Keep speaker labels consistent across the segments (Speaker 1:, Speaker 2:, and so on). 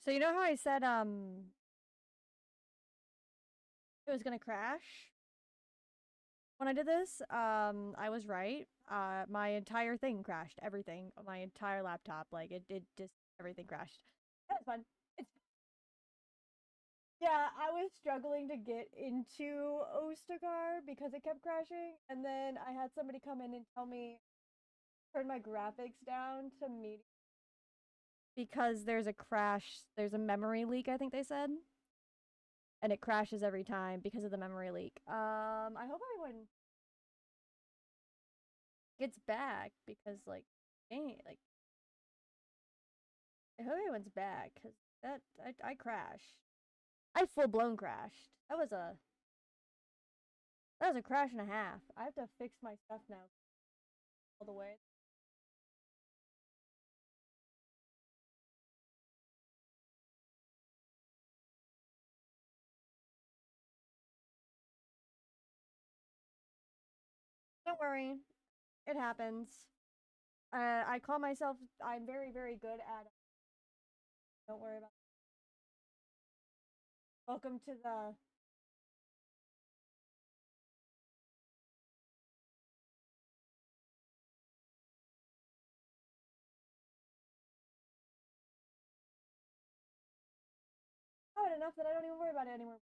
Speaker 1: So you know how I said it was gonna crash when I did this? I was right. My entire thing crashed. Everything. My entire laptop. Like it just everything crashed. That's fun. It's yeah, I was struggling to get into Ostagar because it kept crashing, and then I had somebody come in and tell me turn my graphics down to medium because there's a crash, there's a memory leak, I think they said. And it crashes every time because of the memory leak. I hope everyone gets back because dang, like I hope everyone's back because I crashed. I full blown crashed. That was a crash and a half. I have to fix my stuff now all the way. Don't worry, it happens. I call myself. I'm very very good at it. Don't worry about. It. Welcome to the. Oh, enough that I don't even worry about it anymore.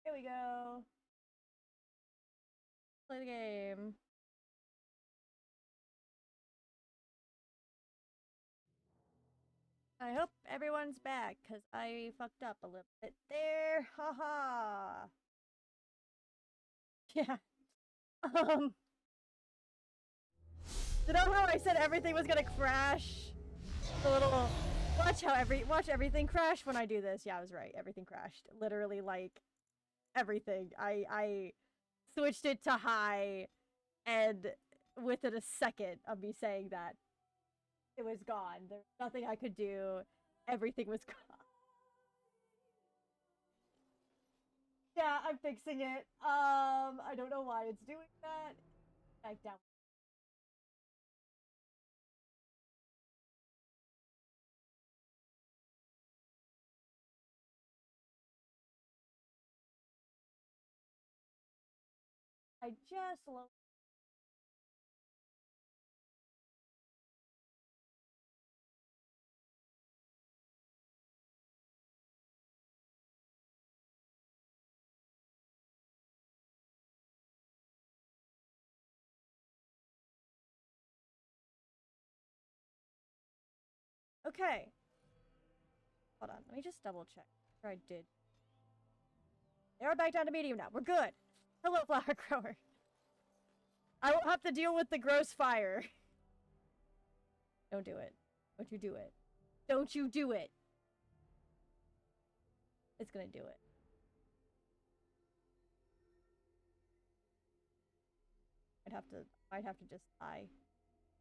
Speaker 1: Here we go. Play the game. I hope everyone's back, because I fucked up a little bit there. Haha. Yeah. Um. You know how I said everything was gonna crash? The little. Watch everything crash when I do this. Yeah, I was right. Everything crashed. Literally, like, everything. I switched it to high, and within a second of me saying that, it was gone. There was nothing I could do. Everything was gone. Yeah, I'm fixing it. I don't know why it's doing that. Back down. I just okay. Hold on, let me just double check. Sure I did. They are back down to medium now. We're good. Hello, flower grower. I won't have to deal with the gross fire. Don't do it. Don't you do it. Don't you do it. It's gonna do it. Might have to just die.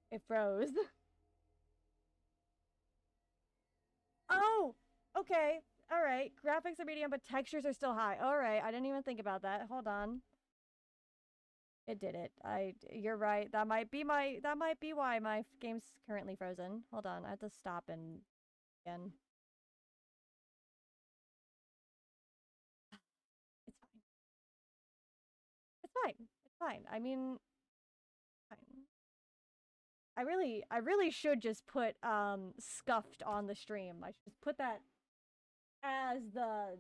Speaker 1: It froze. Oh! Okay. Alright. Graphics are medium, but textures are still high. Alright, I didn't even think about that. Hold on. It did it. You're right. That might be why my game's currently frozen. Hold on. I have to stop and again. It's fine. It's fine. It's fine. I mean, fine. I really should just put scuffed on the stream. I should just put that as the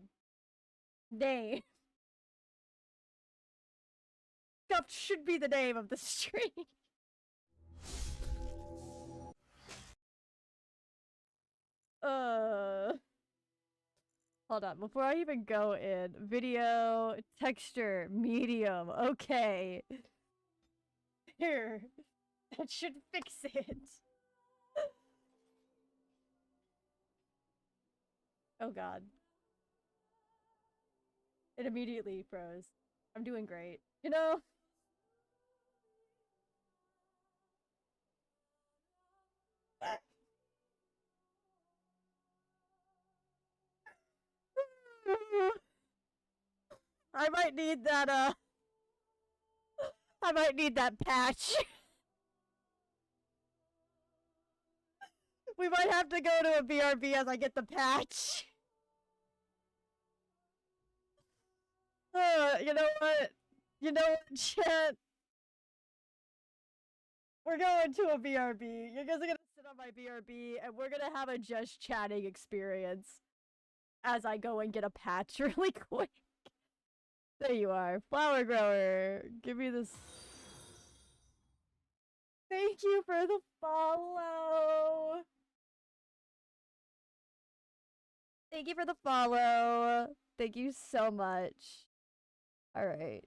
Speaker 1: name. Scuffed should be the name of the stream. uh Hold on, before I even go in, video, texture, medium, okay. Here. That should fix it. Oh god. It immediately froze. I'm doing great. You know? I might need that, I might need that patch. We might have to go to a BRB as I get the patch. You know what? You know what, chat? We're going to a BRB. You guys are gonna sit on my BRB, and we're gonna have a just chatting experience as I go and get a patch really quick. There you are. Flower grower. Give me this. Thank you for the follow. Thank you for the follow. Thank you so much. All right.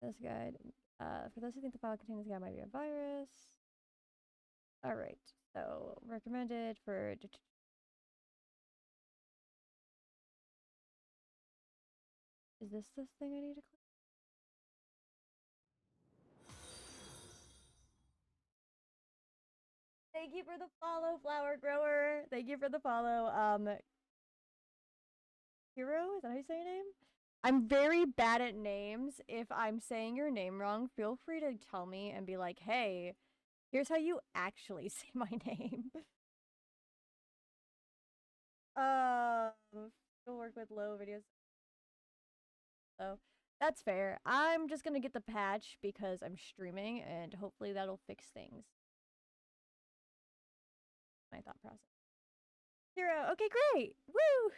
Speaker 1: This guide. For those who think the file containing this guide might be a virus. All right. So recommended for. Is this thing I need to click? Thank you for the follow, flower grower. Thank you for the follow. Hero, is that how you say your name? I'm very bad at names. If I'm saying your name wrong, feel free to tell me and be like, hey, here's how you actually say my name. Still work with low videos. So that's fair. I'm just gonna get the patch because I'm streaming and hopefully that'll fix things. My thought process. Hero, okay, great. Woo!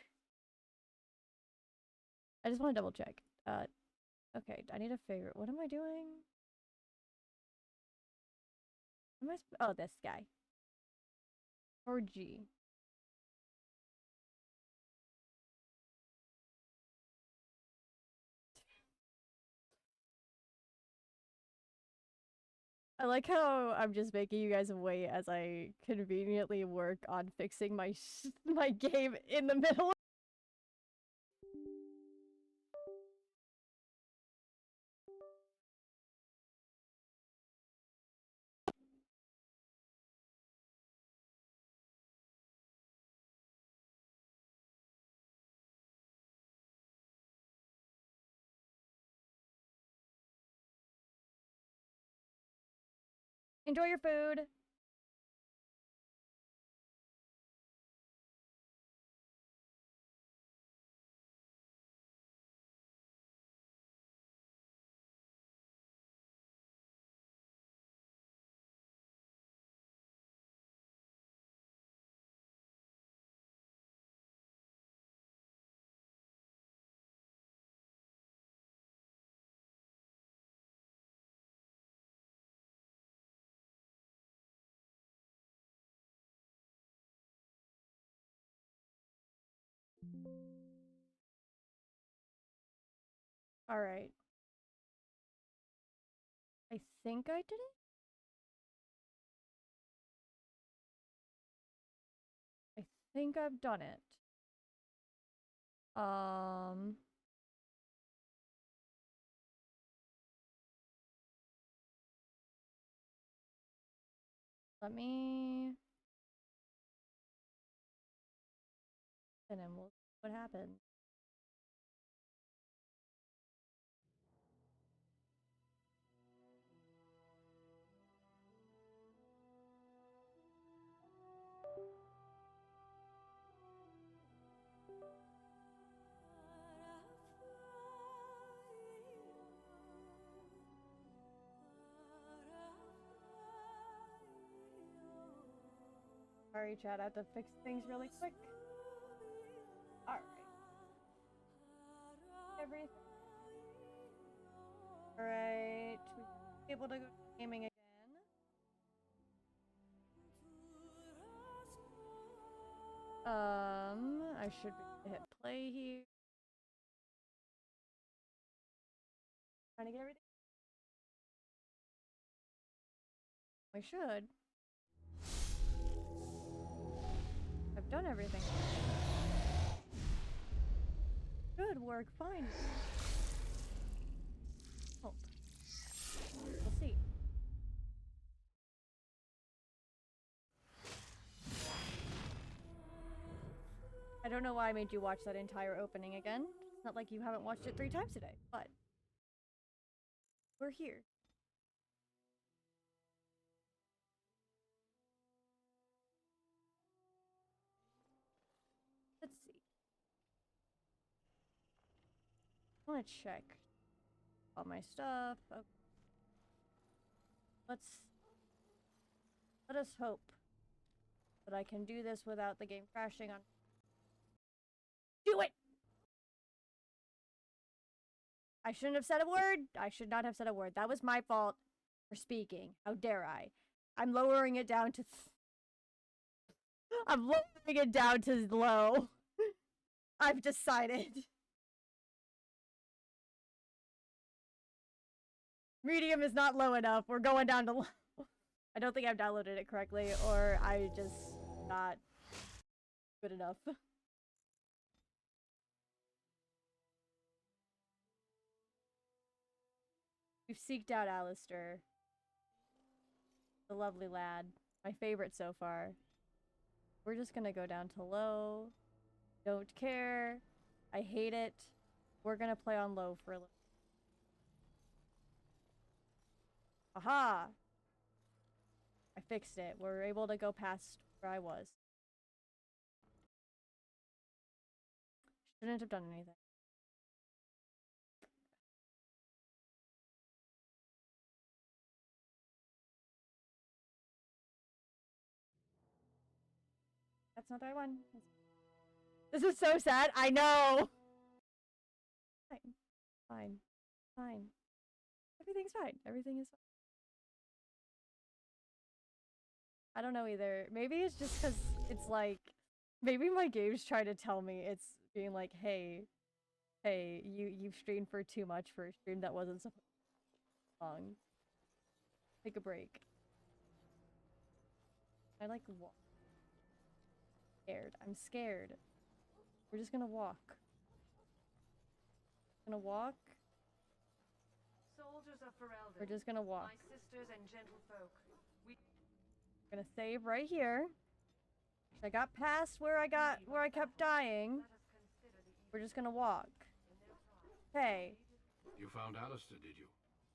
Speaker 1: I just want to double check. Okay, I need to figure. What am I doing? Am I? Oh, this guy. Or G. I like how I'm just making you guys wait as I conveniently work on fixing my my game in the middle. Enjoy your food. All right. I think I did it. I think I've done it. Let me. And then we'll see what happens. Sorry, chat. I have to fix things really quick. All right. Everything. All right. We able to go gaming again. I should be able to hit play here. Trying to get everything. I should. I've done everything. Good work, fine. Hope. We'll see. I don't know why I made you watch that entire opening again. It's not like you haven't watched it 3 times today, but we're here. I want to check all my stuff. Okay. Let us hope that I can do this without the game crashing on. Do it! I shouldn't have said a word. I should not have said a word. That was my fault for speaking. How dare I? I'm lowering it down to... I'm lowering it down to low. I've decided. Medium is not low enough. We're going down to low. I don't think I've downloaded it correctly, or I just not good enough. We've seeked out Alistair. The lovely lad. My favorite so far. We're just gonna go down to low. Don't care. I hate it. We're gonna play on low for a little. Aha! I fixed it. We're able to go past where I was. Shouldn't have done anything. That's not the right one. This is so sad. I know! Fine. Fine. Fine. Everything's fine. Everything is fine. I don't know either. Maybe it's just because it's like... Maybe my game's trying to tell me. It's being like, hey, you've streamed for too much for a stream that wasn't supposed to be long. Take a break. I like walk. Scared. I'm scared. We're just gonna walk. Gonna walk.
Speaker 2: Soldiers of Ferelden.
Speaker 1: We're just gonna walk.
Speaker 2: My sisters and gentlefolk.
Speaker 1: We're gonna save right here. I got past where I kept dying. We're just gonna walk. Hey.
Speaker 3: You found Alistair, did you?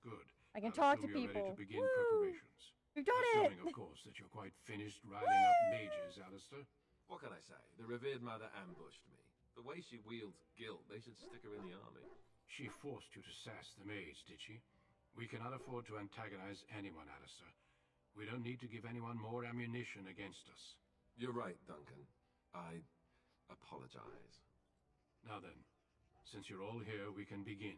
Speaker 3: Good.
Speaker 1: I can talk to
Speaker 3: Ready
Speaker 1: people.
Speaker 3: to begin
Speaker 1: Woo!
Speaker 3: preparations.
Speaker 1: We've done it!
Speaker 3: Assuming, of course, that you're quite finished riding up mages, Alistair.
Speaker 4: What can I say? The revered mother ambushed me. The way she wields guilt, they should stick her in the army.
Speaker 3: She forced you to sass the mage, did she? We cannot afford to antagonize anyone, Alistair. We don't need to give anyone more ammunition against us.
Speaker 4: You're right, Duncan. I apologize.
Speaker 3: Now then, since you're all here, we can begin.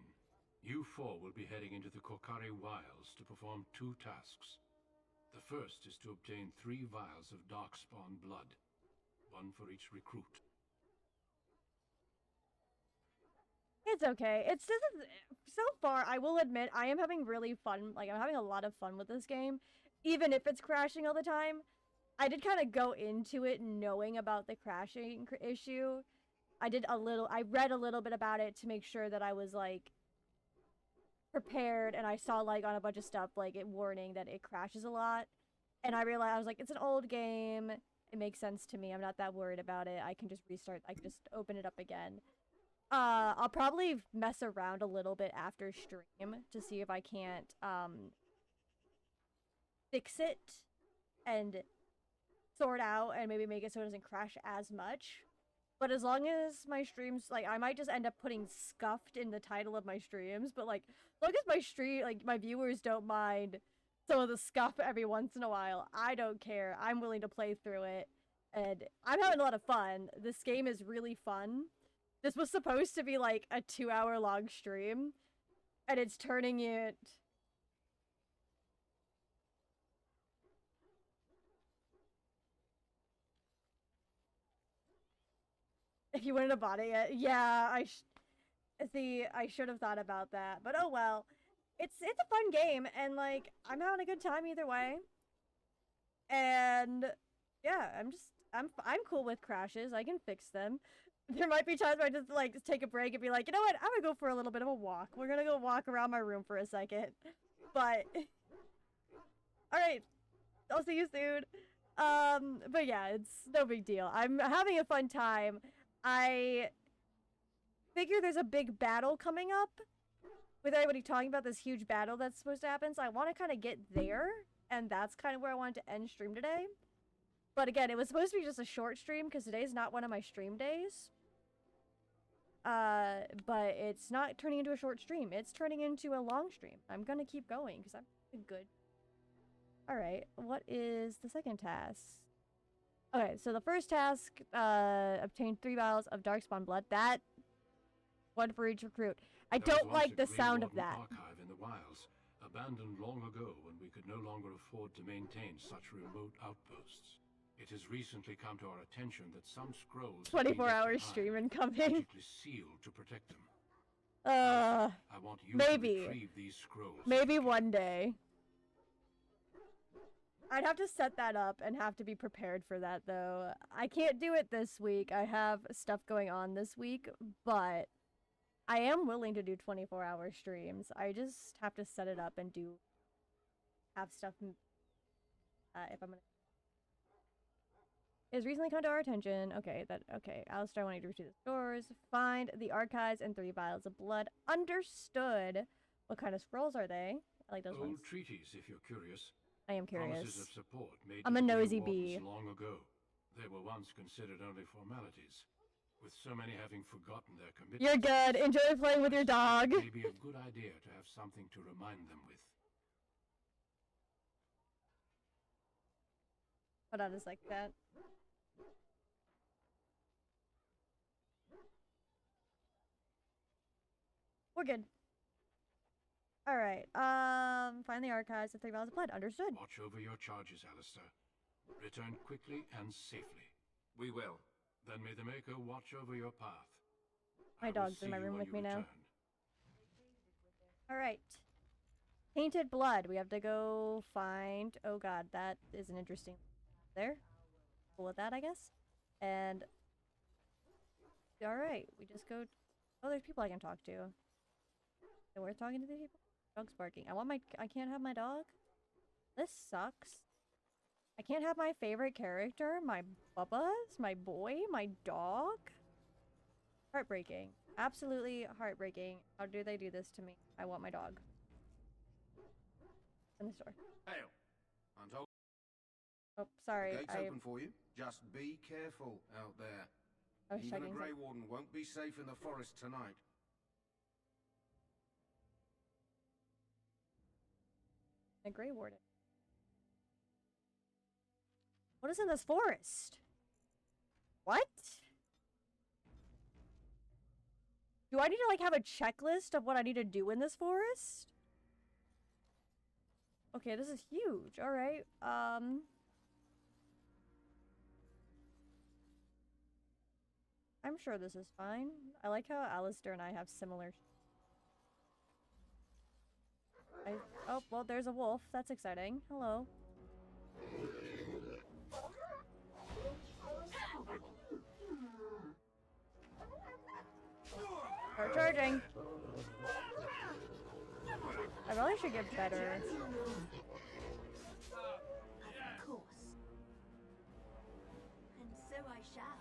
Speaker 3: You four will be heading into the Korcari Wilds to perform 2 tasks. The first is to obtain 3 vials of Darkspawn blood, 1 for each recruit.
Speaker 1: It's okay. It's just so far. I will admit, I am having really fun. Like I'm having a lot of fun with this game, even if it's crashing all the time. I did kind of go into it knowing about the crashing issue. I read a little bit about it to make sure that I was like prepared, and I saw like on a bunch of stuff like it warning that it crashes a lot, and I realized I was like, it's an old game. It makes sense to me. I'm not that worried about it. I can just restart. I can just open it up again. I'll probably mess around a little bit after stream to see if I can't fix it and sort out and maybe make it so it doesn't crash as much. But as long as my streams, like, I might just end up putting scuffed in the title of my streams, but like, as long as my stream, like, my viewers don't mind some of the scuff every once in a while, I don't care. I'm willing to play through it, and I'm having a lot of fun. This game is really fun. This was supposed to be like a 2-hour-long stream, and it's turning it... If you wouldn't have bought it yet, yeah, I should have thought about that, but oh well. It's a fun game, and like I'm having a good time either way. And yeah, I'm cool with crashes. I can fix them. There might be times where I just like take a break and be like, you know what? I'm gonna go for a little bit of a walk. We're gonna go walk around my room for a second. But all right, I'll see you soon. But yeah, it's no big deal. I'm having a fun time. I figure there's a big battle coming up with everybody talking about this huge battle that's supposed to happen, so I want to kind of get there, and that's kind of where I wanted to end stream today. But again, it was supposed to be just a short stream because today's not one of my stream days. but it's not turning into a short stream. It's turning into a long stream. I'm gonna keep going because I'm good. All right, what is the second task? Okay, so the first task, obtain 3 vials of darkspawn blood. That one for each recruit. I
Speaker 3: There was
Speaker 1: don't
Speaker 3: once
Speaker 1: like
Speaker 3: a
Speaker 1: the
Speaker 3: Grey
Speaker 1: sound of
Speaker 3: Warden
Speaker 1: that.
Speaker 3: archive in the wilds, abandoned long ago when we could no longer afford to maintain such remote outposts. It has recently come to our attention that some scrolls have been
Speaker 1: 24-hour
Speaker 3: left
Speaker 1: stream
Speaker 3: behind,
Speaker 1: incoming.
Speaker 3: magically sealed to protect them.
Speaker 1: Uh,
Speaker 3: I want you
Speaker 1: maybe.
Speaker 3: to retrieve these scrolls.
Speaker 1: maybe one day. I'd have to set that up and have to be prepared for that, though. I can't do it this week. I have stuff going on this week, but I am willing to do 24-hour streams. I just have to set it up and have stuff, if I'm gonna. It has recently come to our attention. Okay, Alistair wanting to retrieve the stores, find the archives, and 3 vials of blood. Understood. What kind of scrolls are they? I like those
Speaker 3: Old
Speaker 1: ones.
Speaker 3: treaties, if you're curious.
Speaker 1: I am curious.
Speaker 3: Promises of support made
Speaker 1: I'm
Speaker 3: to
Speaker 1: a
Speaker 3: the Grey
Speaker 1: nosy
Speaker 3: Wardens
Speaker 1: bee.
Speaker 3: long ago. They were once considered only formalities, with so many having forgotten their commitments.
Speaker 1: You're good. Enjoy playing with your dog.
Speaker 3: It may be a good idea to have something to remind them with.
Speaker 1: Hold on a sec, chat. We're good. Alright, find the archives of 3 vials of blood. Understood.
Speaker 3: Watch over your charges, Alistair. Return quickly and safely.
Speaker 4: We will.
Speaker 3: Then may the Maker watch over your path.
Speaker 1: My
Speaker 3: I will
Speaker 1: dog's
Speaker 3: see
Speaker 1: in my
Speaker 3: you
Speaker 1: room
Speaker 3: when
Speaker 1: with
Speaker 3: you
Speaker 1: me now.
Speaker 3: return.
Speaker 1: Alright. Tainted blood. We have to go find... Oh god, that is an interesting... There. Cool with that, I guess. And... Alright, we just go... Oh, there's people I can talk to. Is it worth talking to these people? Dog's barking. I can't have my dog? This sucks. I can't have my favorite character, my Bubba's, my boy, my dog? Heartbreaking. Absolutely heartbreaking. How do they do this to me? I want my dog. In the store.
Speaker 2: Hail. I'm told
Speaker 1: Oh, sorry.
Speaker 2: the gate's open for you. Just be careful out there.
Speaker 1: I was
Speaker 2: Even a
Speaker 1: checking.
Speaker 2: Grey Warden won't be safe in the forest tonight.
Speaker 1: A Grey Warden. What is in this forest? What? Do I need to, like, have a checklist of what I need to do in this forest? Okay, this is huge. Alright, I'm sure this is fine. I like how Alistair and I have similar... Oh, well, there's a wolf. That's exciting. Hello. Start charging. I really should get better.
Speaker 5: Of course. And so I shall.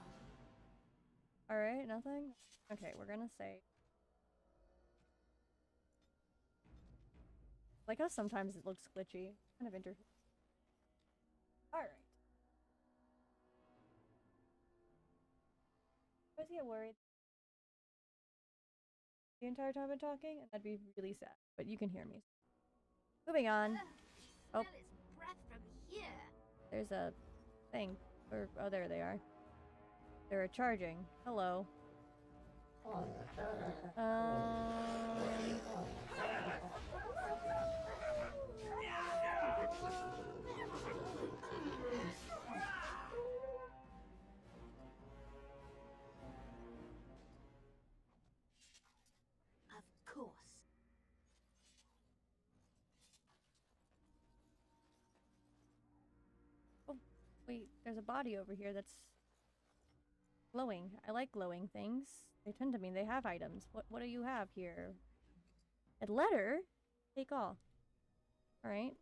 Speaker 1: Alright, nothing? Okay, we're gonna say... Like how sometimes it looks glitchy. Kind of interesting. Alright. I always get worried the entire time I'm talking, and that'd be really sad. But you can hear me. Moving on. Oh.
Speaker 5: Smell its breath from here.
Speaker 1: There's a thing. Or, oh, there they are. They're charging. Hello.
Speaker 5: Of course.
Speaker 1: Oh, wait. There's a body over here that's glowing. I like glowing things. They tend to mean they have items. What do you have here? A letter? Take all. Alright.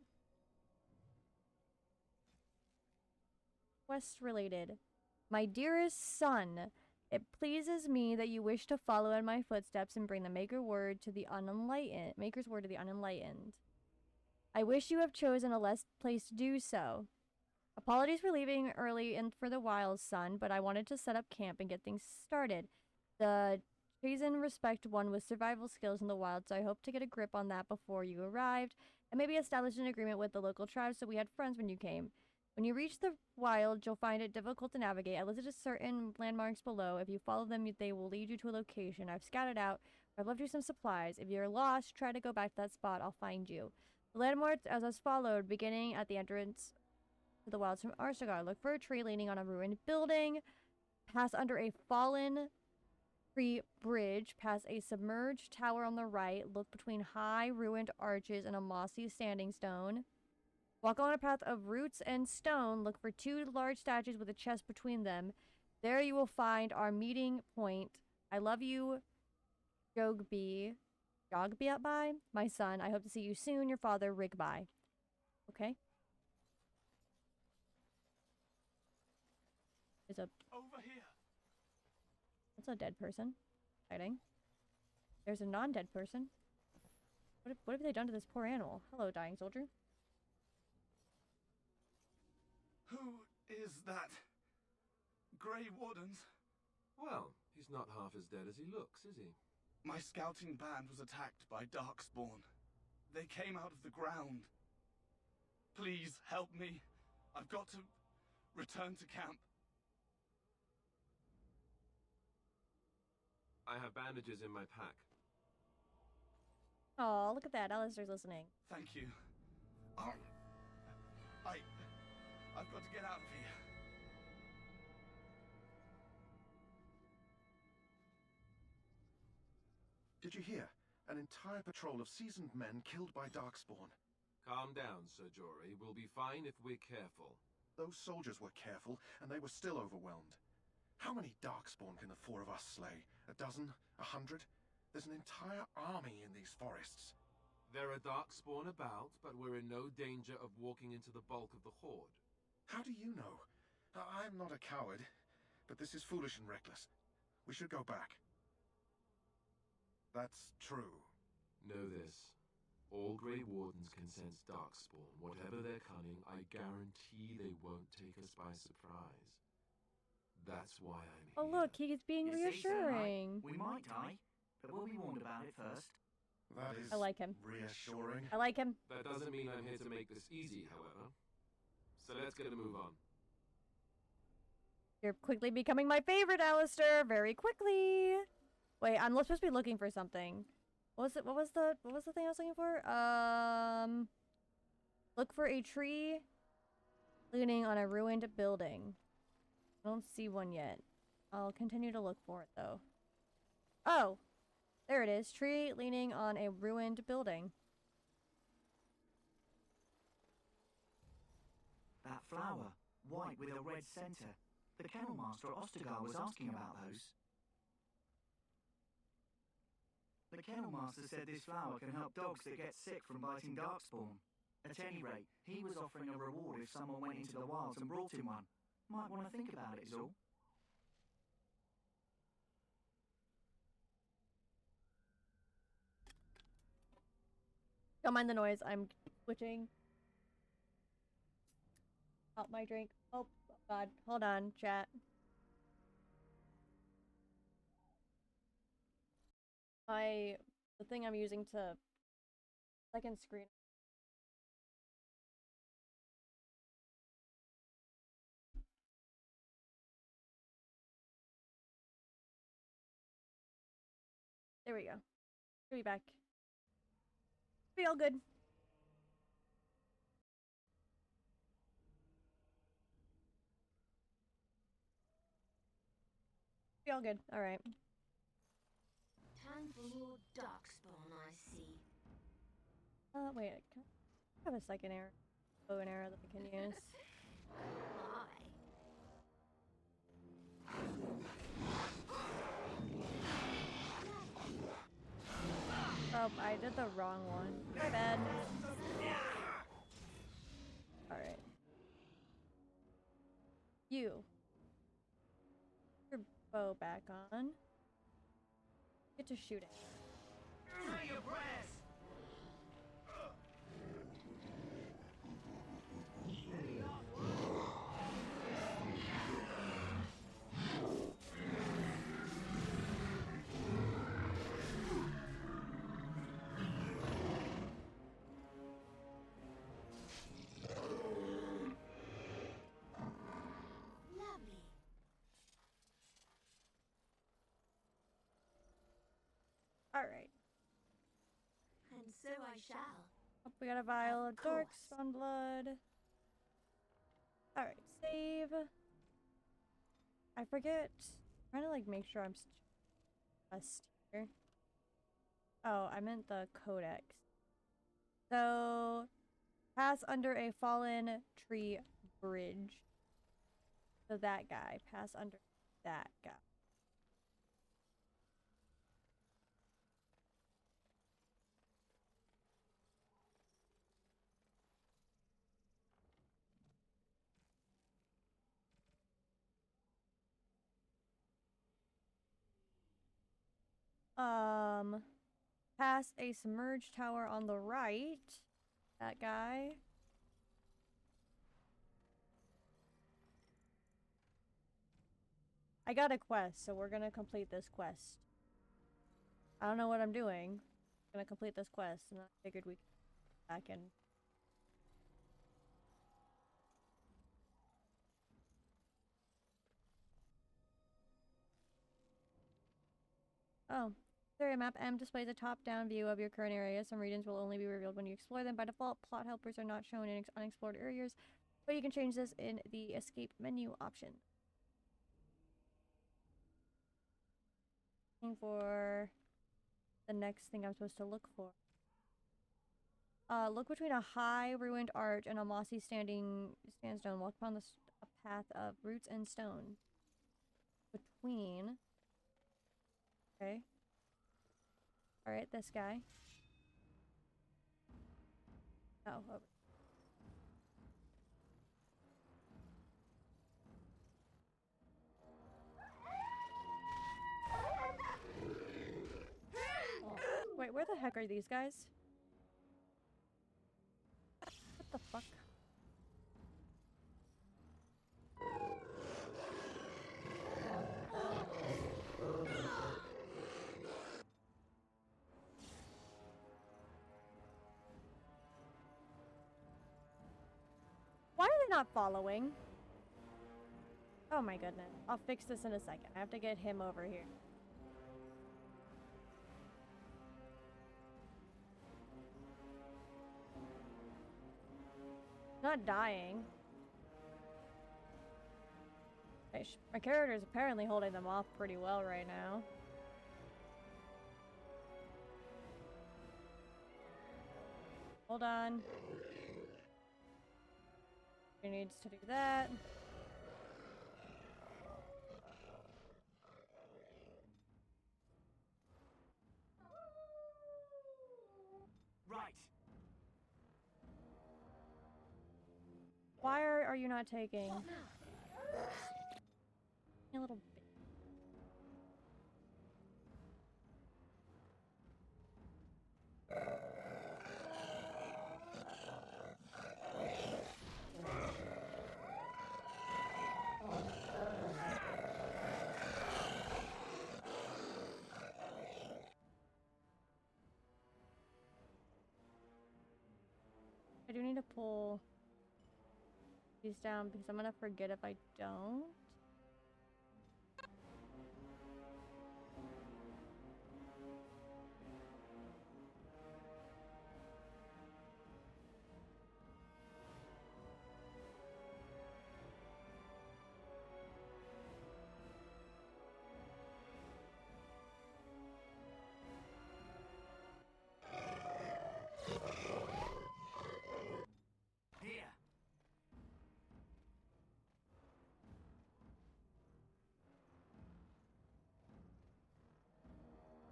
Speaker 1: Quest related. My dearest son, it pleases me that you wish to follow in my footsteps and bring the Maker's word to the unenlightened. I wish you have chosen a less place to do so. Apologies for leaving early and for the wilds, son, but I wanted to set up camp and get things started. The Praise and respect one with survival skills in the wild, so I hope to get a grip on that before you arrived, and maybe establish an agreement with the local tribes so we had friends when you came. When you reach the wild, you'll find it difficult to navigate. I listed certain landmarks below. If you follow them, they will lead you to a location I've scouted out. I've left you some supplies. If you're lost, try to go back to that spot. I'll find you. The landmarks as followed, beginning at the entrance to the wilds from Arsagar. Look for a tree leaning on a ruined building. Pass under a fallen tree bridge. Pass a submerged tower on the right. Look between high ruined arches and a mossy standing stone. Walk on a path of roots and stone. Look for 2 large statues with a chest between them. There you will find our meeting point. I love you, Jogby. Jogby, my son. I hope to see you soon. Your father, Rigby. Okay. There's a...
Speaker 6: Over here.
Speaker 1: That's a dead person. Exciting. There's a non-dead person. What have they done to this poor animal? Hello, dying soldier.
Speaker 6: Who is that? Grey Wardens?
Speaker 4: Well, he's not half as dead as he looks, is he?
Speaker 6: My scouting band was attacked by Darkspawn. They came out of the ground. Please help me. I've got to return to camp.
Speaker 4: I have bandages in my pack.
Speaker 1: Oh, look at that. Alistair's listening.
Speaker 6: Thank you. I've got to get out of here.
Speaker 7: Did you hear? An entire patrol of seasoned men killed by Darkspawn.
Speaker 4: Calm down, Sir Jory. We'll be fine if we're careful.
Speaker 7: Those soldiers were careful, and they were still overwhelmed. How many Darkspawn can the 4 of us slay? 12? 100? There's an entire army in these forests.
Speaker 4: There are Darkspawn about, but we're in no danger of walking into the bulk of the Horde.
Speaker 7: How do you know? I'm not a coward, but this is foolish and reckless. We should go back. That's true.
Speaker 4: Know this. All Grey Wardens can sense Darkspawn. Whatever their cunning, I guarantee they won't take us by surprise. That's why I'm here.
Speaker 1: Oh, look, he's being
Speaker 8: You see, Sir Knight,
Speaker 1: reassuring.
Speaker 8: we might die, but we'll be warned about it first.
Speaker 7: That is
Speaker 1: I like him.
Speaker 7: reassuring.
Speaker 1: I like him.
Speaker 4: That doesn't mean I'm here to make this easy, however. So let's get a move on.
Speaker 1: You're quickly becoming my favorite, Alistair. Very quickly. Wait, I'm supposed to be looking for something. What was it? What was the thing I was looking for? Look for a tree leaning on a ruined building. I don't see one yet. I'll continue to look for it though. Oh, there it is. Tree leaning on a ruined building.
Speaker 8: That flower, white with a red centre. The kennel master at Ostagar was asking about those. The kennel master said this flower can help dogs that get sick from biting Darkspawn. At any rate, he was offering a reward if someone went into the wilds and brought him one. Might want to think about it is all.
Speaker 1: Don't mind the noise. I'm switching out my drink. Oh, God. Hold on, chat. The thing I'm using to second screen. There we go. Should be back. Be all good. Be all good. All right.
Speaker 5: Time for more Darkspawn, I see.
Speaker 1: Wait. I have a second arrow. Bow and arrow that I can use.
Speaker 5: Why?
Speaker 1: Oh, I did the wrong one. My bad. Alright. You. Your bow back on. Get to shooting. Alright.
Speaker 5: And so I shall.
Speaker 1: Oh, we got a vial of
Speaker 5: course.
Speaker 1: darkspawn blood. Alright, save. I forget. I'm trying to like make sure I'm just here. Oh, I meant the codex. So, pass under a fallen tree bridge. So that guy. Pass under that guy. Pass a submerged tower on the right. That guy. I got a quest, so we're gonna complete this quest. I don't know what I'm doing. I'm gonna complete this quest, and I figured we could go back and... Oh. Area map M displays a top-down view of your current area. Some regions will only be revealed when you explore them. By default, plot helpers are not shown in unexplored areas, but you can change this in the escape menu option. Looking for the next thing I'm supposed to look for. Look between a high ruined arch and a mossy sandstone. Walk upon a path of roots and stone. Between. Okay. Alright, this guy. Oh, over. Wait, where the heck are these guys? What the fuck? Why are they not following? Oh my goodness. I'll fix this in a second. I have to get him over here. Not dying. My character is apparently holding them off pretty well right now. Hold on. He needs to do that.
Speaker 8: Right.
Speaker 1: Why are you not taking? A little bit. I do need to pull these down because I'm gonna forget if I don't.
Speaker 8: Here.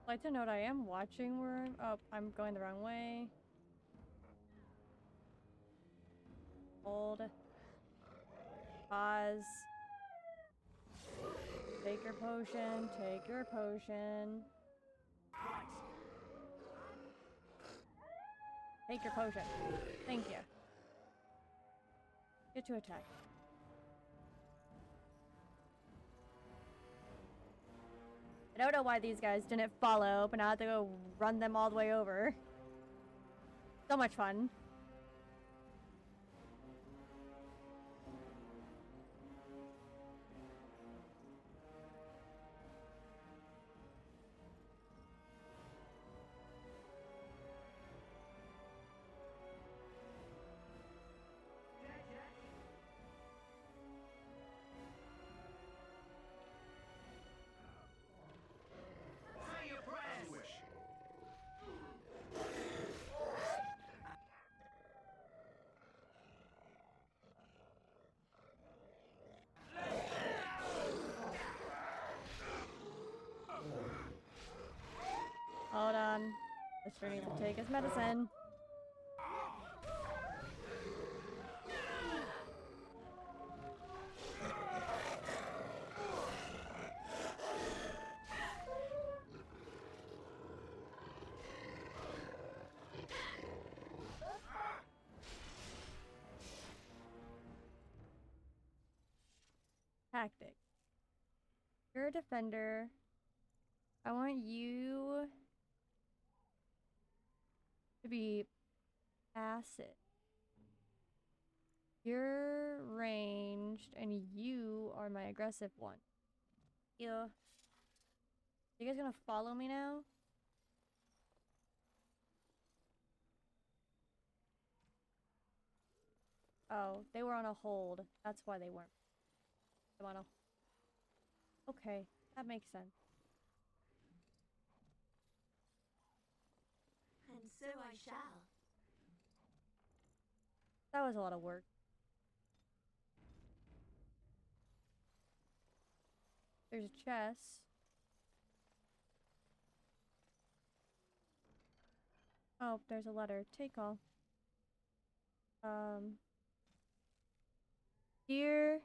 Speaker 1: I'd like to note I am watching where I'm going the wrong way. Hold. Pause. Take your potion. Take your potion.
Speaker 8: Right.
Speaker 1: Take your potion. Thank you. Get to attack. I don't know why these guys didn't follow, but now I have to go run them all the way over. So much fun. Victor needs to take his medicine. Tactic. You're a defender. I want you to be passive. You're ranged, and you are my aggressive one. Yeah. You guys gonna follow me now? Oh, they were on a hold. That's why they weren't. They wanna. Okay, that makes sense.
Speaker 5: And so I shall.
Speaker 1: That was a lot of work. There's a chest. Oh, there's a letter. Take all. Dear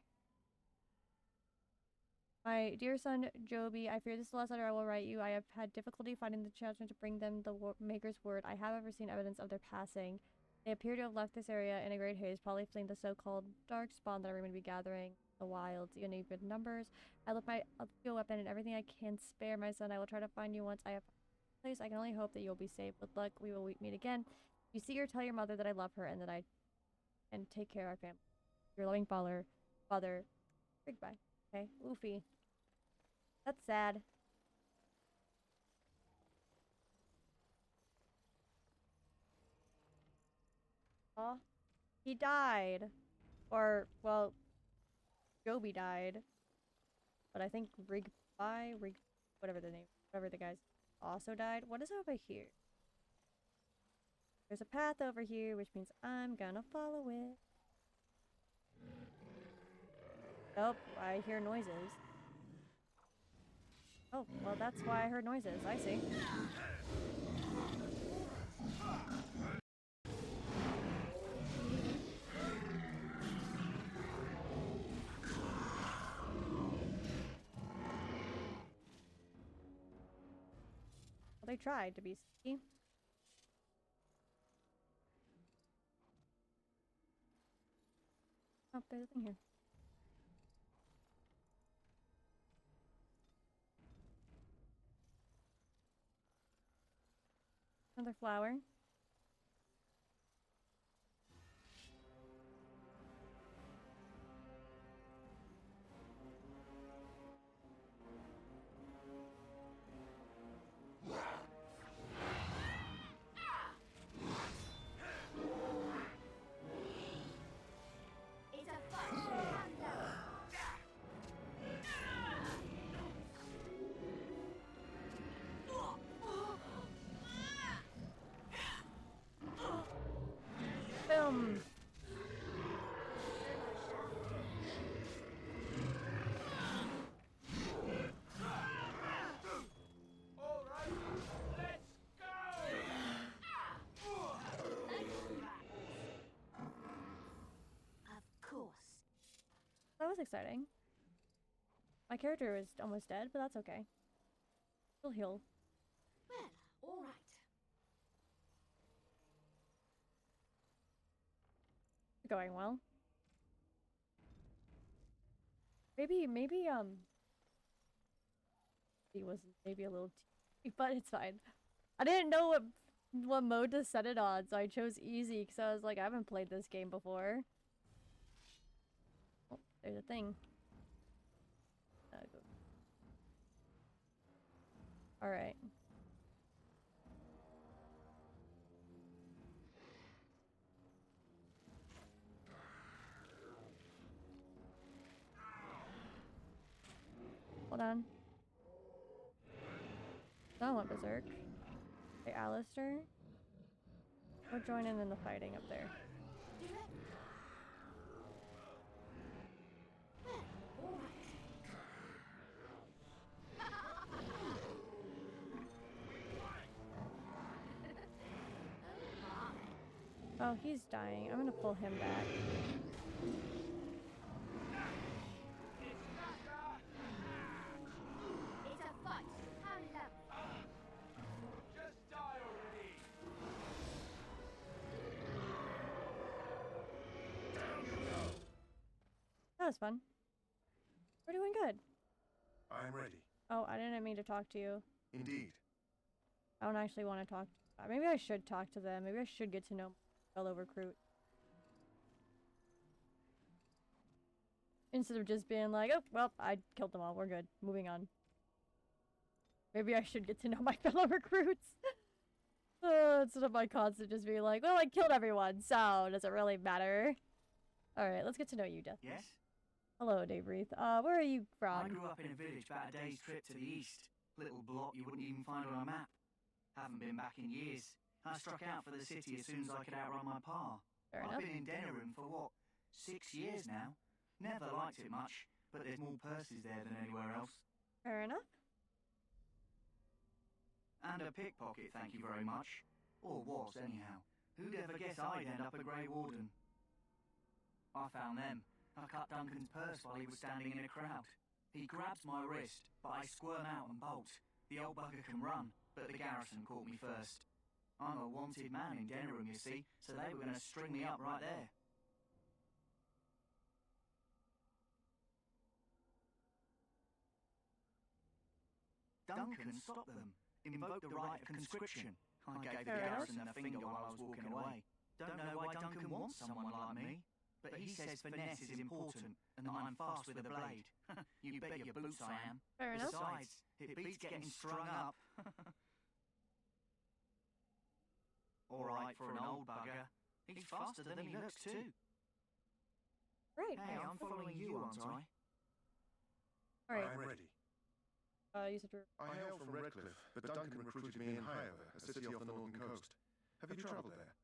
Speaker 1: my dear son Joby, I fear this is the last letter I will write you. I have had difficulty finding the chance to bring them the Maker's word. I have ever seen evidence of their passing. They appear to have left this area in a great haze, probably fleeing the so-called dark spawn that are going to be gathering the wilds. You need good numbers. I left my field weapon and everything I can spare, my son. I will try to find you once I have a place. I can only hope that you'll be safe. With luck, we will meet again. You see or tell your mother that I love her and that I and take care of our family. Your loving father. Goodbye. Okay, Oofy. That's sad. Aw. He died. Or, well, Joby died. But I think whatever the guys also died. What is over here? There's a path over here, which means I'm gonna follow it. Oh, I hear noises. Oh, well, that's why I heard noises. I see. Well, they tried to be sneaky. Oh, there's a thing here. Another flower.
Speaker 5: It's a fight to the hand down.
Speaker 1: Boom!
Speaker 5: Of course.
Speaker 1: That was exciting. My character was almost dead, but that's okay. He'll heal.
Speaker 5: Well, all right.
Speaker 1: Going well. Maybe, he was maybe a little but it's fine. I didn't know what mode to set it on, so I chose easy because I was like, I haven't played this game before. Oh, there's a thing. Alright. Hold on. Someone went berserk. Hey, Alistair. Go join in the fighting up there.
Speaker 5: Do it. Well, all right.
Speaker 1: Oh, he's dying. I'm gonna pull him back.
Speaker 5: It's a fight. How lovely.
Speaker 6: Just die already!
Speaker 1: That was fun. We're doing good.
Speaker 7: I am ready.
Speaker 1: Oh, I didn't mean to talk to you.
Speaker 7: Indeed.
Speaker 1: I don't actually want to talk. Maybe I should talk to them. Maybe I should get to know my fellow recruit. Instead of just being like, oh, well, I killed them all. We're good. Moving on. Maybe I should get to know my fellow recruits. Instead of my constant just being like, well, I killed everyone, so does it really matter? Alright, let's get to know you, Death.
Speaker 8: Yes?
Speaker 1: Hello, Daybreath. Where are you
Speaker 8: I
Speaker 1: from?
Speaker 8: grew up in a village about a day's trip to the east. Little blot you wouldn't even find on a map. Haven't been back in years. I struck out for the city as soon as I could outrun my pa.
Speaker 1: Fair
Speaker 8: I've
Speaker 1: enough.
Speaker 8: been in Denerim for what, 6 years now? Never liked it much, but there's more purses there than anywhere else.
Speaker 1: Fair enough.
Speaker 8: And a pickpocket, thank you very much. Or was, anyhow. Who'd ever guess I'd end up a Grey Warden? I found them. I cut Duncan's purse while he was standing in a crowd. He grabs my wrist, but I squirm out and bolt. The old bugger can run, but the garrison caught me first. I'm a wanted man in Denerim, you see, so they were going to string me up right there. Duncan stopped them, invoked the right of conscription. I gave the
Speaker 1: Fair enough.
Speaker 8: garrison a finger while I was walking away. Don't know why Duncan wants someone like me, but he says finesse is important and that I'm fast with a blade. You bet your boots I am.
Speaker 1: Fair enough.
Speaker 8: Besides, it beats getting strung up. All right for an old bugger. He's faster than he looks too.
Speaker 1: Right.
Speaker 8: Hey, I'm following you, aren't I?
Speaker 1: Alright.
Speaker 7: I am ready.
Speaker 1: You said you're...
Speaker 7: I hail from Redcliffe, but Duncan recruited me in Highover, a city off the northern coast. Have you travelled there?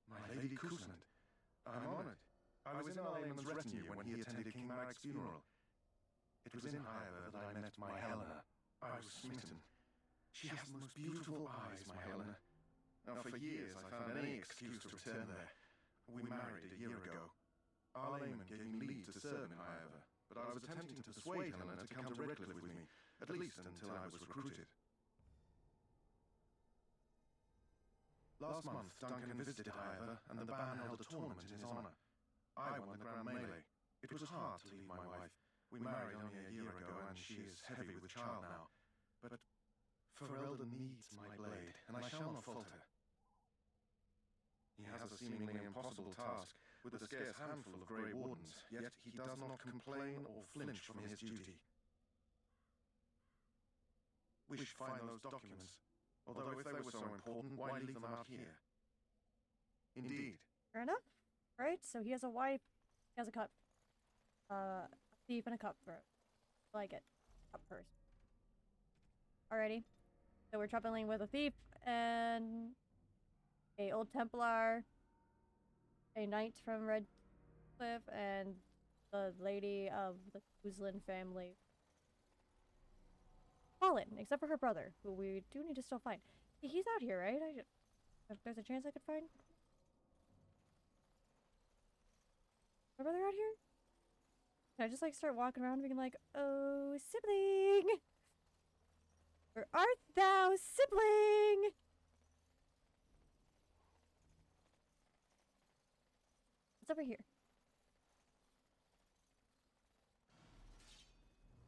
Speaker 7: My Lady Cousland. I'm honoured. I was in our layman's retinue when he attended King Maric's funeral. It was in Highover that I met my Helena. I was smitten. She has the most beautiful eyes, my Helena. Now, for years I found any excuse to return there. We married a year ago. Our layman gave me leave to serve in Highover, but I was attempting to persuade Helena to come to Redcliffe with me, at least until I was recruited. Last month, Duncan visited Highover, and the band held a tournament in his honour. I won the Grand Melee. It was hard to leave my wife. We married only a year ago, and she is heavy with child now. But Ferelden needs my blade, and I shall not falter. He has a seemingly impossible task, with a scarce handful of Grey Wardens, yet he does not complain or flinch from his duty. We should find those documents. Although if they were so important, why leave them out here? Indeed.
Speaker 1: Fair enough. Right, so he has a wife, he has a cup. A thief and a cutthroat. Like it. Cup purse. Alrighty. So we're traveling with a thief and a old Templar, a knight from Redcliffe, and the lady of the Cousland family. Fallen, except for her brother, who we do need to still find. He's out here, right? There's a chance I could find my brother out here? Can I just like start walking around being like, oh, sibling! Where art thou, sibling? It's over here.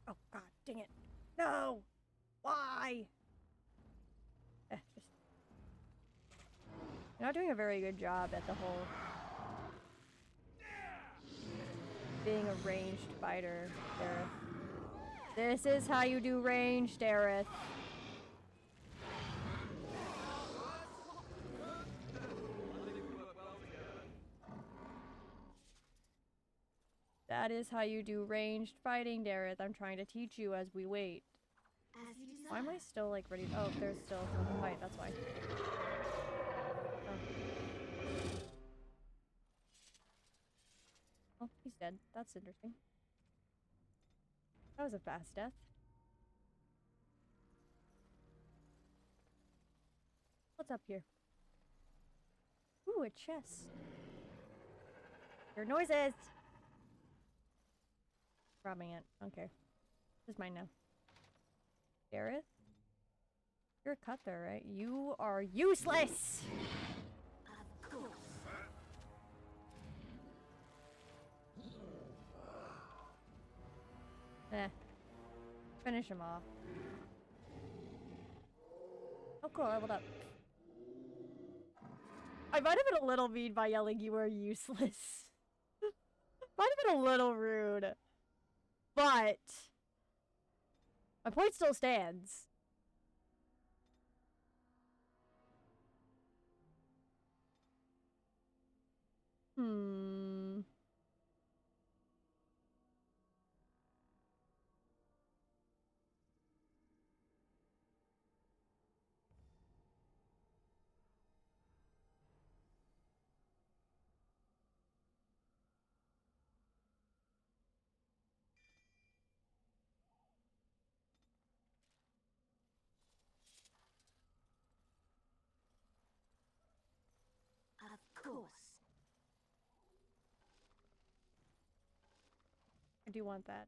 Speaker 1: Oh god, dang it. No! Why? Just... You're not doing a very good job at the whole being a ranged fighter, Dareth. This is how you do ranged, Dareth. That is how you do ranged fighting, Dareth. I'm trying to teach you as we wait.
Speaker 5: As you desire.
Speaker 1: Why am I still like ready? Oh, there's still a fight. That's why. Oh, he's dead. That's interesting. That was a fast death. What's up here? Ooh, a chest. Your noises! Robbing it. Okay. This is mine now. Gareth? You're a cutter, right? You are useless!
Speaker 5: Of course.
Speaker 1: Eh. Finish him off. Oh cool, leveled up. I might have been a little mean by yelling you were useless. Might have been a little rude. But my point still stands. Hmm.
Speaker 5: Of course.
Speaker 1: I do want that.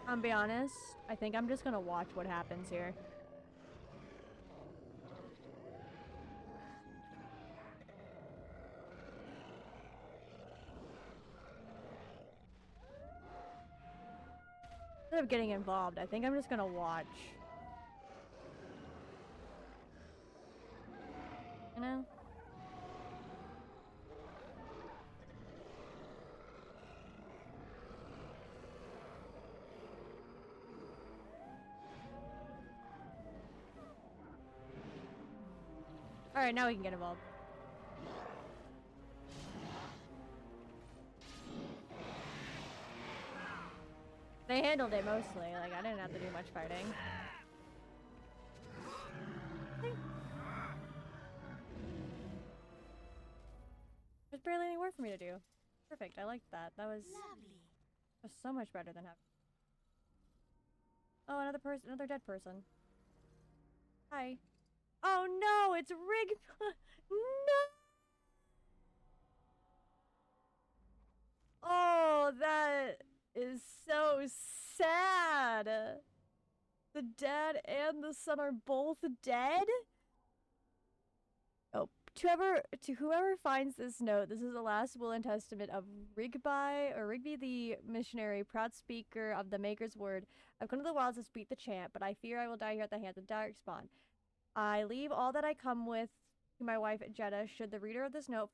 Speaker 1: I'll be honest, I think I'm just gonna watch what happens here. Instead of getting involved, I think I'm just gonna watch. You know? Alright, now we can get involved. They handled it mostly, like I didn't have to do much fighting. There's barely any work for me to do. Perfect, I liked that. That was so much better than having. Oh, another person, another dead person. Hi. Oh no, it's Rig. No. Oh, that is so sad. The dad and the son are both dead? Oh, to whoever finds this note, this is the last will and testament of Rigby the missionary, proud speaker of the Maker's word. I've come to the wilds to speak the chant, but I fear I will die here at the hands of Darkspawn. I leave all that I come with to my wife Jeddah. Should the reader of this note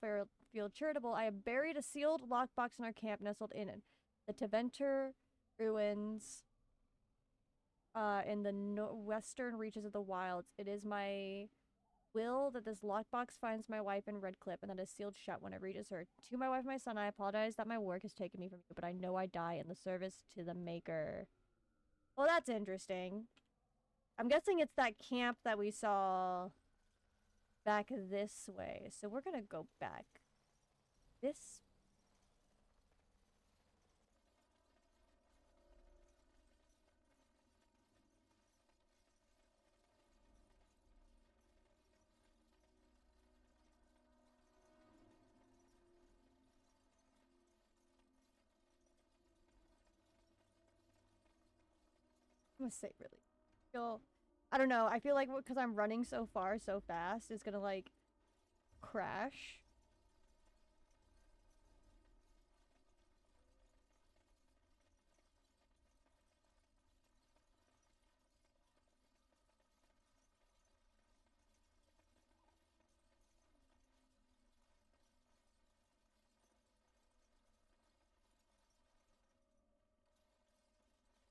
Speaker 1: feel charitable, I have buried a sealed lockbox in our camp nestled in it. The Teventer ruins in the western reaches of the wilds. It is my will that this lockbox finds my wife in Redcliffe and that is sealed shut when it reaches her. To my wife and my son, I apologize that my work has taken me from you, but I know I die in the service to the Maker. Well, that's interesting. I'm guessing it's that camp that we saw back this way. So we're gonna go back this. I'm gonna say really. I don't know. I feel like because I'm running so far so fast, it's gonna like crash.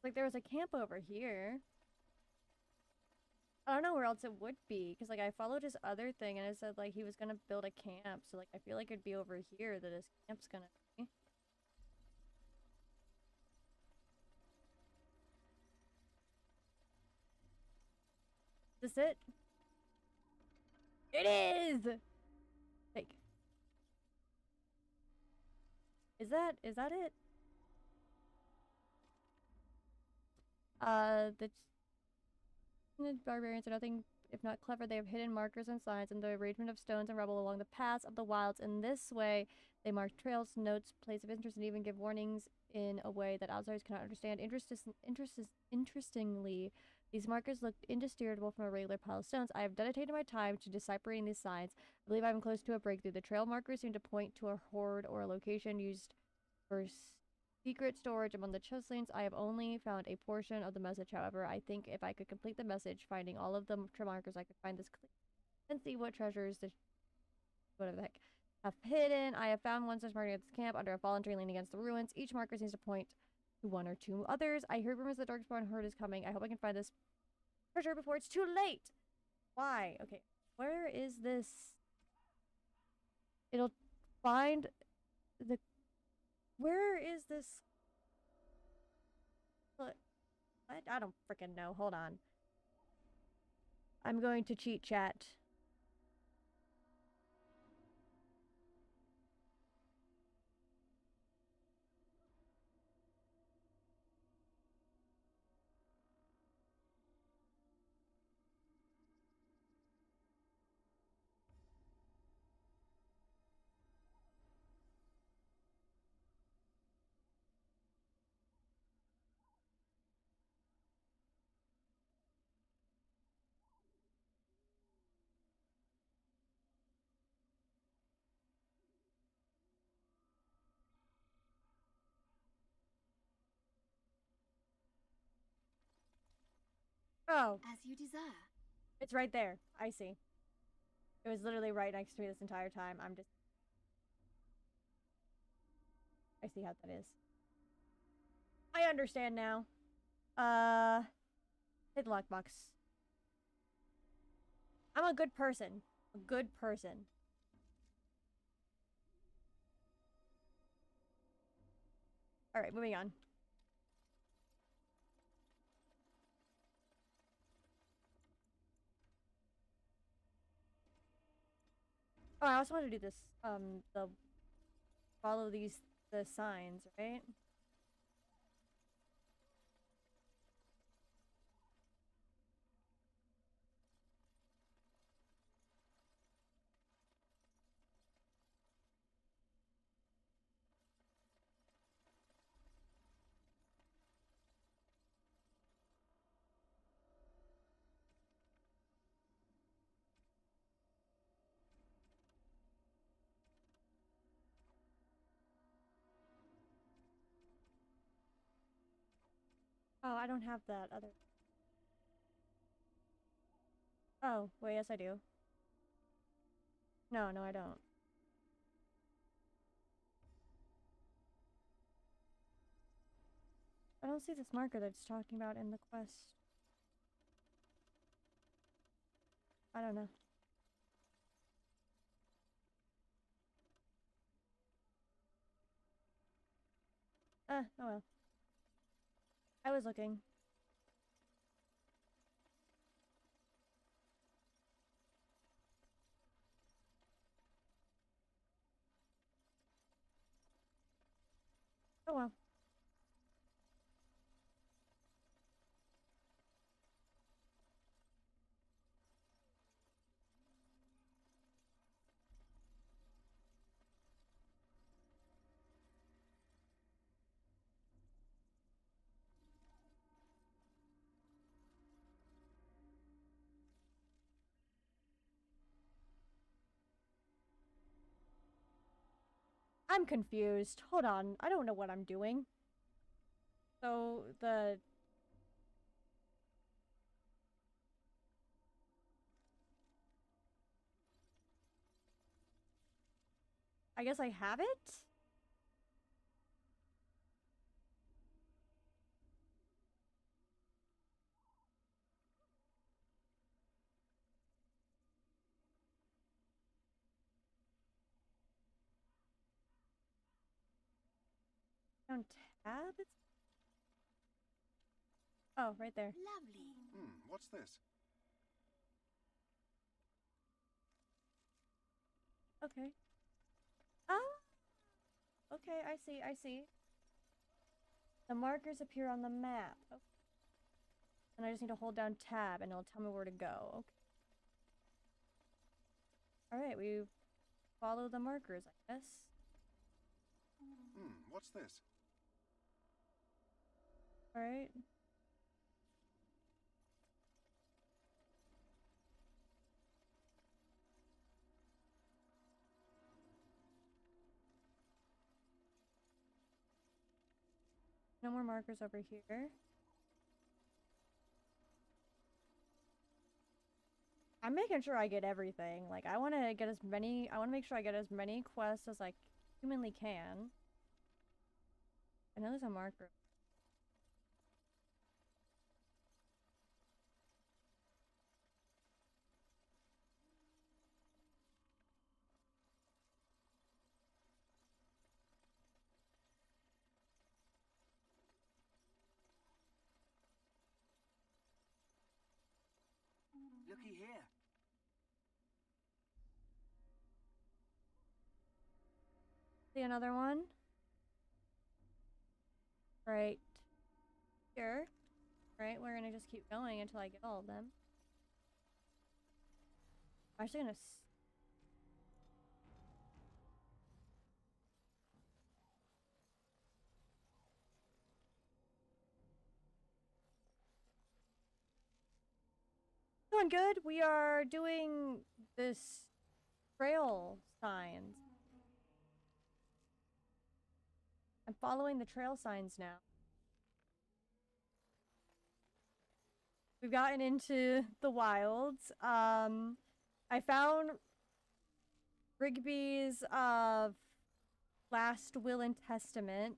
Speaker 1: Like there was a camp over here. I don't know where else it would be, because like I followed his other thing and it said like he was gonna build a camp, so like I feel like it'd be over here that his camp's gonna be. this it? It is! Fake. Is that it? The barbarians are nothing if not clever. They have hidden markers and signs in the arrangement of stones and rubble along the paths of the wilds. In this way, they mark trails, notes, places of interest, and even give warnings in a way that outsiders cannot understand. Interestingly, these markers look indistinguishable from a regular pile of stones. I have dedicated my time to deciphering these signs. I believe I am close to a breakthrough. The trail markers seem to point to a hoard or a location used for secret storage among the chest lanes. I have only found a portion of the message, however. I think if I could complete the message, finding all of the markers, I could find this and see what treasures the whatever the heck have hidden. I have found one such marker at this camp under a fallen tree leaning against the ruins. Each marker seems to point to one or two others. I heard rumors that Darkspawn herd is coming. I hope I can find this treasure before it's too late. Why? Okay. Where is this? It'll find the... Where is this? What? I don't freaking know. Hold on. I'm going to cheat chat. Oh,
Speaker 5: As you desire.
Speaker 1: it's right there. I see. It was literally right next to me this entire time. I'm just... I see how that is. I understand now. Hit the lockbox. I'm a good person. A good person. Alright, moving on. Oh, I also want to do this, the follow the signs, right? Oh, I don't have that other... Oh, wait, yes I do. No, I don't. I don't see this marker that's talking about in the quest. I don't know. Oh well. I was looking. Oh well. I'm confused. Hold on. I don't know what I'm doing. So, I guess I have it? Down tab? Oh, right there.
Speaker 5: Lovely.
Speaker 7: What's this?
Speaker 1: Okay. Oh! Okay, I see, I see. The markers appear on the map. Okay. And I just need to hold down tab and it'll tell me where to go. Okay. Alright, we follow the markers, I guess.
Speaker 7: What's this?
Speaker 1: Alright. No more markers over here. I'm making sure I get everything. Like, I want to get as many, I want to make sure I get as many quests as I humanly can. I know there's a marker.
Speaker 8: Looky here.
Speaker 1: See another one? Right here. Right, we're gonna just keep going until I get all of them. I'm actually gonna Doing good. We are doing this trail signs. I'm following the trail signs now. We've gotten into the wilds. I found Rigby's last will and testament.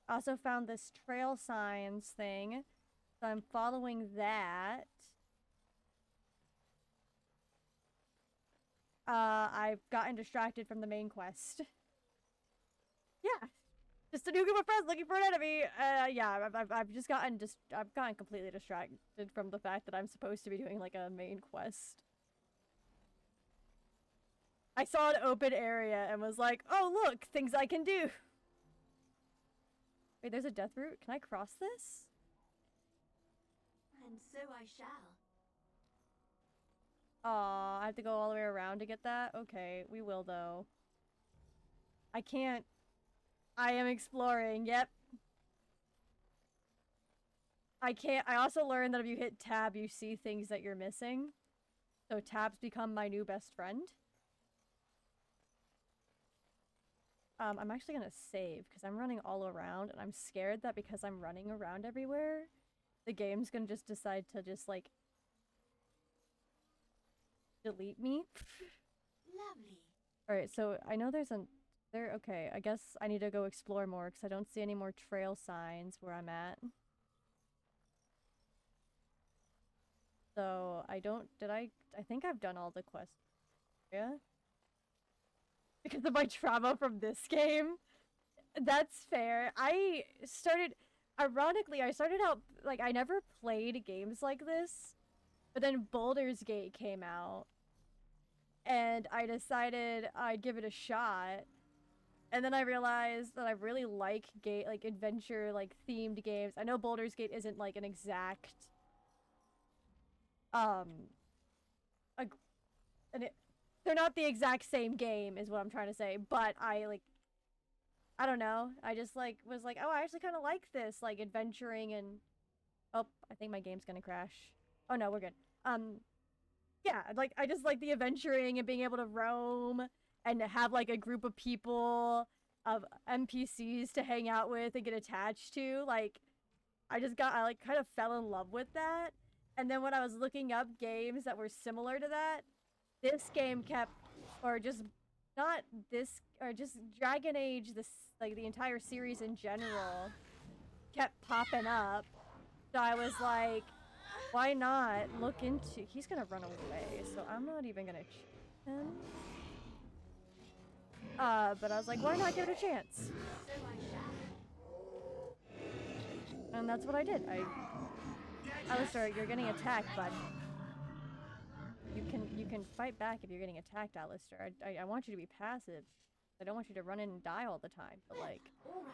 Speaker 1: Also found this trail signs thing. So I'm following that. I've gotten distracted from the main quest. Yeah. Just a new group of friends looking for an enemy. Yeah, I've just gotten I've gotten completely distracted from the fact that I'm supposed to be doing like a main quest. I saw an open area and was like, oh look, things I can do. Wait, there's a death route? Can I cross this?
Speaker 5: And so I shall.
Speaker 1: Aw, I have to go all the way around to get that? Okay, we will though. I can't. I am exploring, yep. I can't. I also learned that if you hit tab, you see things that you're missing. So tabs become my new best friend. I'm actually gonna save because I'm running all around and I'm scared that because I'm running around everywhere, the game's gonna just decide to just like delete me.
Speaker 5: Lovely.
Speaker 1: Alright, so I know there's okay, I guess I need to go explore more because I don't see any more trail signs where I'm at. So I don't, I think I've done all the quests. Yeah? Because of my trauma from this game. That's fair. Ironically, I started out, like, I never played games like this, but then Baldur's Gate came out, and I decided I'd give it a shot, and then I realized that I really like adventure, themed games. I know Baldur's Gate isn't, like, an exact, they're not the exact same game, is what I'm trying to say, but I don't know. I just, was like, oh, I actually kind of like this, adventuring and... Oh, I think my game's gonna crash. Oh, no, we're good. Yeah, I just like the adventuring and being able to roam and to have, a group of people, of NPCs to hang out with and get attached to. I kind of fell in love with that. And then when I was looking up games that were similar to that, this game kept, or just not this, or just Dragon Age, the entire series in general, kept popping up. So I was like, why not look into, he's gonna run away, so I'm not even gonna chase him. But I was like, why not give it a chance? And that's what I did. Alistair, you're getting attacked, bud. you can fight back if you're getting attacked, Alistair. I want you to be passive. I don't want you to run in and die all the time. But like,
Speaker 5: All right.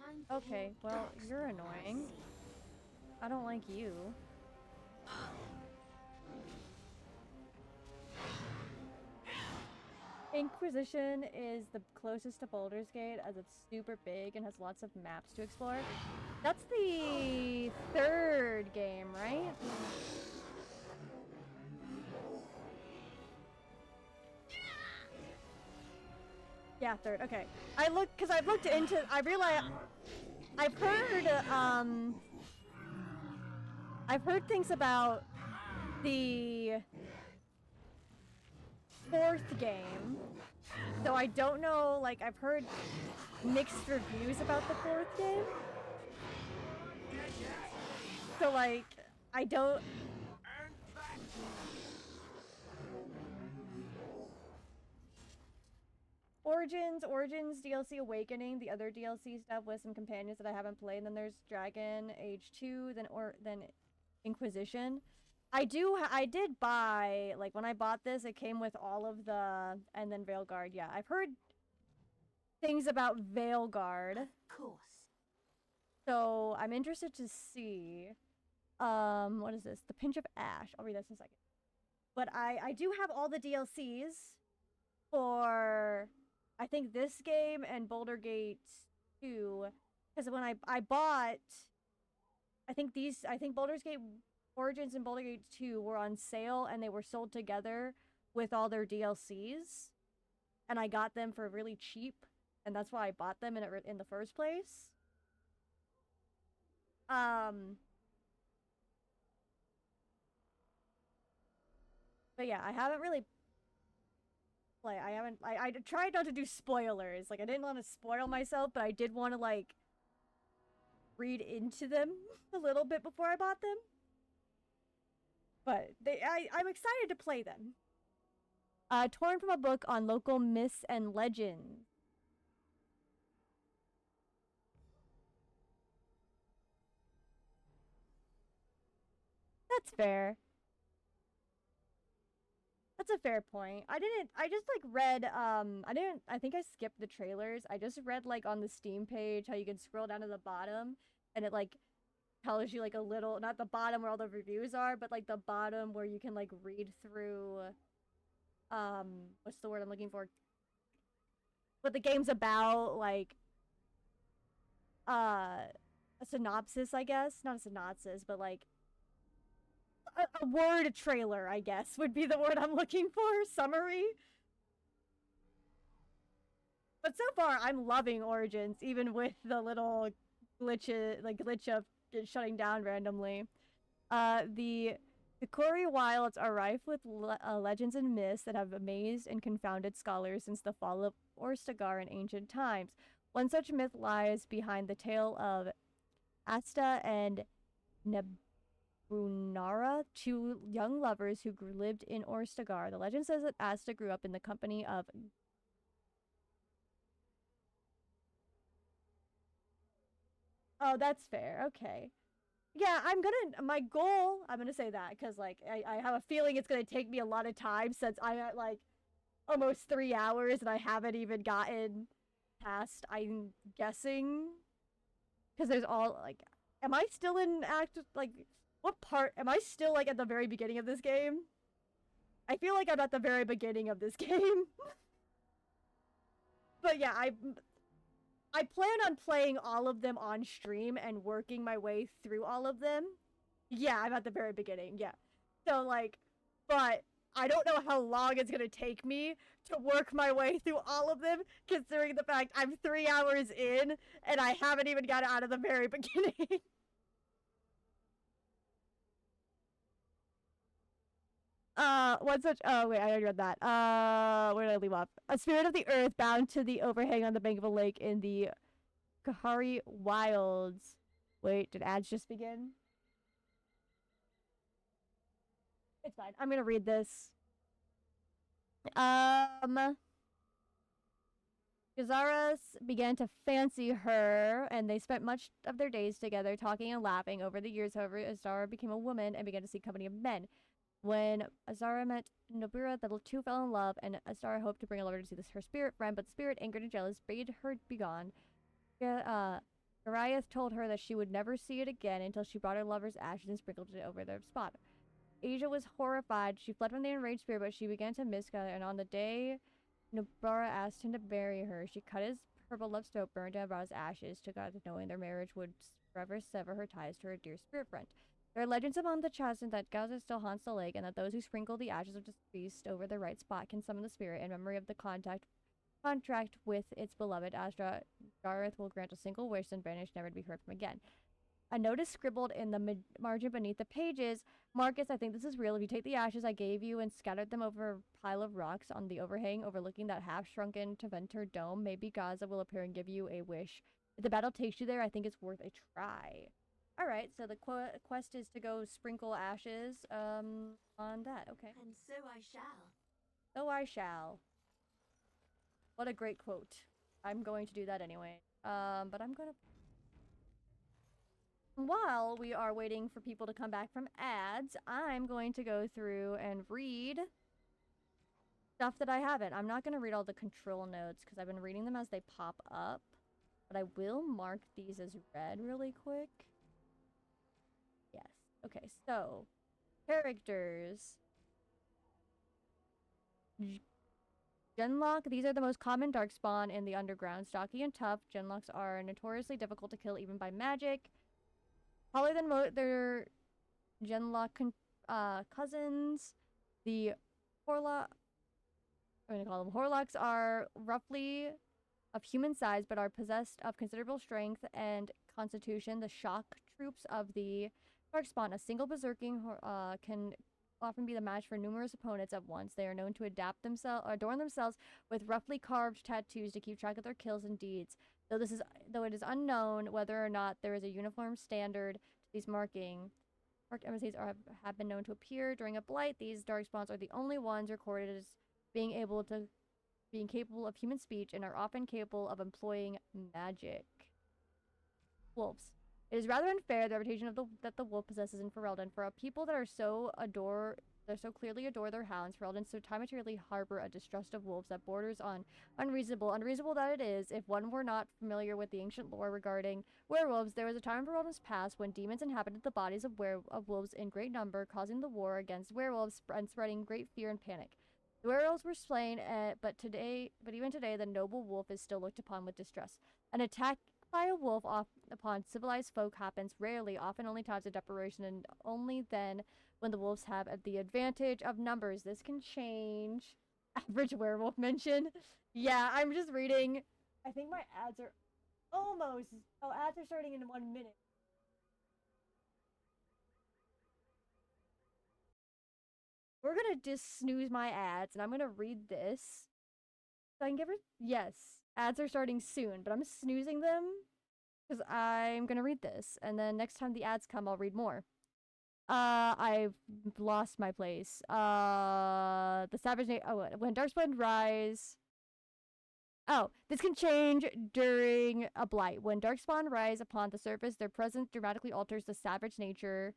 Speaker 5: Time for
Speaker 1: okay,
Speaker 5: more
Speaker 1: well,
Speaker 5: dark
Speaker 1: you're
Speaker 5: spawn, I
Speaker 1: annoying.
Speaker 5: see.
Speaker 1: I don't like you. Inquisition is the closest to Baldur's Gate as it's super big and has lots of maps to explore. That's the third game, right? Yeah, third. Okay. Because I've looked into, I realize, I've heard things about the fourth game. So I don't know, like, I've heard mixed reviews about the fourth game. So, like, I don't... Origins DLC Awakening, the other DLC stuff with some companions that I haven't played. And then there's Dragon Age 2, then Inquisition. I did buy, like, when I bought this, it came with all of the, and then Veilguard. Yeah, I've heard things about Veilguard.
Speaker 5: Of course.
Speaker 1: So I'm interested to see. What is this? The Pinch of Ash. I'll read this in a second. But I do have all the DLCs for, I think, this game and Baldur's Gate 2. Because when I bought, I think Baldur's Gate Origins and Baldur's Gate 2 were on sale and they were sold together with all their DLCs. And I got them for really cheap. And that's why I bought them in the first place. But yeah, I haven't really I tried not to do spoilers. Like, I didn't want to spoil myself, but I did want to, like, read into them a little bit before I bought them. But I'm excited to play them. Torn from a book on local myths and legends. That's fair. That's a fair point. I just, like, read, I think I skipped the trailers. I just read, like, on the Steam page how you can scroll down to the bottom and it, like, tells you, like, a little, not the bottom where all the reviews are, but, like, the bottom where you can, like, read through, what's the word I'm looking for? What the game's about, like, a synopsis, I guess. Not a synopsis, but, like, a word trailer, I guess, would be the word I'm looking for. Summary. But so far, I'm loving Origins, even with the little glitch of it shutting down randomly. The Kokiri Wilds are rife with legends and myths that have amazed and confounded scholars since the fall of Orstagar in ancient times. One such myth lies behind the tale of Asta and Nebunara, two young lovers who lived in Orstagar. The legend says that Asta grew up in the company of Oh, that's fair. Okay. Yeah, I'm gonna say that because, like, I have a feeling it's gonna take me a lot of time since I'm at, like, almost 3 hours and I haven't even gotten past, I'm guessing. Because there's all, like, am I still in like, what part, am I still, like, at the very beginning of this game? I feel like I'm at the very beginning of this game. But yeah, I plan on playing all of them on stream and working my way through all of them. Yeah, I'm at the very beginning, yeah. So, like, but I don't know how long it's gonna take me to work my way through all of them, considering the fact I'm 3 hours in and I haven't even got out of the very beginning. Oh wait, I already read that. Where did I leave off? A spirit of the earth bound to the overhang on the bank of a lake in the Kokiri Wilds. Wait, did ads just begin? It's fine. I'm gonna read this. Gazaras began to fancy her, and they spent much of their days together, talking and laughing. Over the years, however, Azara became a woman and began to seek company of men. When Azara met Nobura, the two fell in love, and Azara hoped to bring a lover to see her spirit friend, but the spirit, angered and jealous, bade her begone. Gariath told her that she would never see it again until she brought her lover's ashes and sprinkled it over their spot. Asia was horrified. She fled from the enraged spirit, but she began to miss God, and on the day Nobara asked him to marry her, she cut her beloved throat, burned down Bara's ashes, to God, knowing their marriage would forever sever her ties to her dear spirit friend. There are legends among the Chasm that Gaza still haunts the lake, and that those who sprinkle the ashes of deceased over the right spot can summon the spirit in memory of the contract with its beloved Astra. Gareth will grant a single wish and vanish, never to be heard from again. A note is scribbled in the margin beneath the pages. Marcus, I think this is real. If you take the ashes I gave you and scattered them over a pile of rocks on the overhang overlooking that half-shrunken Teventer dome, maybe Gaza will appear and give you a wish. If the battle takes you there, I think it's worth a try. Alright, so the quest is to go sprinkle ashes on that. Okay.
Speaker 5: And so I shall.
Speaker 1: So I shall. What a great quote. I'm going to do that anyway. But I'm gonna... While we are waiting for people to come back from ads, I'm going to go through and read stuff that I haven't. I'm not going to read all the control notes because I've been reading them as they pop up. But I will mark these as read really quick. Yes. Okay, so characters. Genlock, these are the most common darkspawn in the underground. Stocky and tough, Genlocks are notoriously difficult to kill even by magic. Taller than their Genlock cousins. The Horlock, I'm going to call them Horlocks, are roughly of human size but are possessed of considerable strength and constitution. The shock troops of the Darkspawn, a single berserking can often be the match for numerous opponents at once. They are known to adorn themselves with roughly carved tattoos to keep track of their kills and deeds. Though it is unknown whether or not there is a uniform standard to these marked emissaries have been known to appear during a blight. These darkspawns are the only ones recorded as being capable of human speech and are often capable of employing magic. Wolves. It is rather unfair the reputation that the wolf possesses in Ferelden. For a people that so clearly adore their hounds, Ferelden so time materially harbor a distrust of wolves that borders on unreasonable. Unreasonable that it is, if one were not familiar with the ancient lore regarding werewolves. There was a time in Ferelden's past when demons inhabited the bodies of wolves in great number, causing the war against werewolves and spreading great fear and panic. The werewolves were slain, but even today, the noble wolf is still looked upon with distrust. An attack by a wolf upon civilized folk happens rarely, often only times of desperation, and only then when the wolves have the advantage of numbers. This can change. Average werewolf mention. Yeah, I'm just reading. I think my ads are almost... Oh, ads are starting in 1 minute. We're gonna just snooze my ads, and I'm gonna read this. So I can give her... Yes. Ads are starting soon, but I'm snoozing them because I'm gonna read this, and then next time the ads come, I'll read more. I've lost my place. The Savage when Darkspawn rise. Oh, this can change during a blight. When Darkspawn rise upon the surface, their presence dramatically alters the savage nature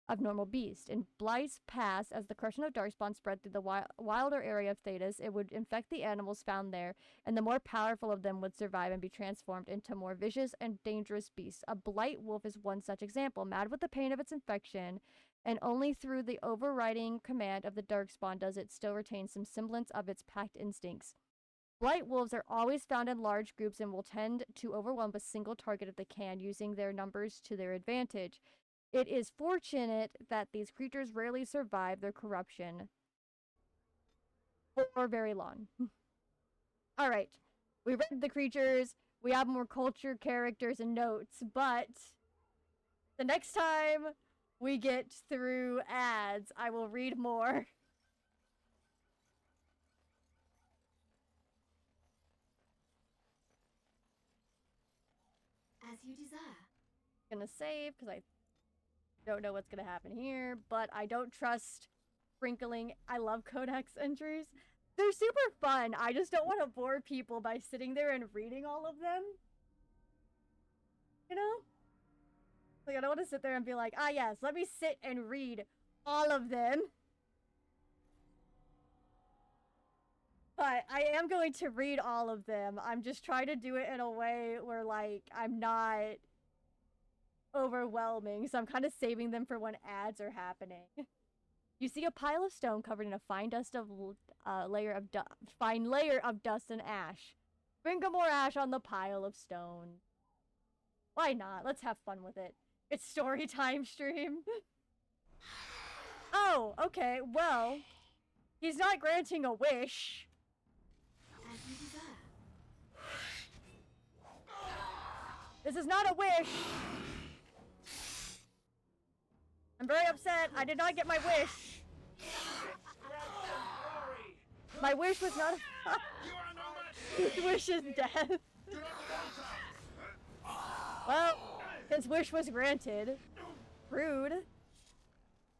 Speaker 1: of normal beast. In Blight's pass, as the corruption of Darkspawn spread through the wilder area of Thedas, it would infect the animals found there, and the more powerful of them would survive and be transformed into more vicious and dangerous beasts. A Blight wolf is one such example, mad with the pain of its infection, and only through the overriding command of the Darkspawn does it still retain some semblance of its packed instincts. Blight wolves are always found in large groups and will tend to overwhelm a single target if they can, using their numbers to their advantage. It is fortunate that these creatures rarely survive their corruption for very long. Alright, we read the creatures, we have more culture, characters, and notes, but the next time we get through ads, I will read more.
Speaker 5: As you desire.
Speaker 1: I'm gonna save, because I don't know what's gonna happen here, but I don't trust sprinkling. I love codex entries. They're super fun. I just don't want to bore people by sitting there and reading all of them. You know? Like, I don't want to sit there and be like, ah, yes, let me sit and read all of them. But I am going to read all of them. I'm just trying to do it in a way where, like, I'm not overwhelming. So I'm kind of saving them for when ads are happening. You see a pile of stone covered in a fine layer of dust and ash. Sprinkle more ash on the pile of stone. Why not? Let's have fun with it. It's story time stream. Oh, okay. Well, he's not granting a wish.
Speaker 5: As you desire.
Speaker 1: This is not a wish. I'm very upset. I did not get my wish. My wish was not his wish is death. Well, his wish was granted. Rude.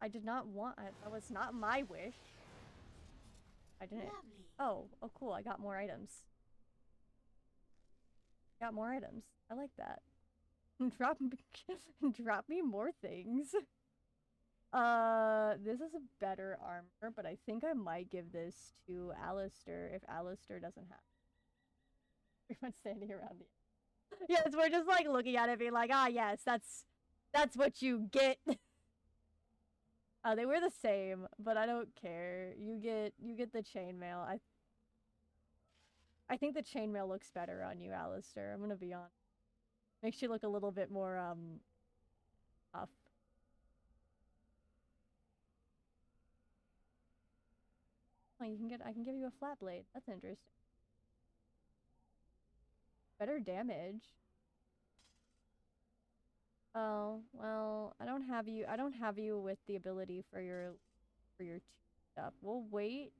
Speaker 1: I did not want it. That was not my wish. I didn't.
Speaker 5: Lovely.
Speaker 1: Oh, cool. I got more items. Got more items. I like that. Drop me more things. This is a better armor, but I think I might give this to Alistair if Alistair doesn't have. Everyone's standing around the. Yes, we're just like looking at it, being like, ah, yes, that's what you get. They were the same, but I don't care. You get the chainmail. I think the chainmail looks better on you, Alistair. I'm gonna be honest. Makes you look a little bit more tough. Oh, I can give you a flat blade. That's interesting. Better damage. Oh, well, I don't have you with the ability for your stuff. We'll wait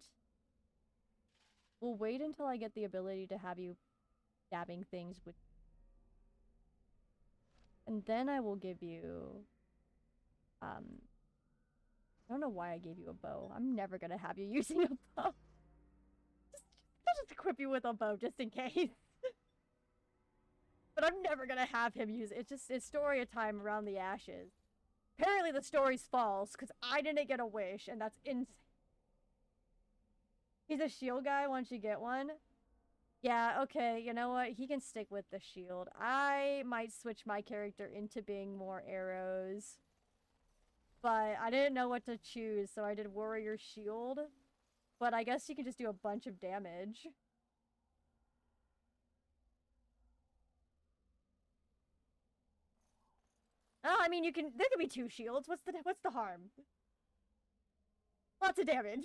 Speaker 1: until I get the ability to have you stabbing things with. And then I will give you I don't know why I gave you a bow. I'm never gonna have you using a bow. I'll just equip you with a bow just in case. But I'm never gonna have him use it. It's story time around the ashes. Apparently the story's false, because I didn't get a wish, and that's insane. He's a shield guy once you get one. Yeah, okay, you know what? He can stick with the shield. I might switch my character into being more arrows. But I didn't know what to choose, so I did warrior shield. But I guess you can just do a bunch of damage. Oh, I mean, there could be 2 shields. What's the harm? Lots of damage.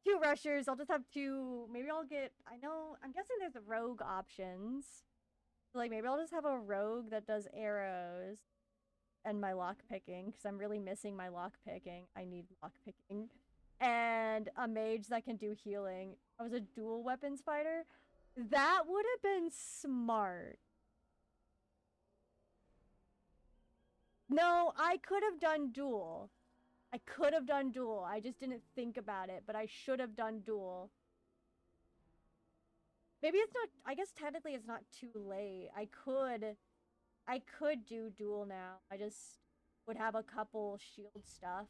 Speaker 1: 2 rushers. I'll just have 2. Maybe I'll get. I'm guessing there's rogue options. So, like, maybe I'll just have a rogue that does arrows and my lock picking, because I'm really missing my lock picking. I need lock picking. And a mage that can do healing. I was a dual weapons fighter. That would have been smart. No, I could have done dual. I just didn't think about it, but I should have done dual. Maybe it's not, I guess technically it's not too late. I could do dual now. I just would have a couple shield stuff.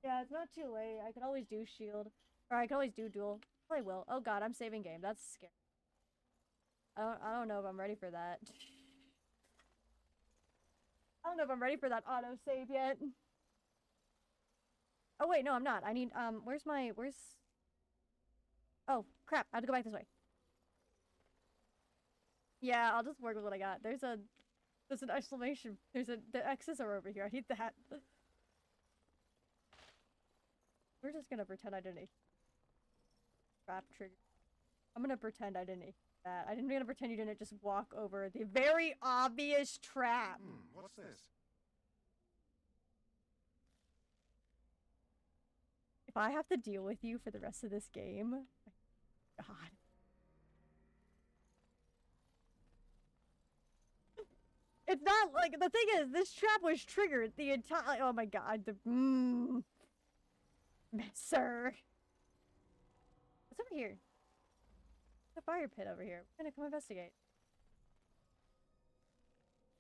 Speaker 1: Yeah, it's not too late. I could always do shield. Or I could always do dual. Probably will. Oh god, I'm saving game. That's scary. I don't know if I'm ready for that. I don't know if I'm ready for that auto-save yet. Oh wait, no I'm not. I need, where's... Oh, crap. I have to go back this way. Yeah, I'll just work with what I got. There's an exclamation. The X's are over here. I need that. We're just gonna pretend I didn't trap trigger. I'm gonna pretend I didn't that. I'm gonna pretend you didn't just walk over the very obvious trap.
Speaker 7: What's this?
Speaker 1: If I have to deal with you for the rest of this game, God. It's not like, the thing is, this trap was triggered the entire, oh my god, sir. What's over here? The fire pit over here. We're gonna come investigate.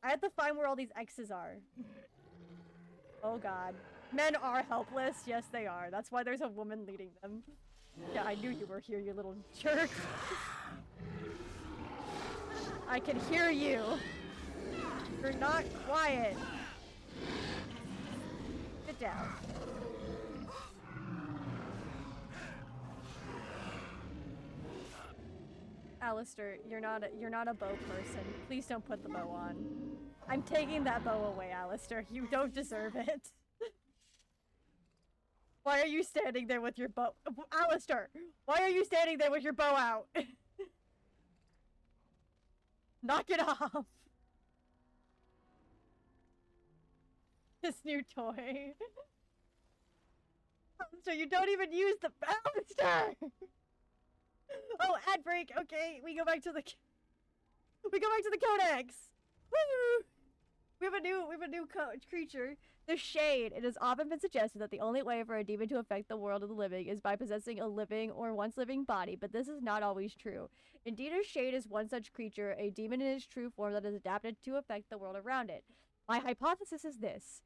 Speaker 1: I have to find where all these X's are. Oh god. Men are helpless. Yes, they are. That's why there's a woman leading them. Yeah, I knew you were here, you little jerk. I can hear you. You're not quiet. Sit down. Alistair, you're not a bow person. Please don't put the bow on. I'm taking that bow away, Alistair. You don't deserve it. Why are you standing there with your bow? Alistair, why are you standing there with your bow out? Knock it off. This new toy. Alistair, you don't even use the Alistair. Oh, ad break. Okay, we go back to the codex. Woo! We have a new creature, the Shade. It has often been suggested that the only way for a demon to affect the world of the living is by possessing a living or once living body, but this is not always true. Indeed, a Shade is one such creature, a demon in its true form that is adapted to affect the world around it. My hypothesis is this.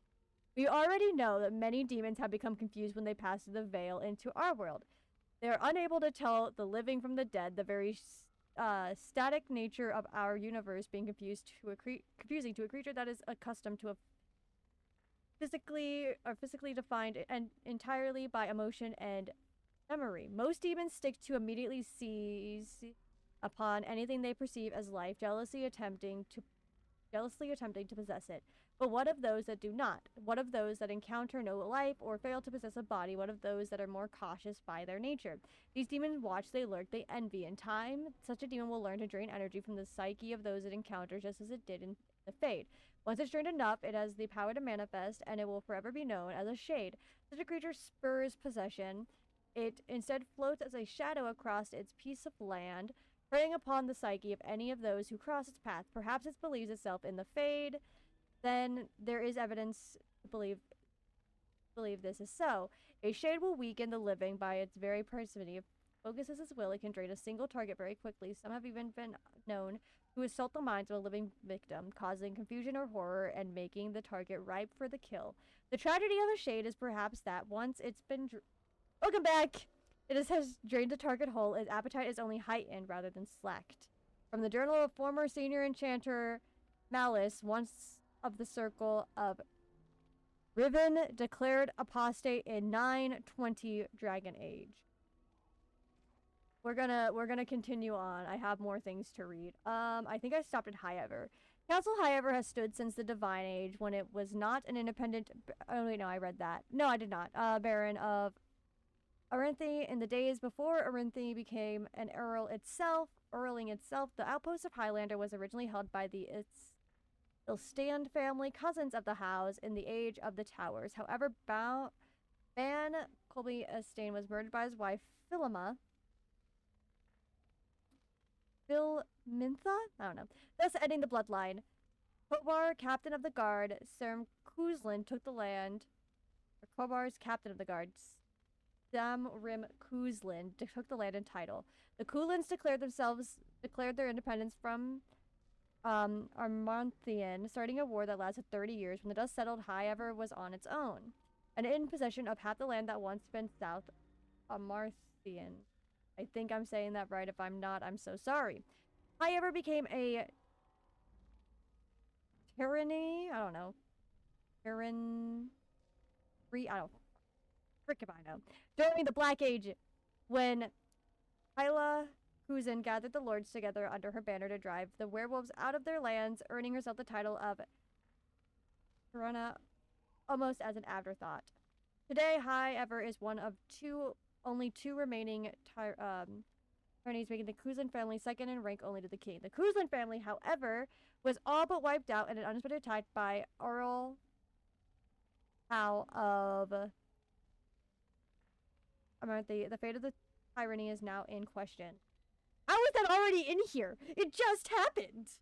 Speaker 1: We already know that many demons have become confused when they pass through the veil into our world. They are unable to tell the living from the dead, the very static nature of our universe being confusing to a creature that is accustomed to a physically defined and entirely by emotion and memory. Most demons stick to immediately seize upon anything they perceive as life, jealously attempting to possess it. But what of those that do not? What of those that encounter no life or fail to possess a body? What of those that are more cautious by their nature? These demons watch, they lurk, they envy. In time, such a demon will learn to drain energy from the psyche of those it encounters, just as it did in the Fade. Once it's drained enough, it has the power to manifest, and it will forever be known as a Shade. Such a creature spurs possession. It instead floats as a shadow across its piece of land, preying upon the psyche of any of those who cross its path. Perhaps it believes itself in the Fade. Then there is evidence to believe this is so. A Shade will weaken the living by its very proximity. If it focuses its will, it can drain a single target very quickly. Some have even been known to assault the minds of a living victim, causing confusion or horror and making the target ripe for the kill. The tragedy of a Shade is perhaps that once it's been welcome back! It has drained the target whole, its appetite is only heightened rather than slacked. From the journal of former senior enchanter Malice, once of the Circle of Riven, declared apostate in 920 Dragon Age. We're gonna continue on. I have more things to read. I think I stopped at Highever. Council Highever has stood since the Divine Age, when it was not an independent. Oh wait, no, I read that. No, I did not. Baron of Arinthi. In the days before Arinthi became an earling itself, the outpost of Highlander was originally held by the Ilstand family, cousins of the House, in the Age of the Towers. However, Ban Colby Estain was murdered by his wife, Philomintha? I don't know. Thus ending the bloodline. Kobar, captain of the guard, Serm Kuzlin took the land. Kobar's captain of the guard, Samrim Kuzlin, took the land and title. The Kulins declared their independence from Armanthian, starting a war that lasted 30 years. When the dust settled, Highever was on its own, and in possession of half the land that once been South Amarthian. I think I'm saying that right. If I'm not, I'm so sorry. Highever became a tyranny. I don't know. I don't. Frick if I know. During the Black Age, when Hyla Kuzin gathered the lords together under her banner to drive the werewolves out of their lands, earning herself the title of Tirana almost as an afterthought. Today, Highever is one of only two remaining tyrannies, making the Kuzlin family second in rank only to the king. The Kuzlin family, however, was all but wiped out in an unexpected attack by Earl Howe of the fate of the tyranny is now in question. How is that already in here? It just happened!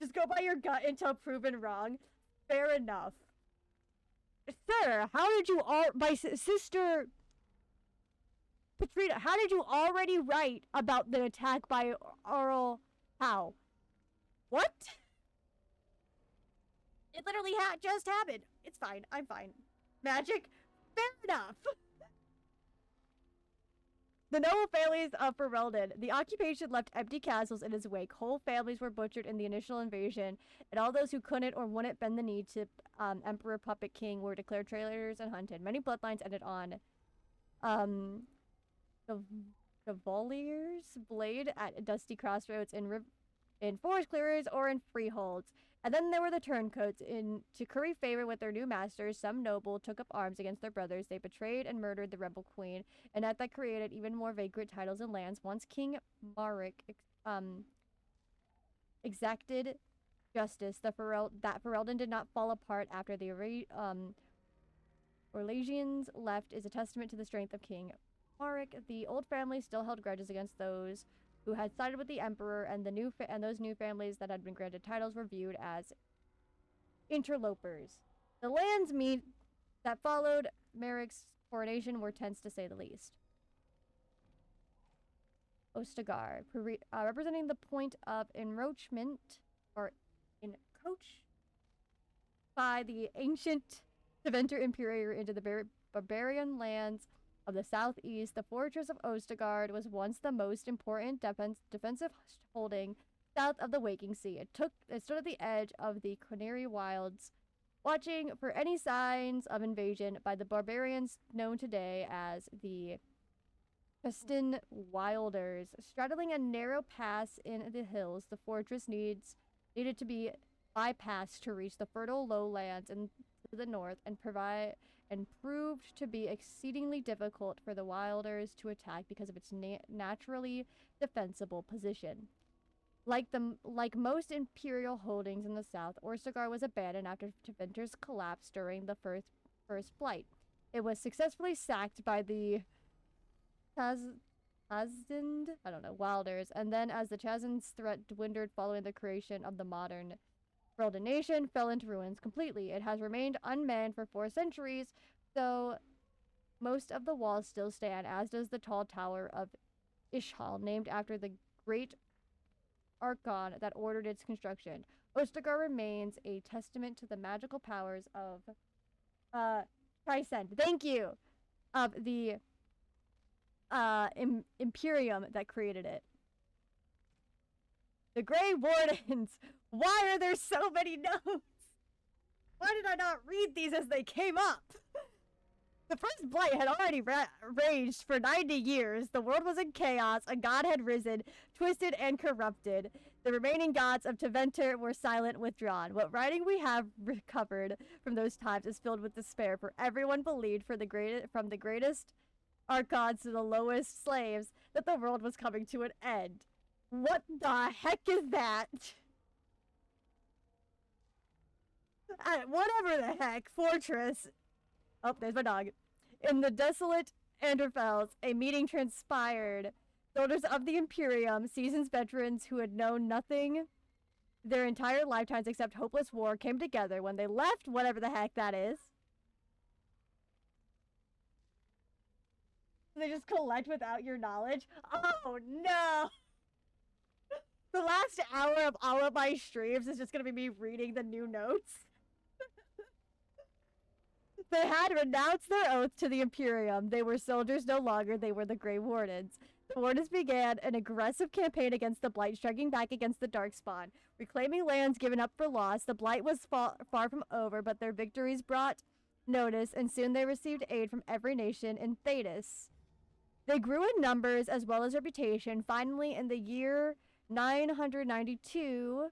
Speaker 1: Just go by your gut until proven wrong. Fair enough. Sir, how did you all... My sister... Patrina, how did you already write about the attack by Earl... How? What? It literally just happened. It's fine. I'm fine. Magic? Fair enough. The noble families of Ferelden. The occupation left empty castles in its wake. Whole families were butchered in the initial invasion, and all those who couldn't or wouldn't bend the knee to Emperor Puppet King were declared traitors and hunted. Many bloodlines ended on the Chevalier's blade at dusty crossroads in forest clearings or in freeholds. And then there were the turncoats. To curry favor with their new masters, some noble took up arms against their brothers. They betrayed and murdered the rebel queen, and that created even more vagrant titles and lands. Once King Maric exacted justice, that Ferelden did not fall apart after the Orlesians left is a testament to the strength of King Maric. The old family still held grudges against those who had sided with the emperor, and those new families that had been granted titles were viewed as interlopers. The lands that followed Merrick's coronation were tense to say the least. Ostagar, representing the point of encroachment or encroach by the ancient Deventer Imperior into the barbarian lands of the southeast. The fortress of Ostagard was once the most important defensive holding south of the Waking Sea. It stood at the edge of the Canary Wilds, watching for any signs of invasion by the barbarians known today as the Pestin Wilders. Straddling a narrow pass in the hills, the fortress needed to be bypassed to reach the fertile lowlands to the north and proved to be exceedingly difficult for the Wilders to attack because of its naturally defensible position. Like most imperial holdings in the south, Orsagar was abandoned after Tevinter's collapse during the first Blight. It was successfully sacked by the Wilders, and then as the Chazan's threat dwindled following the creation of the modern Ferelden nation, fell into ruins completely. It has remained unmanned for 4 centuries, though most of the walls still stand, as does the tall tower of Ishal, named after the great Archon that ordered its construction. Ostagar remains a testament to the magical powers of Tricent. Thank you! Of the Imperium that created it. The Grey Wardens! Why are there so many notes? Why did I not read these as they came up? The first Blight had already raged for 90 years. The world was in chaos. A god had risen, twisted and corrupted. The remaining gods of Teventer were silent, withdrawn. What writing we have recovered from those times is filled with despair, for everyone believed, from the greatest archons to the lowest slaves, that the world was coming to an end. What the heck is that? Whatever the heck, fortress. Oh, there's my dog. In the desolate Anderfels, a meeting transpired. Soldiers of the Imperium, seasoned veterans who had known nothing their entire lifetimes except hopeless war, came together. When they left, whatever the heck that is, they just collect without your knowledge. Oh no! The last hour of all of my streams is just gonna be me reading the new notes. They had renounced their oath to the Imperium. They were soldiers no longer. They were the Grey Wardens. The Wardens began an aggressive campaign against the Blight, striking back against the Darkspawn, reclaiming lands given up for loss. The Blight was far from over, but their victories brought notice, and soon they received aid from every nation in Thetis. They grew in numbers as well as reputation. Finally, in the year 992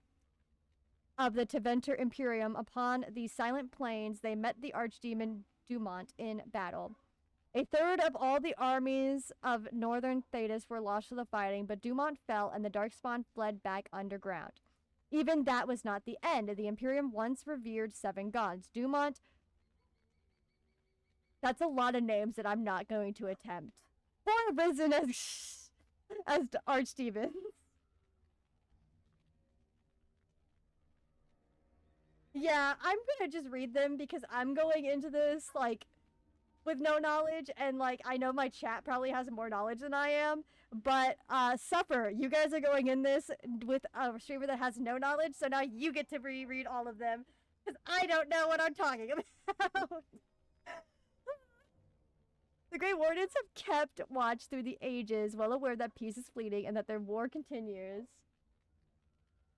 Speaker 1: of the Teventer Imperium, upon the Silent Plains, they met the Archdemon Dumont in battle. A third of all the armies of northern Thetis were lost to the fighting, but Dumont fell and the Darkspawn fled back underground. Even that was not the end. The Imperium once revered 7 gods. Dumont... That's a lot of names that I'm not going to attempt. 4 risen as archdemons. Yeah, I'm gonna just read them because I'm going into this, like, with no knowledge, and, like, I know my chat probably has more knowledge than I am, but, Supper, you guys are going in this with a streamer that has no knowledge, so now you get to reread all of them, because I don't know what I'm talking about. The Grey Wardens have kept watch through the ages, well aware that peace is fleeting and that their war continues.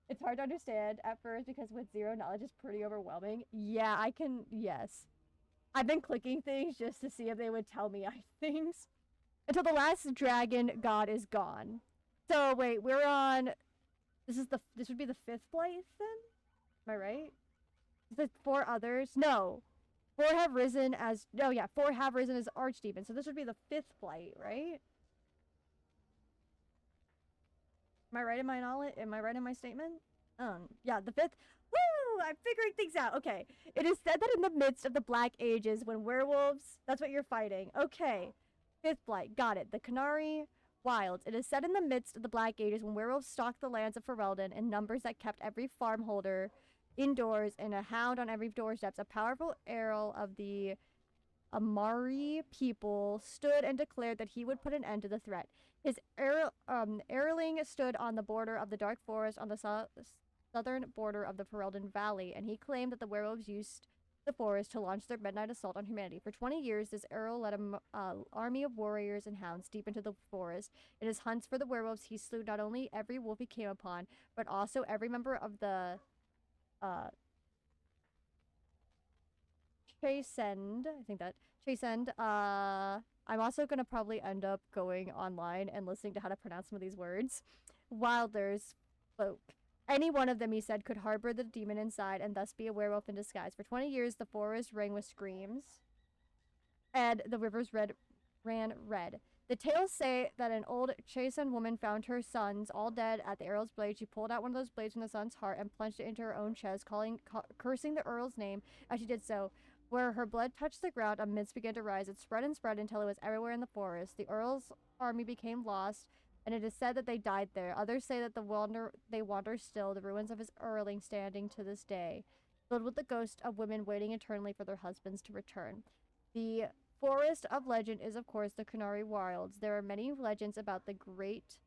Speaker 1: It's hard to understand at first because with zero knowledge it's pretty overwhelming. Yeah, yes. I've been clicking things just to see if they would tell me things. Until the last dragon god is gone. So wait, we're on, this would be the 5th blight then? Am I right? The 4 others? No. 4 have risen as, 4 have risen as archdemons. So this would be the 5th blight, right? Am I right in my knowledge? Am I right in my statement? Yeah, the 5th. Woo! I'm figuring things out. Okay. It is said that in the midst of the Black Ages, when werewolves, that's what you're fighting. Okay. 5th blight. Got it. The Canary Wilds. It is said in the midst of the Black Ages, when werewolves stalked the lands of Ferelden in numbers that kept every farm holder indoors and a hound on every doorstep, a powerful Earl of the Amari people stood and declared that he would put an end to the threat. His Earling stood on the border of the dark forest on the southern border of the Ferelden Valley, and he claimed that the werewolves used the forest to launch their midnight assault on humanity. For 20 years, this Earl led an army of warriors and hounds deep into the forest. In his hunts for the werewolves, he slew not only every wolf he came upon, but also every member of the Chasend, I think that Chasend. I'm also gonna probably end up going online and listening to how to pronounce some of these words. Wilders folk. Any one of them, he said, could harbor the demon inside and thus be a werewolf in disguise. For 20 years, the forest rang with screams, and the rivers ran red. The tales say that an old Chasend woman found her sons all dead at the Earl's blade. She pulled out one of those blades from the son's heart and plunged it into her own chest, cursing the Earl's name as she did so. Where her blood touched the ground, a mist began to rise. It spread and spread until it was everywhere in the forest. The Earl's army became lost, and it is said that they died there. Others say that they wander still, the ruins of his Earling standing to this day, filled with the ghosts of women waiting eternally for their husbands to return. The forest of legend is, of course, the Canary Wilds. There are many legends about the great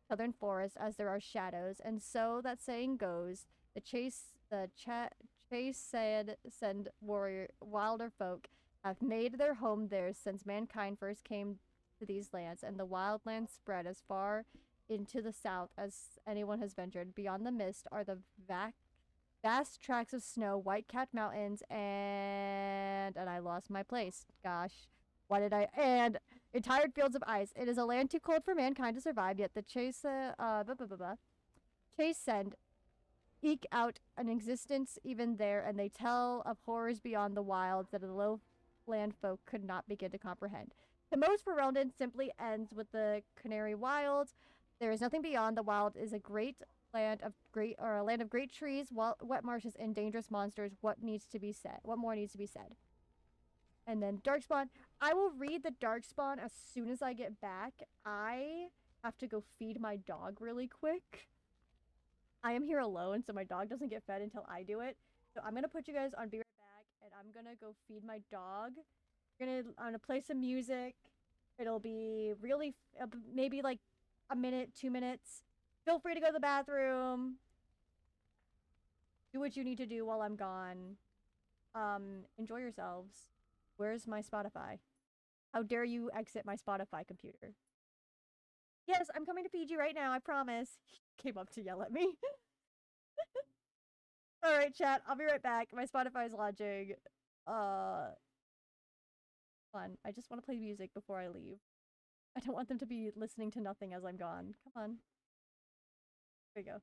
Speaker 1: southern forest, as there are shadows, and so that saying goes, send warrior wilder folk have made their home there since mankind first came to these lands, and the wildlands spread as far into the south as anyone has ventured. Beyond the mist are the vast tracts of snow, white-capped mountains, and I lost my place. Gosh, and entire fields of ice. It is a land too cold for mankind to survive, yet the Chasend eke out an existence even there, and they tell of horrors beyond the wilds that the lowland folk could not begin to comprehend. To most, Ferelden simply ends with the Canary Wilds. There is nothing beyond. The wild is a land of great trees, wet marshes, and dangerous monsters. What more needs to be said? And then Darkspawn. I will read the Darkspawn as soon as I get back. I have to go feed my dog really quick. I am here alone, so my dog doesn't get fed until I do it. So I'm gonna put you guys on Be Right Back, and I'm gonna go feed my dog. I'm gonna play some music. It'll be really maybe like a minute, 2 minutes. Feel free to go to the bathroom. Do what you need to do while I'm gone. Enjoy yourselves. Where's my Spotify? How dare you exit my Spotify computer? Yes, I'm coming to feed you right now, I promise. He came up to yell at me. Alright, chat, I'll be right back. My Spotify is launching. Fun. I just want to play music before I leave. I don't want them to be listening to nothing as I'm gone. Come on. There you go.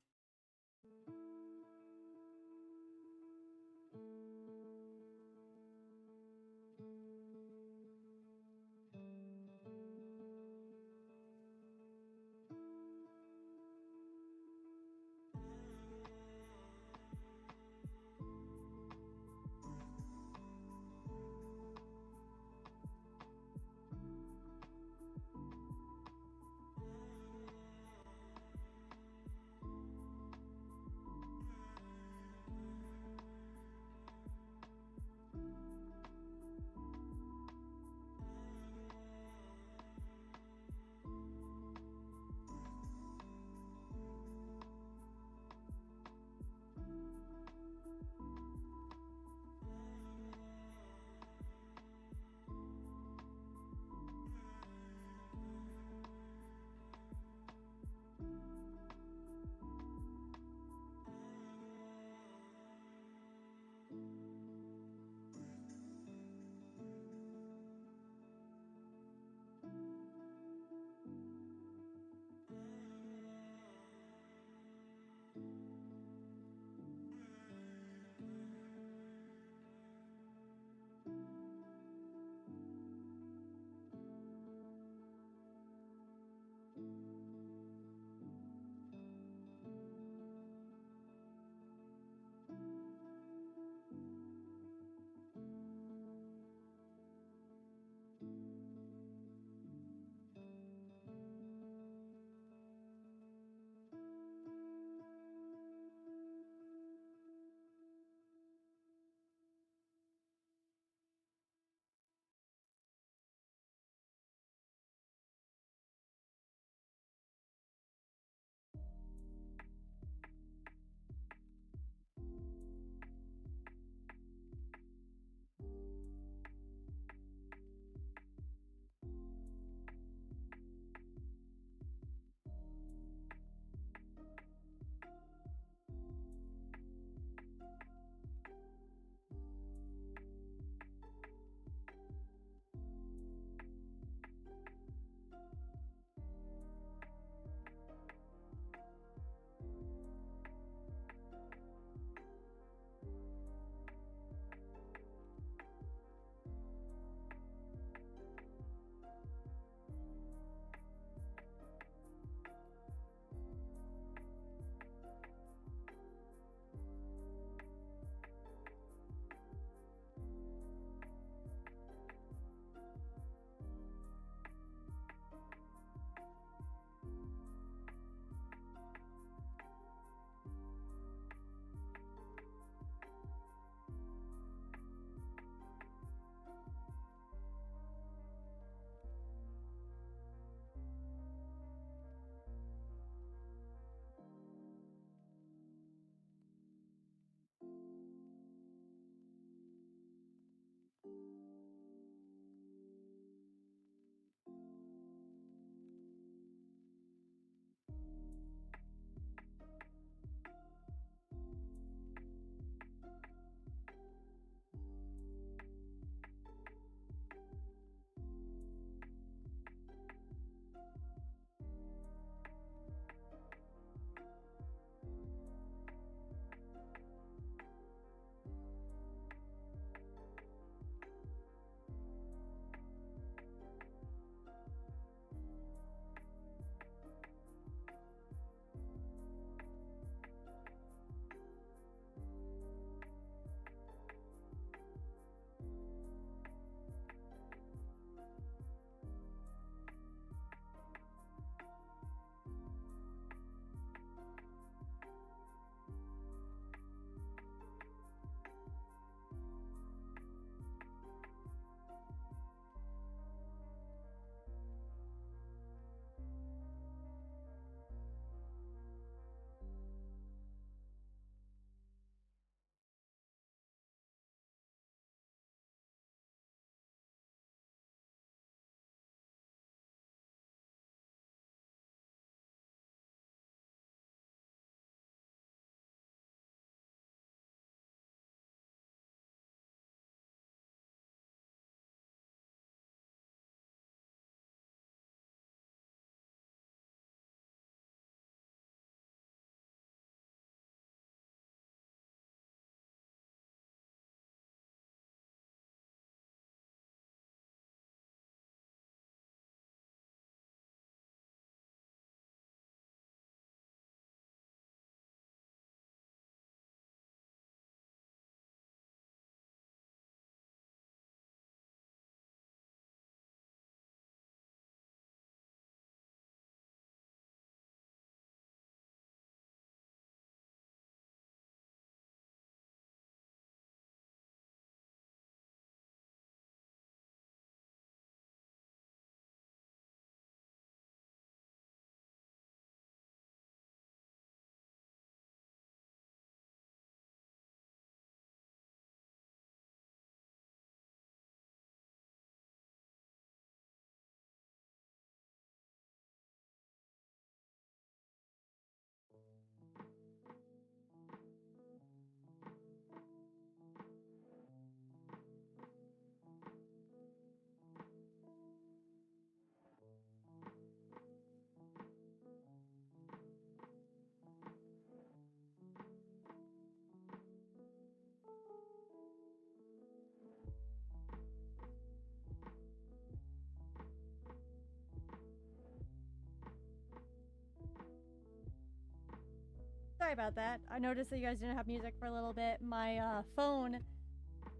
Speaker 1: Sorry about that. I noticed that you guys didn't have music for a little bit. My phone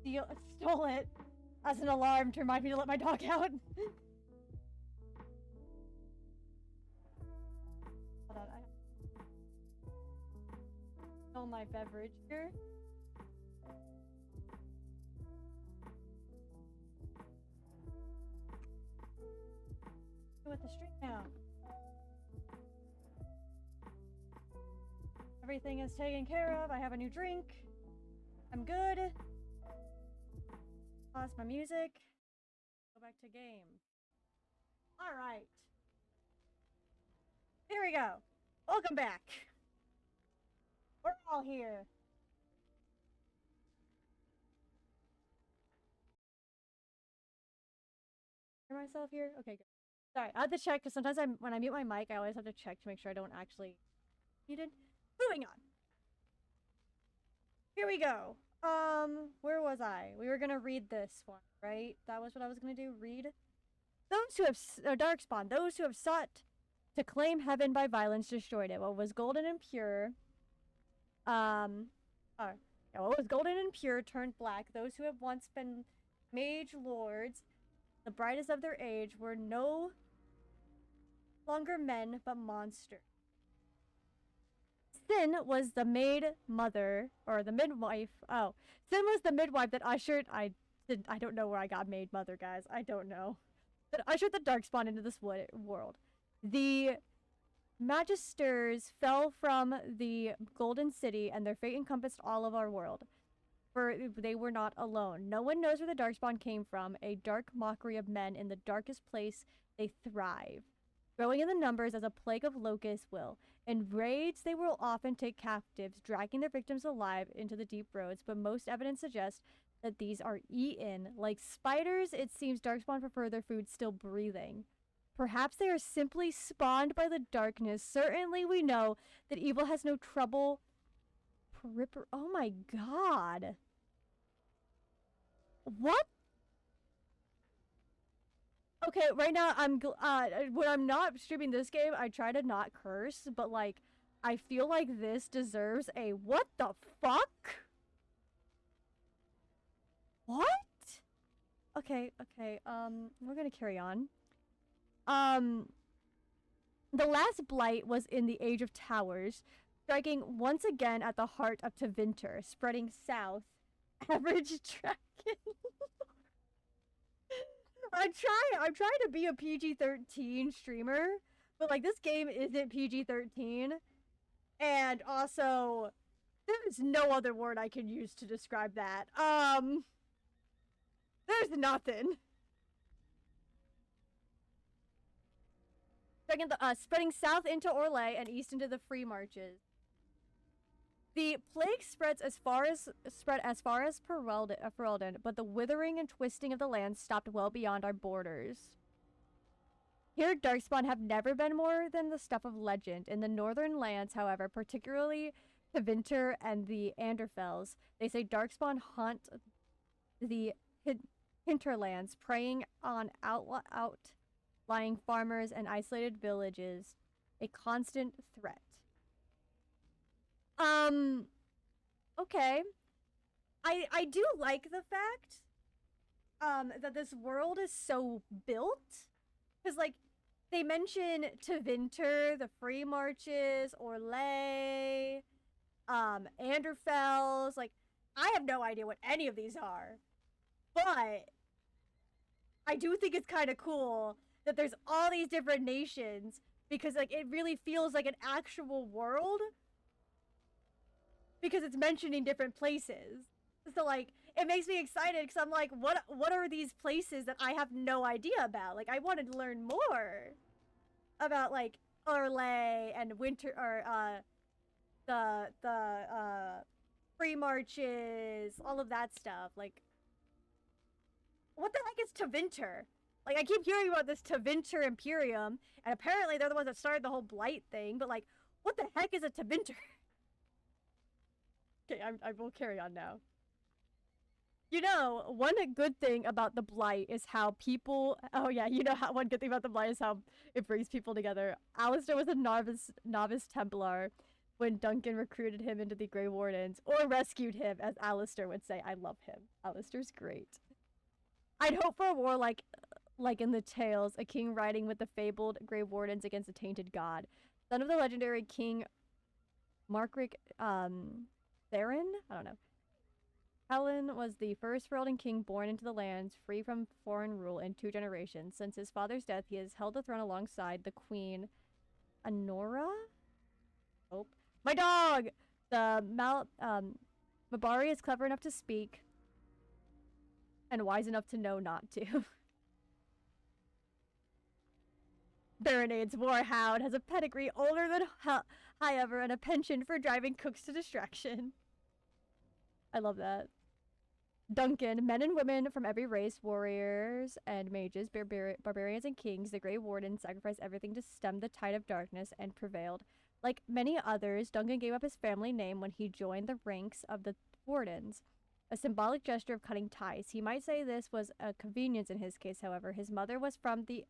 Speaker 1: stole it as an alarm to remind me to let my dog out. Hold on, I fill my beverage here. With the stream now. Everything is taken care of. I have a new drink. I'm good. Pause my music. Go back to game. Alright. Here we go. Welcome back. We're all here. Hear myself here? Okay, good. Sorry, I have to check because sometimes when I mute my mic, I always have to check to make sure I don't actually muted. Moving on. Here we go. Where was I? We were gonna read this one, right? That was what I was gonna do. Read. Those who have Darkspawn, those who have sought to claim heaven by violence, destroyed it. What was golden and pure, what was golden and pure turned black. Those who have once been mage lords, the brightest of their age, were no longer men but monsters. Sin was the maid mother, or the midwife. Oh, Sin was the midwife that ushered. I don't know where I got maid mother, guys. I don't know. That ushered the Darkspawn into this world. The Magisters fell from the Golden City, and their fate encompassed all of our world. For they were not alone. No one knows where the Darkspawn came from. A dark mockery of men in the darkest place they thrive. Growing in the numbers as a plague of locusts will. In raids, they will often take captives, dragging their victims alive into the deep roads, but most evidence suggests that these are eaten. Like spiders, it seems Darkspawn prefer their food still breathing. Perhaps they are simply spawned by the darkness. Certainly we know that evil has no trouble. Oh my god. What? Okay, right now when I'm not streaming this game, I try to not curse, but like, I feel like this deserves a what the fuck? What? Okay, we're gonna carry on. The last blight was in the Age of Towers, striking once again at the heart of Tevinter, spreading south. Average dragon. I'm trying to be a PG-13 streamer, but like this game isn't PG-13, and also there's no other word I can use to describe that. There's nothing. Spreading south into Orlais and east into the Free Marches. The plague spread as far as Ferelden, but the withering and twisting of the land stopped well beyond our borders. Here, Darkspawn have never been more than the stuff of legend. In the northern lands, however, particularly Tevinter and the Anderfels, they say Darkspawn haunt the hinterlands, preying on outlying farmers and isolated villages, a constant threat. Okay. I do like the fact that this world is so built, because like they mention Tevinter, the Free Marches, Orlais, Anderfels. Like, I have no idea what any of these are, but I do think it's kind of cool that there's all these different nations, because like it really feels like an actual world, because it's mentioning different places. So like it makes me excited, because I'm like, what are these places that I have no idea about? Like, I wanted to learn more about like Orlais and Winter, or the Free Marches, all of that stuff. Like, what the heck is Tevinter? Like, I keep hearing about this Tevinter Imperium, and apparently they're the ones that started the whole blight thing, but like, what the heck is a Tevinter? Okay, I will carry on now. You know, one good thing about the blight is how people... Oh yeah, you know how one good thing about the blight is how it brings people together. Alistair was a novice Templar when Duncan recruited him into the Grey Wardens, or rescued him, as Alistair would say. I love him. Alistair's great. I'd hope for a war like in the tales, a king riding with the fabled Grey Wardens against a tainted god. Son of the legendary King Markrick Theron? I don't know. Helen was the first Ferelden king born into the lands, free from foreign rule in 2 generations. Since his father's death, he has held the throne alongside the queen Anora? Oh. My dog! Mabari is clever enough to speak and wise enough to know not to. BearenAge's warhound has a pedigree older than Highever and a penchant for driving cooks to distraction. I love that. Duncan, men and women from every race, warriors and mages, barbarians and kings, the Grey Warden sacrificed everything to stem the tide of darkness and prevailed. Like many others, Duncan gave up his family name when he joined the ranks of the Wardens, a symbolic gesture of cutting ties. He might say this was a convenience in his case, however. His mother was from the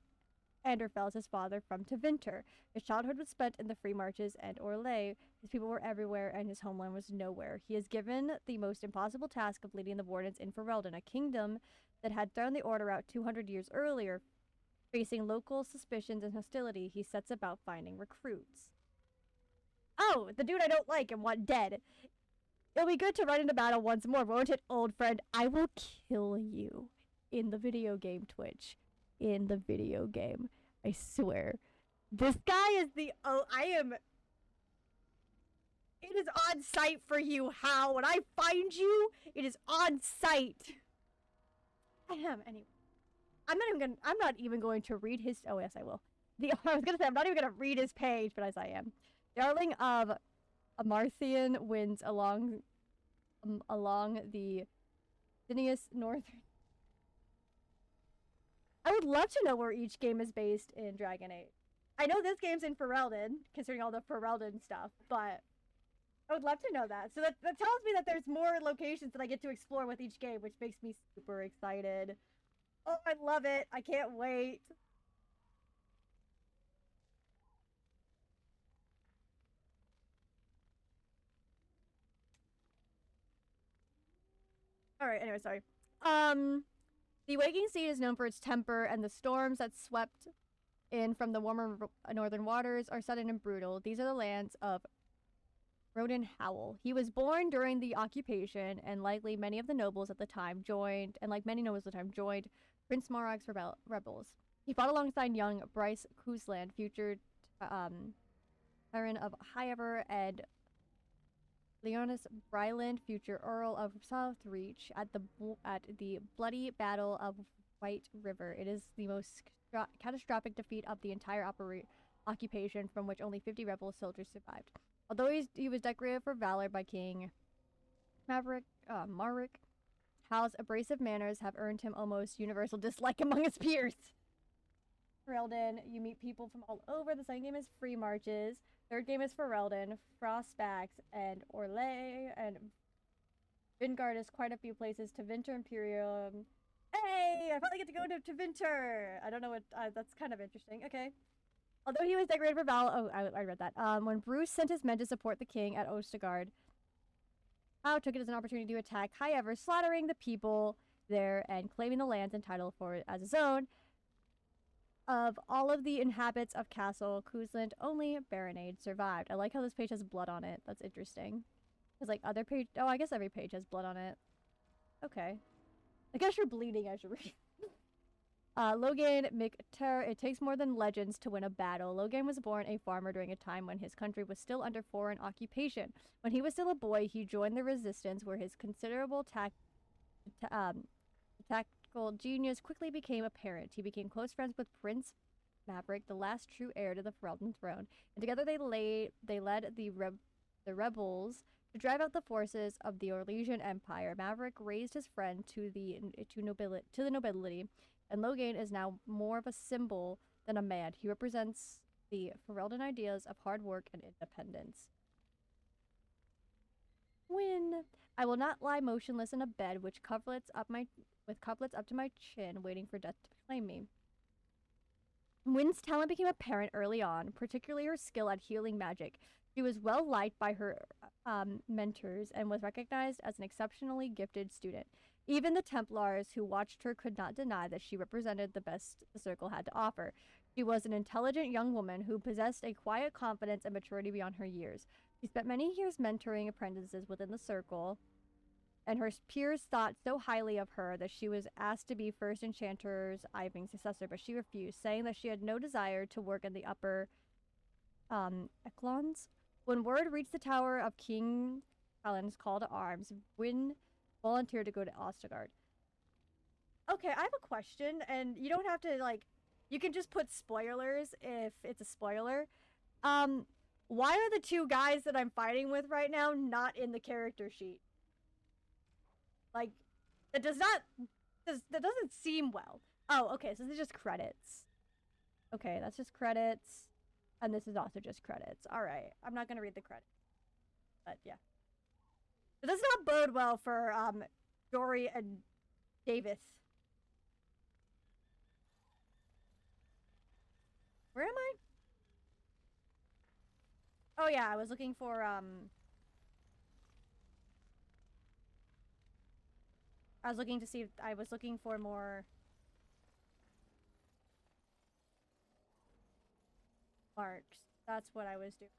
Speaker 1: Anderfells, his father from Tevinter. His childhood was spent in the Free Marches and Orlais. His people were everywhere, and his homeland was nowhere. He is given the most impossible task of leading the Wardens in Ferelden, a kingdom that had thrown the Order out 200 years earlier. Facing local suspicions and hostility, he sets about finding recruits. Oh, the dude I don't like and want dead. It'll be good to run into battle once more, won't it, old friend? I will kill you in the video game, Twitch. In the video game. I swear. This guy is the... Oh, I am... It is on site for you, Hal. When I find you, it is on site. I am, anyway. I'm not even going to read his... Oh, yes, I will. I was gonna say, I'm not even gonna read his page, but as I am. Darling of Amarthian winds along the Phineas Northern. I would love to know where each game is based in Dragon Age. I know this game's in Ferelden, considering all the Ferelden stuff, but I would love to know that. So that tells me that there's more locations that I get to explore with each game, which makes me super excited. Oh, I love it. I can't wait. Alright, anyway, sorry. The Waking Sea is known for its temper, and the storms that swept in from the warmer northern waters are sudden and brutal. These are the lands of Roden Howell. He was born during the occupation, and likely many of the nobles at the time joined Prince Morag's rebels. He fought alongside young Bryce Cousland, future Baron of Highever, and Leonis Bryland, future Earl of Southreach, at the bloody Battle of White River. It is the most catastrophic defeat of the entire occupation, from which only 50 rebel soldiers survived. Although he was decorated for valor by King Marek, Hal's abrasive manners have earned him almost universal dislike among his peers. Ferelden, you meet people from all over. The second game is Free Marches. Third game is Ferelden, Frostbacks, and Orlais, and Vingard is quite a few places. Tevinter Imperium. Hey! I finally get to go to Tevinter! I don't know what... that's kind of interesting. Okay. Although he was decorated for valor... Oh, I read that. When Bruce sent his men to support the king at Ostegard, Howe took it as an opportunity to attack Highever, slaughtering the people there and claiming the lands and title for it as his own. Of all of the inhabitants of Castle Cousland, only BearenAge survived. I like how this page has blood on it. That's interesting. Because, like, other page... Oh, I guess every page has blood on it. Okay. I guess you're bleeding as you read. Logan McTer. It takes more than legends to win a battle. Logan was born a farmer during a time when his country was still under foreign occupation. When he was still a boy, he joined the resistance, where his considerable tactical genius quickly became apparent. He became close friends with Prince Maverick, the last true heir to the Ferelden throne, and together they led the rebels to drive out the forces of the Orlesian Empire. Maverick raised his friend to the nobility, and Logan is now more of a symbol than a man. He represents the Ferelden ideas of hard work and independence. Win. I will not lie motionless in a bed with couplets up to my chin, waiting for death to claim me. Wynn's talent became apparent early on, particularly her skill at healing magic. She was well liked by her mentors and was recognized as an exceptionally gifted student. Even the Templars who watched her could not deny that she represented the best the circle had to offer. She was an intelligent young woman who possessed a quiet confidence and maturity beyond her years. She spent many years mentoring apprentices within the circle, and her peers thought so highly of her that she was asked to be first enchanter's Iving's successor, but she refused, saying that she had no desire to work in the upper echelons. When word reached the tower of King Helen's call to arms, Wynne volunteered to go to Ostegard. Okay, I have a question, and you don't have to, like, you can just put spoilers if it's a spoiler. Why are the two guys that I'm fighting with right now not in the character sheet? Like, that doesn't seem well. Oh, okay, so this is just credits. Okay, that's just credits. And this is also just credits. Alright, I'm not gonna read the credits. But, yeah. It does not bode well for, Dory and Davis. Where am I? Oh yeah, I was looking for, I was looking to see if I was looking for more marks. That's what I was doing.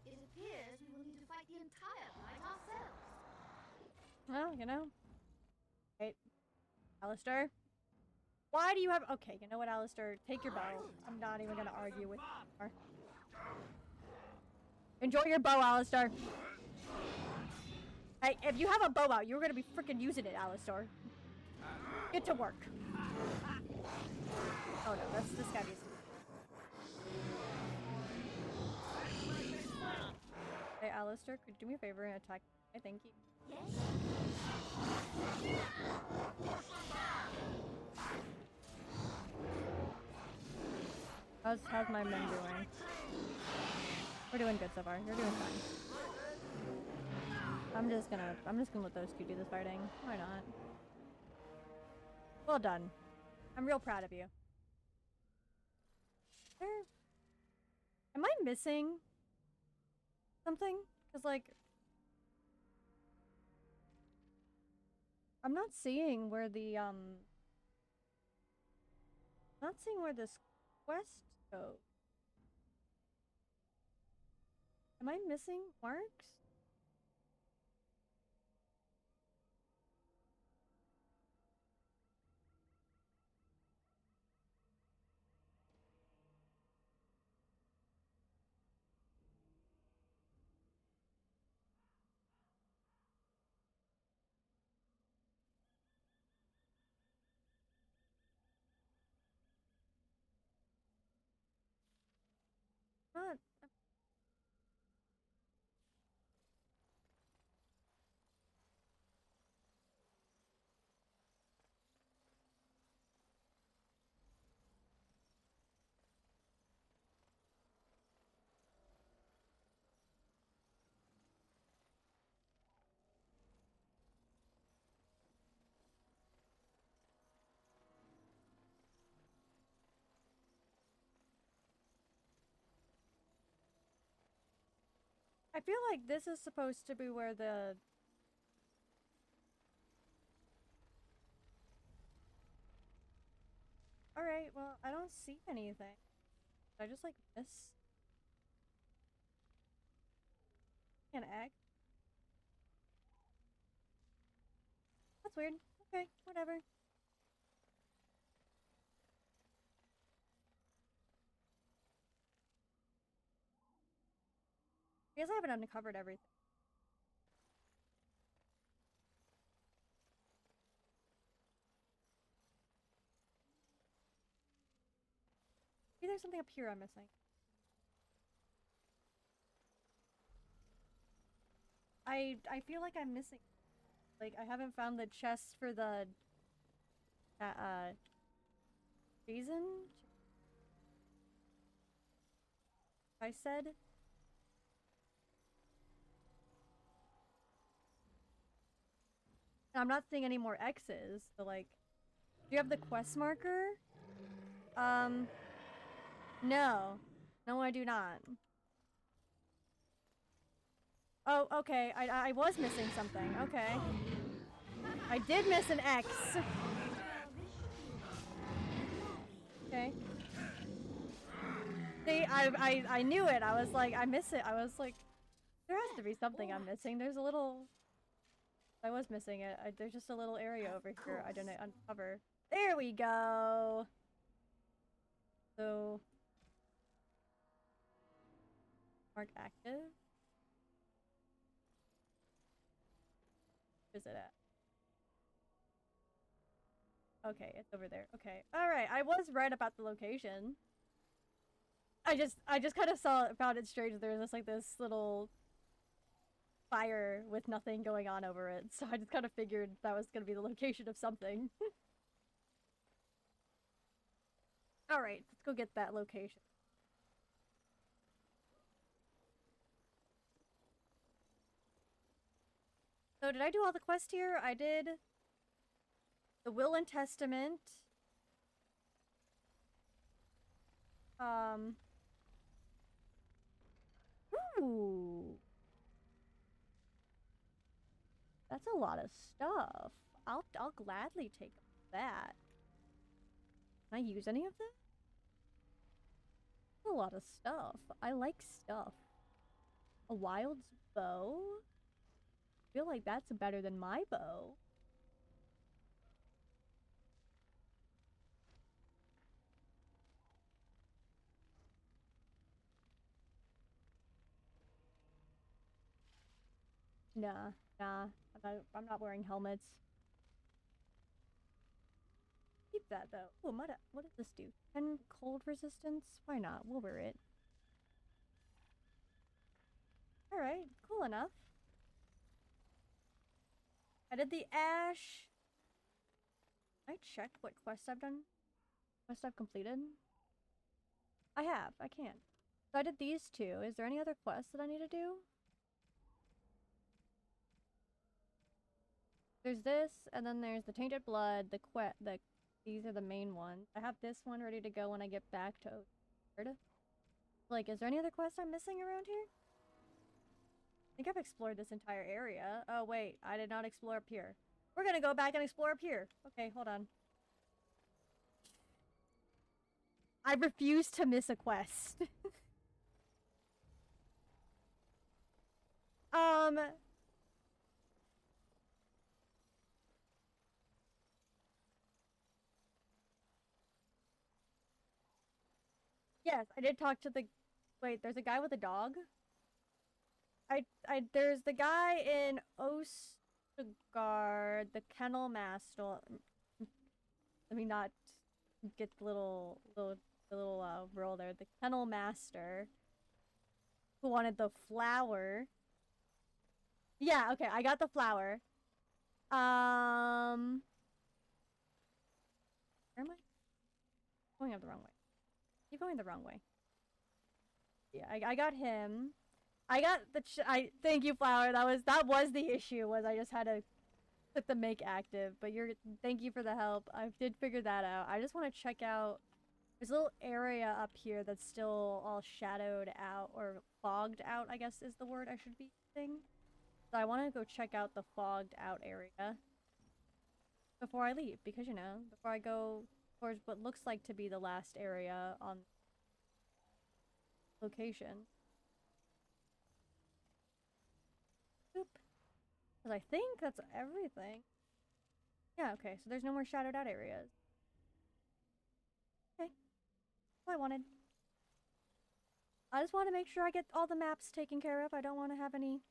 Speaker 5: It appears we will need to fight the entire fight ourselves.
Speaker 1: Well, you know. Wait. Alistair? Why do you have... Okay, you know what, Alistair? Take your bow. I'm not even gonna argue with you anymore. Enjoy your bow, Alistair. Hey, if you have a bow out, you're gonna be freaking using it, Alistair. Get to work. Oh no, this guy needs to... Hey, Alistair, could you do me a favor and attack? I thank you.
Speaker 5: Yes?
Speaker 1: How's my men doing? We're doing good so far. You're doing fine. I'm just gonna let those two do this fighting. Why not? Well done. I'm real proud of you. Am I missing something? Cause like I'm not seeing where the not seeing where this quest goes. Am I missing marks? Not. I feel like this is supposed to be where the... Alright, well, I don't see anything. Did I just, like, miss an egg? That's weird. Okay, whatever. I guess I haven't uncovered everything. there's something up here I'm missing. I feel like I'm missing. Like, I haven't found the chest for the season? I said? And I'm not seeing any more X's, so like, do you have the quest marker? No. No, I do not. Oh, okay. I was missing something. Okay. I did miss an X. Okay. See, I knew it. I was like, I miss it. I was like, there has to be something I'm missing. There's a little... I was missing it. There's just a little area over here I didn't uncover. There we go! So... Mark active? Where's it at? Okay, it's over there. Okay. Alright, I was right about the location. I just kind of found it strange that there was just like this little fire with nothing going on over it. So I just kind of figured that was going to be the location of something. Alright, let's go get that location. So did I do all the quests here? I did the Will and Testament. Ooh. That's a lot of stuff. I'll gladly take that. Can I use any of this? That's a lot of stuff. I like stuff. A wild's bow? I feel like that's better than my bow. Nah. I'm not wearing helmets. Keep that though. Oh, what does this do? 10 cold resistance? Why not? We'll wear it. Alright, cool enough. I did the ash. Can I check what quest I've done? Quest I've completed? I have. I can. So I did these two. Is there any other quests that I need to do? There's this, and then there's the Tainted Blood, these are the main ones. I have this one ready to go when I get back to Oxford. Like, is there any other quests I'm missing around here? I think I've explored this entire area. Oh, wait. I did not explore up here. We're gonna go back and explore up here. Okay, hold on. I refuse to miss a quest. Yes, I did talk to the... Wait, there's a guy with a dog? There's the guy in Ostgard, the kennel master. Let me not get the little roll there. The kennel master who wanted the flower. Yeah, okay, I got the flower. Where am I? Going up the wrong way. Keep going the wrong way. Yeah, I got him. I got the thank you, flower. That was the issue, was I just had to click the make active, but thank you for the help. I did figure that out. I just want to check out, there's a little area up here that's still all shadowed out, or fogged out, I guess is the word I should be using. So I want to go check out the fogged out area before I leave, because, you know, before I go towards what looks like to be the last area on location. Boop. Because I think that's everything. Yeah, okay, so there's no more shadowed out areas. Okay. That's what I wanted. I just want to make sure I get all the maps taken care of. I don't want to have any...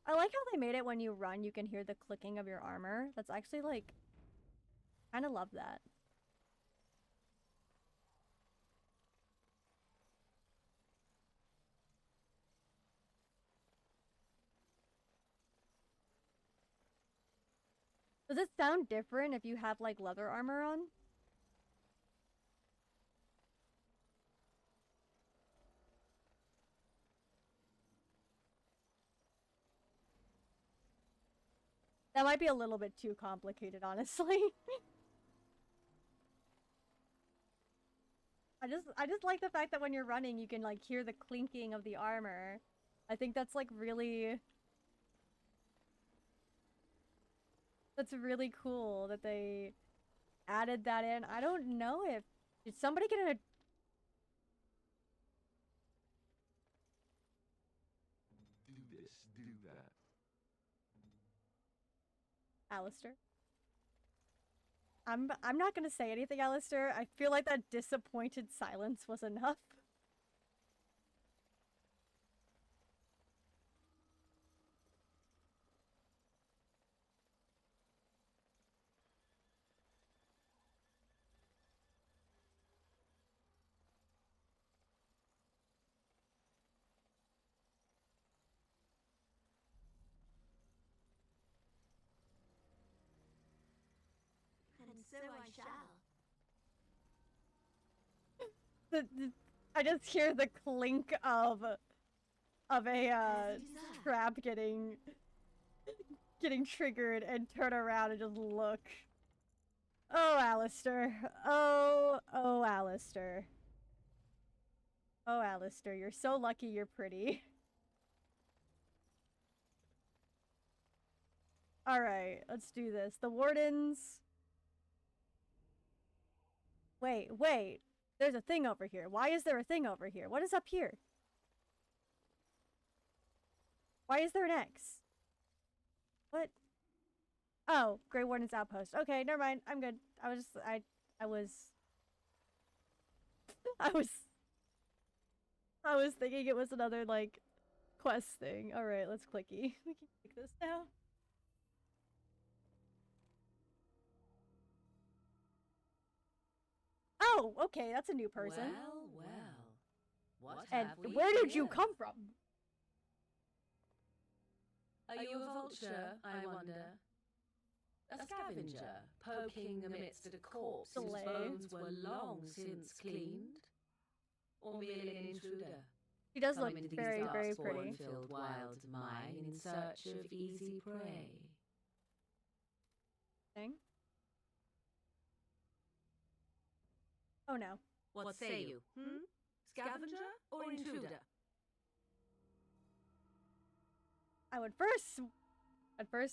Speaker 1: I like how they made it when you run, you can hear the clicking of your armor. That's actually like, kind of love that. Does it sound different if you have like leather armor on? That might be a little bit too complicated, honestly. I just like the fact that when you're running, you can like hear the clinking of the armor. I think that's like really... That's really cool that they added that in. I don't know if... Did somebody get a...
Speaker 4: Do this, do that.
Speaker 1: Alistair? I'm not gonna say anything, Alistair. I feel like that disappointed silence was enough.
Speaker 5: And so I shall.
Speaker 1: I just hear the clink of a trap getting triggered and turn around and just look. Oh, Alistair. Oh, Alistair. Oh, Alistair, you're so lucky you're pretty. Alright, let's do this. The wardens... Wait. There's a thing over here. Why is there a thing over here? What is up here? Why is there an X? What? Oh, Grey Warden's outpost. Okay, never mind. I'm good. I was thinking it was another, like, quest thing. Alright, let's clicky. We can click this now. Oh, okay, that's a new person.
Speaker 9: Well. What
Speaker 1: And
Speaker 9: have we
Speaker 1: where did
Speaker 9: here?
Speaker 1: you come from?
Speaker 9: Are you a vulture, I wonder? A scavenger, poking amidst a corpse whose
Speaker 1: Slay.
Speaker 9: bones were long since cleaned? Or merely an intruder?
Speaker 1: She does
Speaker 9: coming
Speaker 1: look
Speaker 9: into
Speaker 1: very,
Speaker 9: these
Speaker 1: very
Speaker 9: darkspawn
Speaker 1: pretty.
Speaker 9: filled wilds of mine in search of easy prey?
Speaker 1: Thing. Oh no.
Speaker 9: What say you? Scavenger or intruder?
Speaker 1: I would first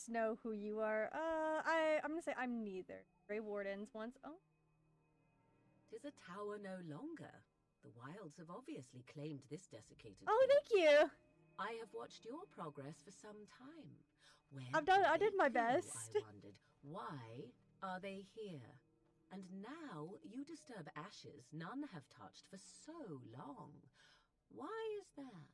Speaker 1: know who you are. I'm gonna say I'm neither. Grey Wardens once. Oh.
Speaker 9: 'Tis a tower no longer. The wilds have obviously claimed this desiccated.
Speaker 1: Oh, thank you.
Speaker 9: I have watched your progress for some time. Where
Speaker 1: I did my
Speaker 9: they go,
Speaker 1: best.
Speaker 9: I wondered, why are they here? And now you disturb ashes none have touched for so long. Why is that?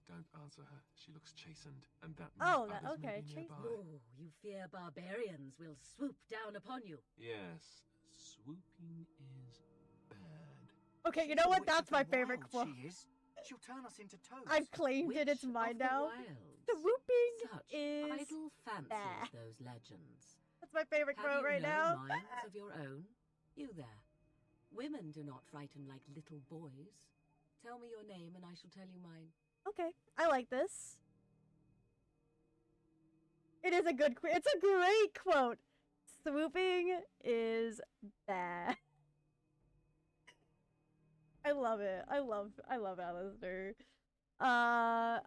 Speaker 4: Don't answer her. She looks chastened, and that
Speaker 1: Oh,
Speaker 4: means others
Speaker 1: okay,
Speaker 4: may be
Speaker 1: chastened.
Speaker 4: nearby.
Speaker 9: Oh, you fear barbarians will swoop down upon you.
Speaker 4: Yes, swooping is bad.
Speaker 1: Okay, you
Speaker 6: She's
Speaker 1: know
Speaker 6: a
Speaker 1: what?
Speaker 6: witch
Speaker 1: That's
Speaker 6: of the
Speaker 1: my favorite
Speaker 6: wild,
Speaker 1: quote.
Speaker 6: She is. She'll turn us into toads.
Speaker 1: I've claimed it. It's
Speaker 9: Witch
Speaker 1: mine
Speaker 9: of the
Speaker 1: now.
Speaker 9: wilds.
Speaker 1: The whooping
Speaker 9: Such
Speaker 1: is
Speaker 9: idle fancies,
Speaker 1: bad.
Speaker 9: those legends.
Speaker 1: That's my favorite
Speaker 9: Have
Speaker 1: quote
Speaker 9: you
Speaker 1: right
Speaker 9: no
Speaker 1: now.
Speaker 9: minds of your own? You there. Women do not frighten like little boys. Tell me your name and I shall tell you mine.
Speaker 1: Okay, I like this. It is a good it's a great quote. Swooping is bad. I love it. I love Alistair. I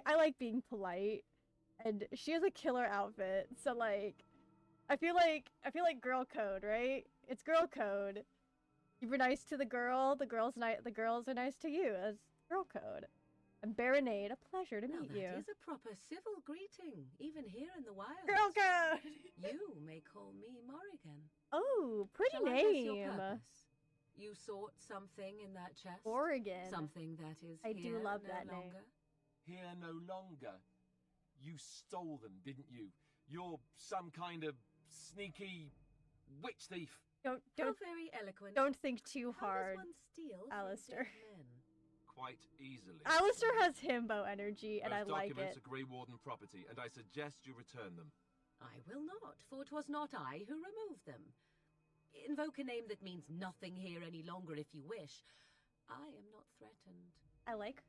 Speaker 1: like being polite, and she has a killer outfit. So like, I feel like girl code, right? It's girl code. You were nice to the girl. The girls are nice to you. As girl code. And BearenAge, a pleasure to meet you.
Speaker 9: That is a proper civil greeting, even here in the wild.
Speaker 1: Girl code.
Speaker 9: You may call me Morrigan.
Speaker 1: Oh, pretty
Speaker 9: Shall I guess your
Speaker 1: name.
Speaker 9: purpose? You sought something in that chest?
Speaker 1: Oregon.
Speaker 9: Something that is
Speaker 1: I
Speaker 9: here
Speaker 1: do love
Speaker 9: no
Speaker 1: that name.
Speaker 9: longer?
Speaker 10: Here no longer.
Speaker 4: You stole them, didn't you? You're some kind of sneaky witch thief.
Speaker 1: Don't
Speaker 9: How very eloquent.
Speaker 1: don't think too
Speaker 9: How
Speaker 1: hard,
Speaker 9: does one steal from
Speaker 1: Alistair.
Speaker 9: dead men?
Speaker 4: Quite easily.
Speaker 1: Alistair has himbo energy, and I
Speaker 4: Those
Speaker 1: like
Speaker 4: documents
Speaker 1: it.
Speaker 4: are Grey Warden property, and I suggest you return them.
Speaker 9: I will not, for 'twas not I who removed them. Invoke a name that means nothing here any longer if you wish. I am not threatened.
Speaker 1: I like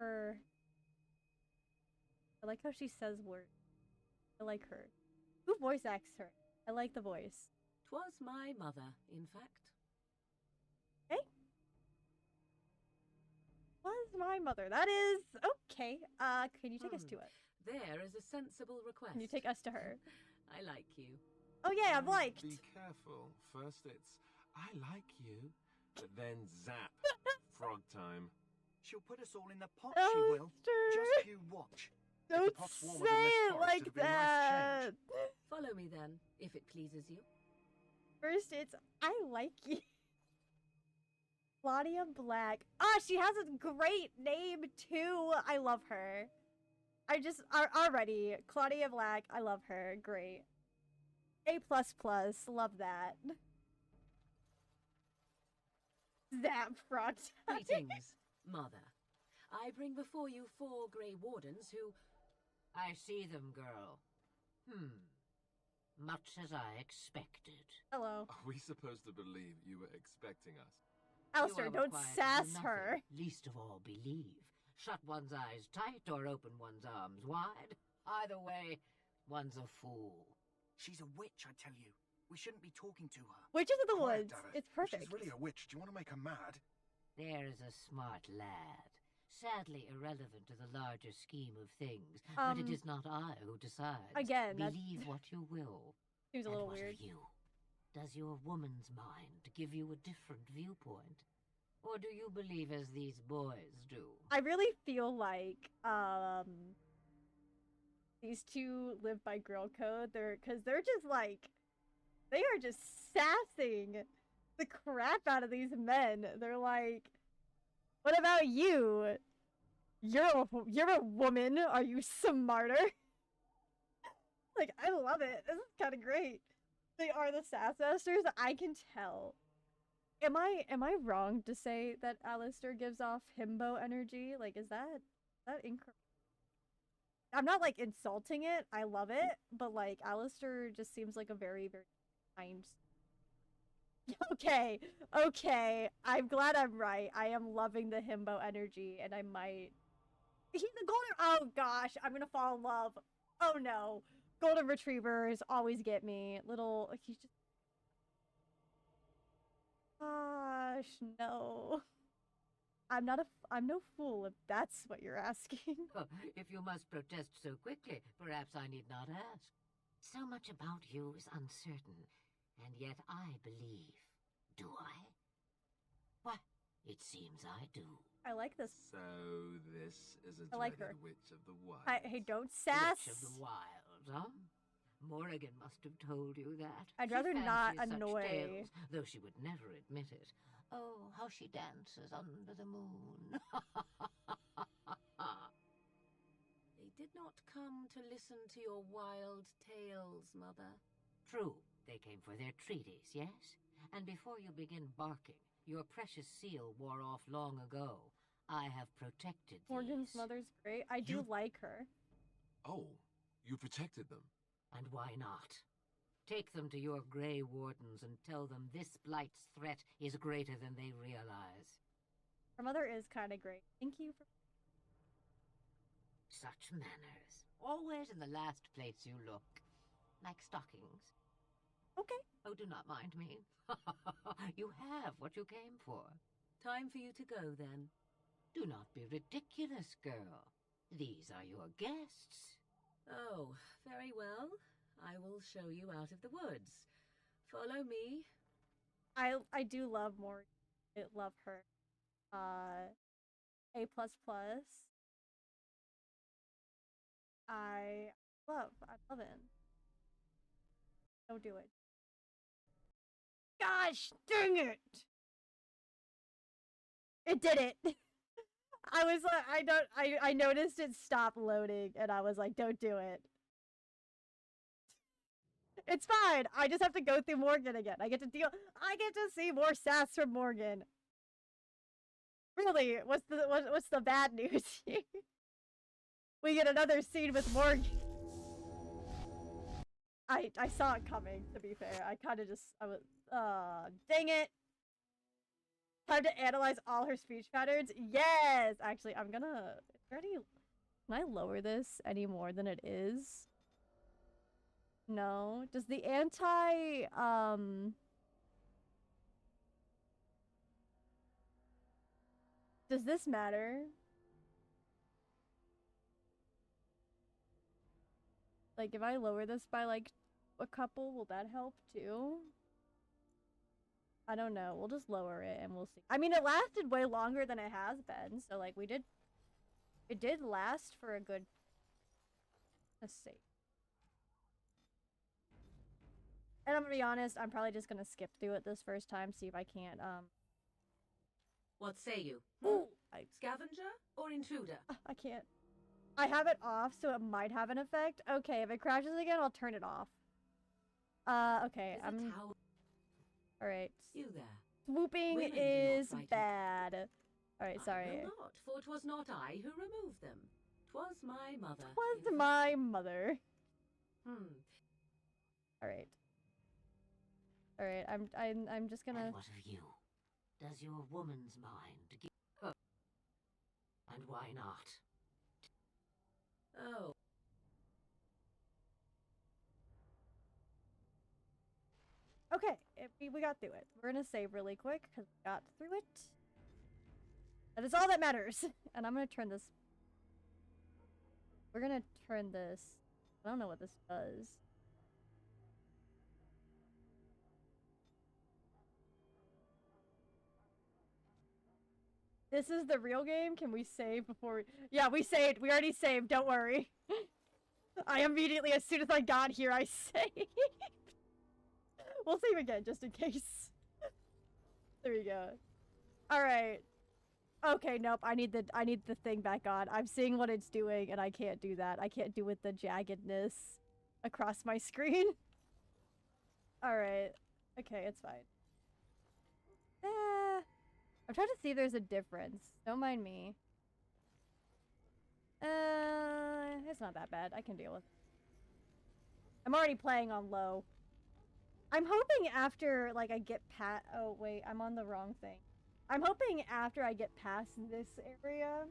Speaker 1: her. I like how she says words. I like her. Who voice acts her? I like the voice.
Speaker 9: 'Twas my mother, in fact.
Speaker 1: Okay. Was my mother. That is okay. Can you take us to it?
Speaker 9: There is a sensible request.
Speaker 1: Can you take us to her?
Speaker 9: I like you.
Speaker 1: Oh yeah, I'm liked.
Speaker 4: Be careful. First it's, I like you, but then zap. Frog time.
Speaker 8: She'll put us all in the pot, she will. Just you watch.
Speaker 1: Don't
Speaker 7: the pot's
Speaker 1: say
Speaker 7: warmer than this
Speaker 1: it
Speaker 7: forest,
Speaker 1: like
Speaker 7: it'd be a nice
Speaker 1: that.
Speaker 7: change.
Speaker 9: Follow me then, if it pleases you.
Speaker 1: First, it's I like you. Claudia Black. Ah, she has a great name too. I love her. Already Claudia Black. I love her. Great. A++. Love that. Zap front.
Speaker 9: Greetings, Mother. I bring before you 4 Grey Wardens who... I see them, girl. Much as I expected.
Speaker 1: Hello.
Speaker 4: Are we supposed to believe you were expecting us?
Speaker 1: Alistair,
Speaker 9: You are
Speaker 1: don't
Speaker 9: required to do
Speaker 1: sass
Speaker 9: nothing,
Speaker 1: her.
Speaker 9: Least of all believe. Shut one's eyes tight or open one's arms wide. Either way, one's a fool.
Speaker 8: She's a witch, I tell you. We shouldn't be talking to her.
Speaker 1: Witches of the
Speaker 7: Quiet,
Speaker 1: Woods.
Speaker 7: Davith.
Speaker 1: It's
Speaker 7: If
Speaker 1: perfect.
Speaker 7: she's really a witch. Do you want to make her mad?
Speaker 9: There's a smart lad. Sadly irrelevant to the larger scheme of things. But it is not I who decides.
Speaker 1: Again, that's-
Speaker 9: Believe what you will.
Speaker 1: Seems a
Speaker 9: And
Speaker 1: little
Speaker 9: what
Speaker 1: weird.
Speaker 9: of you? Does your woman's mind give you a different viewpoint? Or do you believe as these boys do?
Speaker 1: I really feel like these two live by girl code. They're just like they are just sassing the crap out of these men. They're like, "What about you? You're a woman. Are you smarter?" Like, I love it. This is kind of great. They are the sass masters. I can tell. Am I wrong to say that Alistair gives off himbo energy? Like, is that incorrect? I'm not like insulting it. I love it, but like Alistair just seems like a very, very kind. Okay. I'm glad I'm right. I am loving the himbo energy, and I might. He's a golden. Oh gosh, I'm gonna fall in love. Oh no, golden retrievers always get me. Little. He's just. Gosh, no. I'm no fool if that's what you're asking.
Speaker 9: If you must protest so quickly, perhaps I need not ask. So much about you is uncertain, and yet I believe. Do I? Why, it seems I do.
Speaker 1: I like this.
Speaker 4: So this is a
Speaker 1: I like
Speaker 4: dreaded
Speaker 1: her.
Speaker 4: witch of the wild.
Speaker 1: Hey, don't sass.
Speaker 9: Witch of the Wild, huh? Morrigan must have told you that.
Speaker 1: I'd
Speaker 9: She
Speaker 1: rather not
Speaker 9: fancies such
Speaker 1: annoy-
Speaker 9: tales, though she would never admit it. Oh, how she dances under the moon. They did not come to listen to your wild tales, Mother. True, they came for their treaties, yes? And before you begin barking, your precious seal wore off long ago. I have protected
Speaker 1: Morgan's
Speaker 9: these.
Speaker 1: mother's great. I do
Speaker 4: You-
Speaker 1: like her.
Speaker 4: Oh, you protected them.
Speaker 9: And why not? Take them to your Grey Wardens and tell them this Blight's threat is greater than they realize.
Speaker 1: Her mother is kind of great. Thank you for.
Speaker 9: Such manners. Always in the last place you look. Like stockings.
Speaker 1: Okay.
Speaker 9: Oh, do not mind me. You have what you came for. Time for you to go, then. Do not be ridiculous, girl. These are your guests. Oh, very well. I will show you out of the woods. Follow me.
Speaker 1: I do love Morgan. I love her. A++. I love it. Don't do it. Gosh dang it! It did it! I was like, I noticed it stopped loading, and I was like, don't do it. It's fine. I just have to go through Morgan again. I get to see more sass from Morgan. Really, what's the bad news here? We get another scene with Morgan. I saw it coming, to be fair. I was, dang it. Time to analyze all her speech patterns. Yes! Actually, I'm gonna, can I lower this any more than it is? No. Does the does this matter? Like, if I lower this by, like, a couple, will that help, too? I don't know. We'll just lower it, and we'll see. I mean, it lasted way longer than it has been, so, like, it did last for a good... Let's see. And I'm gonna be honest, I'm probably just gonna skip through it this first time, see if I can't,
Speaker 10: What say you?
Speaker 1: Ooh,
Speaker 10: Scavenger or intruder?
Speaker 1: I can't. I have it off, so it might have an effect. Okay, if it crashes again, I'll turn it off. Okay, Alright.
Speaker 10: You there.
Speaker 1: Swooping
Speaker 10: Women do not
Speaker 1: is
Speaker 10: frighten.
Speaker 1: bad. Alright, sorry.
Speaker 10: I will not, for it was not I who removed them. 'Twas my mother.
Speaker 1: Was
Speaker 10: in fact.
Speaker 1: my mother.
Speaker 10: Hmm.
Speaker 1: Alright. Alright, I'm just gonna...
Speaker 9: And what of you? Does your woman's mind give... Oh. And why not?
Speaker 10: Oh.
Speaker 1: Okay, we got through it. We're gonna save really quick, because we got through it. That is all that matters. And I'm gonna turn this... We're gonna turn this... I don't know what this does. This is the real game? Can we save before we... Yeah, we saved. We already saved. Don't worry. I immediately, as soon as I got here, I saved. We'll save again, just in case. There we go. Alright. Okay, nope. I need the thing back on. I'm seeing what it's doing, and I can't do that. I can't do with the jaggedness across my screen. Alright. Okay, it's fine. I'm trying to see if there's a difference. Don't mind me. It's not that bad. I can deal with it. I'm already playing on low. I'm hoping after, like, I get past... Oh, wait. I'm on the wrong thing. I'm hoping after I get past this area,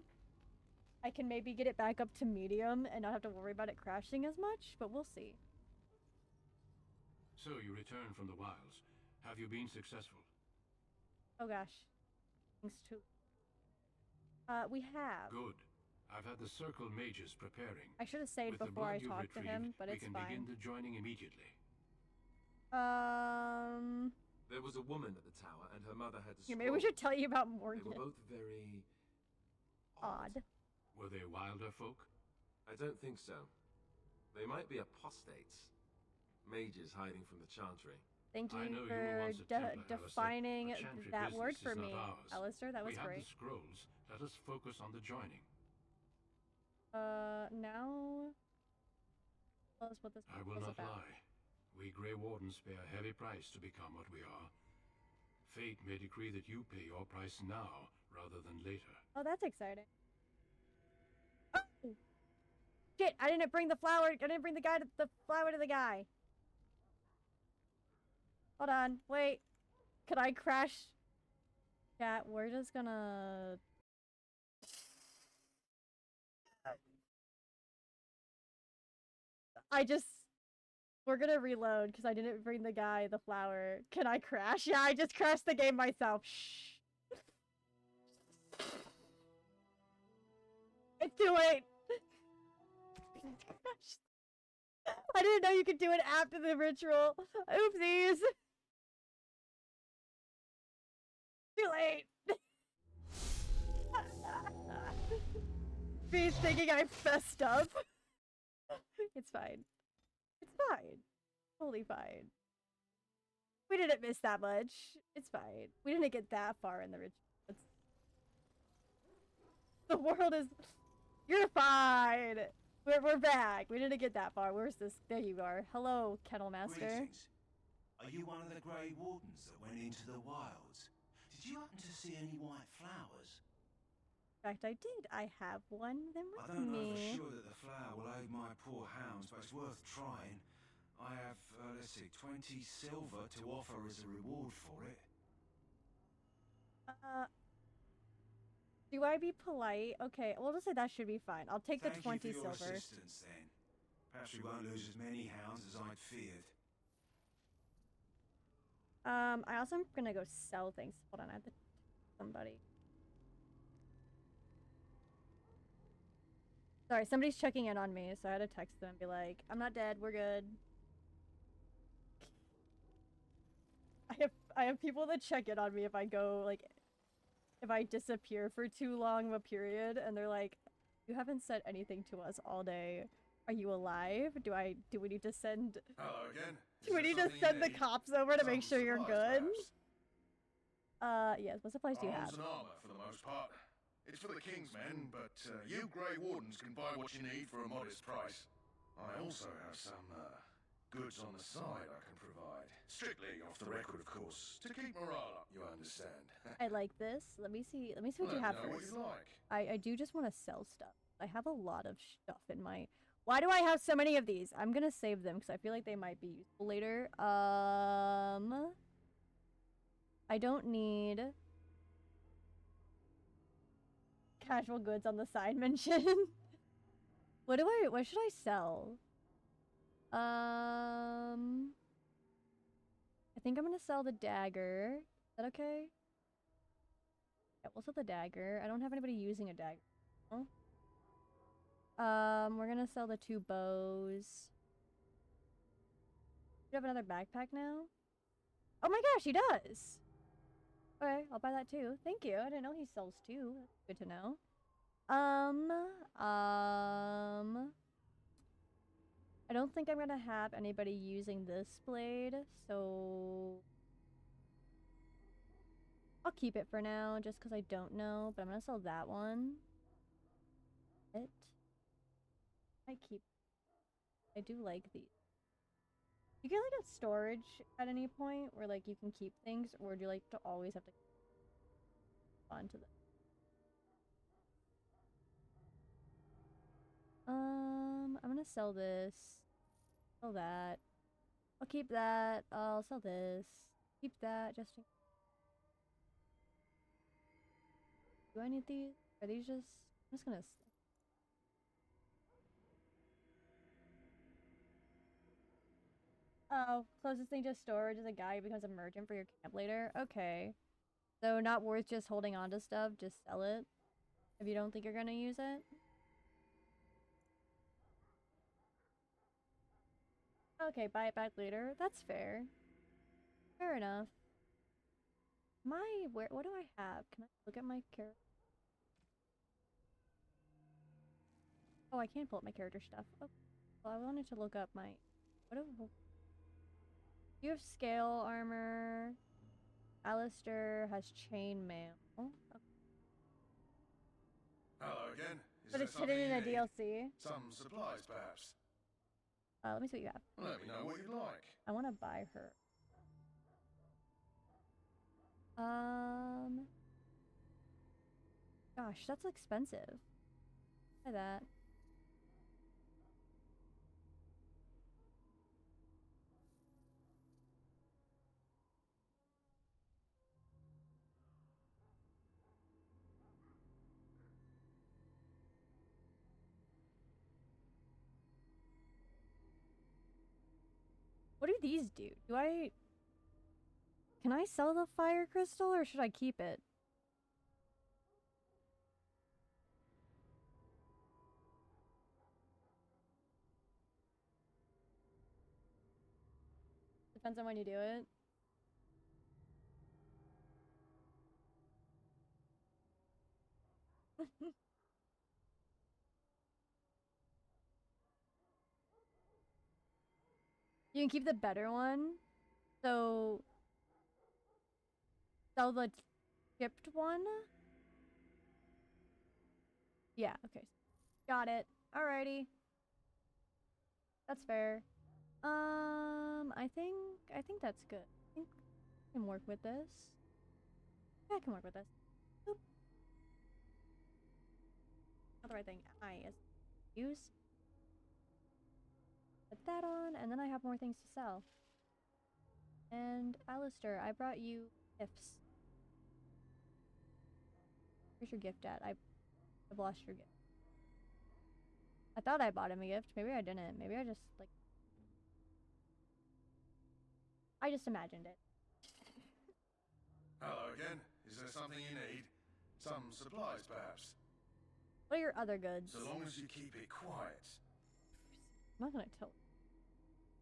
Speaker 1: I can maybe get it back up to medium and not have to worry about it crashing as much, but we'll see.
Speaker 3: So you return from the wilds. Have you been successful?
Speaker 1: Oh, gosh. Thanks to... we have.
Speaker 3: Good. I've had the circle mages preparing.
Speaker 1: I should have saved
Speaker 3: With the
Speaker 1: before I
Speaker 3: blood you've
Speaker 1: talked to him,
Speaker 3: retrieved,
Speaker 1: but it's
Speaker 3: we can
Speaker 1: fine.
Speaker 3: begin the joining immediately.
Speaker 4: There was a woman at the tower, and her mother had to
Speaker 1: Here, maybe we should tell you about
Speaker 4: They
Speaker 1: Morgan.
Speaker 4: were both very...
Speaker 1: Odd.
Speaker 3: Were they wilder folk?
Speaker 4: I don't think so. They might be apostates. Mages hiding from the chantry.
Speaker 1: Thank
Speaker 3: I
Speaker 1: you
Speaker 3: know you
Speaker 1: for
Speaker 3: were once a Templar, Alistair,
Speaker 1: defining
Speaker 3: but chantry
Speaker 1: that word
Speaker 3: business
Speaker 1: for
Speaker 3: is
Speaker 1: me,
Speaker 3: not ours.
Speaker 1: Alistair. That was
Speaker 3: we have
Speaker 1: great.
Speaker 3: the scrolls. Let us focus on the joining.
Speaker 1: Now... Tell us what this
Speaker 3: I will
Speaker 1: is
Speaker 3: not
Speaker 1: about.
Speaker 3: lie. We Grey Wardens pay a heavy price to become what we are. Fate may decree that you pay your price now, rather than later.
Speaker 1: Oh, that's exciting. Oh! Shit, I didn't bring the flower. I didn't bring the flower to the guy. Hold on, wait. Could I crash? Chat, we're just gonna... We're gonna reload because I didn't bring the guy the flower. Can I crash? Yeah, I just crashed the game myself. Shh. It's too late. I didn't know you could do it after the ritual. Oopsies. Too late. Me thinking I fessed up. It's fine. It's fine. Totally fine. We didn't miss that much. It's fine. We didn't get that far in the ritual. The world is. You're fine. We're back. We didn't get that far. Where's this? There you are. Hello, Kennel Master.
Speaker 11: Greetings. Are you one of the Grey Wardens that went into the wilds? Did you happen to see any white flowers?
Speaker 1: In fact, I did. I have one of them
Speaker 11: I
Speaker 1: with
Speaker 11: don't know for
Speaker 1: me.
Speaker 11: sure that the flower will aid my poor hounds, but it's worth trying. I have, let's see, 20 silver to offer as a reward for it.
Speaker 1: Do I be polite? Okay, we'll just say that should be fine. I'll take the 20
Speaker 11: Thank you for your
Speaker 1: silver.
Speaker 11: assistance, then. Perhaps we won't lose as many hounds as I'd feared.
Speaker 1: I also am gonna go sell things. Hold on, I have to somebody. Sorry, somebody's checking in on me, so I had to text them and be like, I'm not dead, we're good. I have people that check in on me if I go, like, if I disappear for too long of a period, and they're like, you haven't said anything to us all day. Are you alive? Do we need to send...
Speaker 7: Hello again.
Speaker 1: Do we need to send the cops over to make sure you're good? Yes, what supplies do you have?
Speaker 7: Arms and armor, for the most part. It's for the King's men, but you Grey Wardens can buy what you need for a modest price. I also have some goods on the side I can provide. Strictly off the record, of course, to keep morale up, you understand.
Speaker 1: I like this. Let me see what you have
Speaker 7: What
Speaker 1: first.
Speaker 7: you like.
Speaker 1: I do just want to sell stuff. I have a lot of stuff in my... Why do I have so many of these? I'm gonna save them because I feel like they might be useful later. I don't need casual goods on the side mention. What should I sell? I think I'm gonna sell the dagger. Is that okay? Yeah, we'll sell the dagger. I don't have anybody using a dagger. Oh. We're gonna sell the 2 bows. Do you have another backpack now? Oh my gosh, he does! Okay, I'll buy that too. Thank you. I didn't know he sells 2. That's good to know. I don't think I'm gonna have anybody using this blade, so... I'll keep it for now, just because I don't know, but I'm gonna sell that one. I do like these. You get like a storage at any point where like you can keep things, or do you like to always have to onto them? I'm gonna sell this. Sell that. I'll keep that. I'll sell this. Keep that just in... Do I need these? Are these just... I'm just gonna... Oh, closest thing to storage is a guy who becomes a merchant for your camp later. Okay. So not worth just holding on to stuff, just sell it. If you don't think you're gonna use it. Okay, buy it back later. That's fair. Fair enough. What do I have? Can I look at my character? Oh, I can't pull up my character stuff. Oh, well, I wanted to look up my... You have scale armor. Alistair has chainmail. Oh, okay.
Speaker 7: Hello again.
Speaker 1: But it's hidden in a DLC.
Speaker 7: Some supplies, perhaps.
Speaker 1: Let me see what you have.
Speaker 7: Let me know what you'd like.
Speaker 1: I want to buy her. Gosh, that's expensive. Buy that. What do these do? Can I sell the fire crystal or should I keep it? Depends on when you do it. You can keep the better one. So sell the chipped one. Yeah, okay. Got it. Alrighty. That's fair. I think that's good. I think I can work with this. Yeah, I can work with this. Boop. Not the right thing. I is use. Put that on, and then I have more things to sell. And Alistair, I brought you gifts. Where's your gift at? I've lost your gift. I thought I bought him a gift. Maybe I didn't. Maybe I just, like... I just imagined it.
Speaker 7: Hello again. Is there something you need? Some supplies, perhaps?
Speaker 1: What are your other goods?
Speaker 7: So long as you keep it quiet.
Speaker 1: I'm not gonna tell.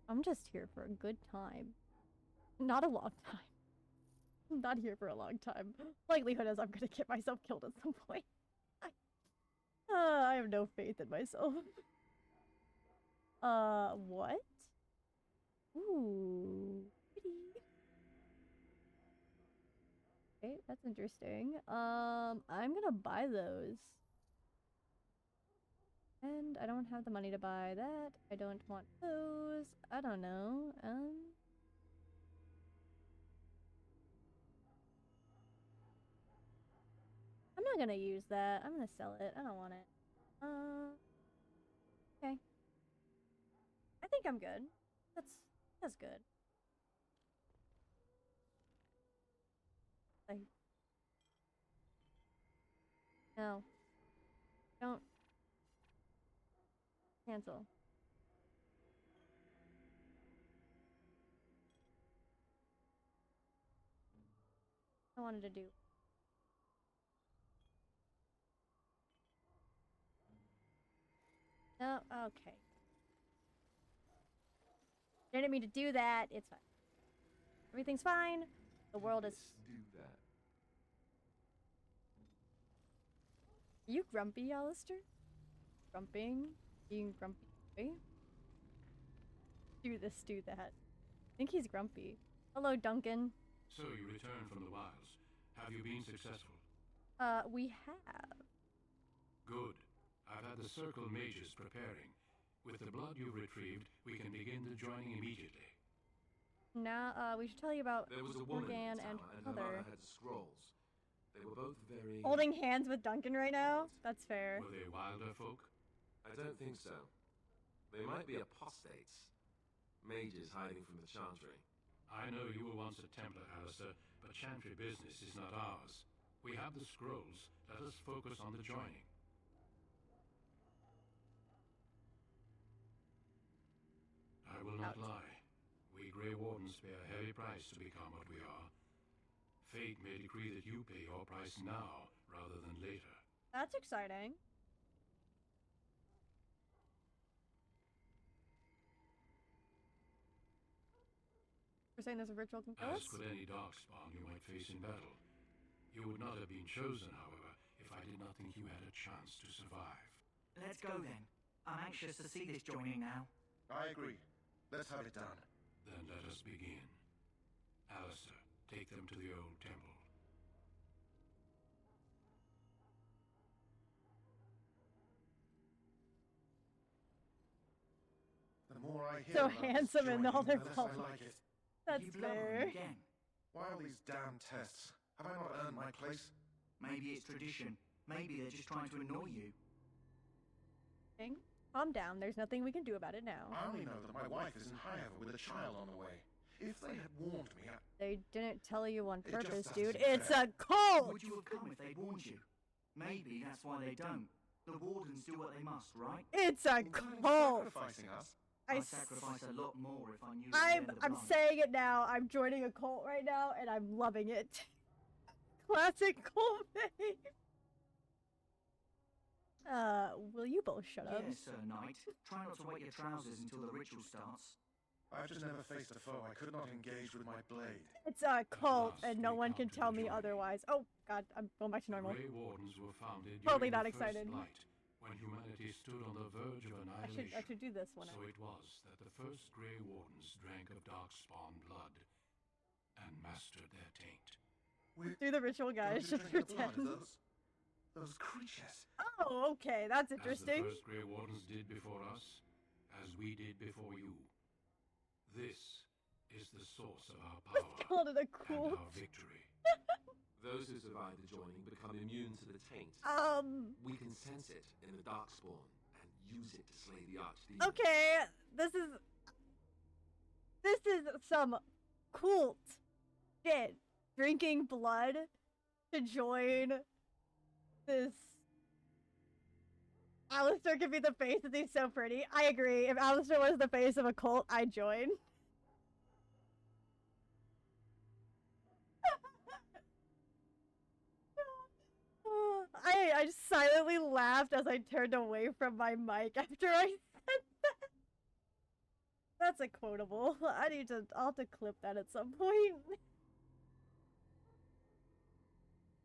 Speaker 1: I'm just here for a good time. Not a long time. I'm not here for a long time. Likelihood is I'm gonna get myself killed at some point. I have no faith in myself. What? Ooh, pretty. Okay, that's interesting. I'm gonna buy those. And I don't have the money to buy that. I don't want those. I don't know. I'm not gonna use that. I'm gonna sell it. I don't want it. Okay. I think I'm good. That's good. No. Don't. Cancel. I wanted to do. No, okay. Didn't mean to do that. It's fine. Everything's fine. The world is.
Speaker 4: Do that.
Speaker 1: Are you grumpy, Alistair? Grumping? Being grumpy? Do this, do that. I think he's grumpy. Hello, Duncan.
Speaker 3: So you returned from the wilds. Have you been successful?
Speaker 1: We have.
Speaker 3: Good. I've had the circle mages preparing. With the blood you've retrieved, we can begin the joining immediately.
Speaker 1: Now, we should tell you about
Speaker 4: There was a woman
Speaker 1: Morgan
Speaker 4: in
Speaker 1: and
Speaker 4: town, and her
Speaker 1: Mother.
Speaker 4: mother had scrolls. They were both very...
Speaker 1: Holding hands with Duncan right now? That's fair.
Speaker 3: Were they wilder folk?
Speaker 4: I don't think so. They might be apostates. Mages hiding from the Chantry.
Speaker 3: I know you were once a Templar, Alistair, but Chantry business is not ours. We have the scrolls. Let us focus on the joining. I will not lie. We Grey Wardens pay a heavy price to become what we are. Fate may decree that you pay your price now, rather than later.
Speaker 1: That's exciting. We're saying there's a ritual can kill us?
Speaker 3: As could any darkspawn you might face in battle. You would not have been chosen, however, if I did not think you had a chance to survive.
Speaker 8: Let's go then. I'm anxious to see this joining now.
Speaker 7: I agree. Let's have it done.
Speaker 3: Then let us begin. Alistair, take them to the old temple.
Speaker 7: The more I hear
Speaker 1: So
Speaker 7: about this
Speaker 1: handsome in
Speaker 7: joining,
Speaker 1: all their
Speaker 7: the less
Speaker 1: colors.
Speaker 7: I like it.
Speaker 1: That's
Speaker 8: You blubbering
Speaker 1: fair.
Speaker 8: again.
Speaker 7: Why all these damn tests? Have I not earned my place?
Speaker 8: Maybe it's tradition. Maybe they're just trying to annoy you.
Speaker 1: Thing. Calm down. There's nothing we can do about it now.
Speaker 7: I only know that my wife is in Highover with a child on the way. If they had warned me,
Speaker 1: They didn't tell you on
Speaker 7: It just
Speaker 1: purpose,
Speaker 7: doesn't
Speaker 1: dude.
Speaker 7: seem
Speaker 1: It's
Speaker 7: fair.
Speaker 1: a cult!
Speaker 8: Would you have come if they'd warned you? Maybe that's why they don't. The wardens do what they must, right?
Speaker 1: It's a
Speaker 7: what kind of
Speaker 1: cult!
Speaker 7: sacrificing us?
Speaker 8: I'd sacrifice a lot more if I knew the
Speaker 1: I'm
Speaker 8: end of the
Speaker 1: I'm
Speaker 8: line.
Speaker 1: saying it now. I'm joining a cult right now, and I'm loving it. Classic cult thing. Will you both shut up?
Speaker 8: Yes, Sir Knight. Try not to wet your trousers until the ritual starts.
Speaker 7: I've just never faced a foe I could not engage with my blade.
Speaker 1: It's a cult,
Speaker 3: last,
Speaker 1: and no
Speaker 3: we
Speaker 1: one
Speaker 3: come
Speaker 1: can
Speaker 3: to
Speaker 1: tell
Speaker 3: the
Speaker 1: me
Speaker 3: joining.
Speaker 1: otherwise. Oh God, I'm going back to
Speaker 3: The
Speaker 1: normal.
Speaker 3: Grey Wardens were founded
Speaker 1: Totally
Speaker 3: during
Speaker 1: not
Speaker 3: the
Speaker 1: excited.
Speaker 3: First Light, when humanity stood on the verge of
Speaker 1: I
Speaker 3: annihilation.
Speaker 1: should do this one.
Speaker 3: So it was that the first Grey Wardens drank of darkspawn blood and mastered their taint.
Speaker 7: We're
Speaker 1: Do the ritual, guys.
Speaker 7: going to
Speaker 1: Just
Speaker 7: drink the blood of
Speaker 1: pretend.
Speaker 7: those. Those creatures.
Speaker 1: Oh, okay, that's
Speaker 3: As the
Speaker 1: interesting.
Speaker 3: first Grey Wardens did before us, as we did before you. This is the source of our power
Speaker 1: Called it a
Speaker 3: and
Speaker 1: cool.
Speaker 3: our victory.
Speaker 4: Those who survive the joining become immune to the taint. We can sense it in the Darkspawn and use it to slay the Archdemon.
Speaker 1: Okay, this is some cult shit. Drinking blood to join this. Alistair could be the face because he's so pretty. I agree. If Alistair was the face of a cult, I'd join. I just silently laughed as I turned away from my mic after I said that. That's a quotable. I'll have to clip that at some point.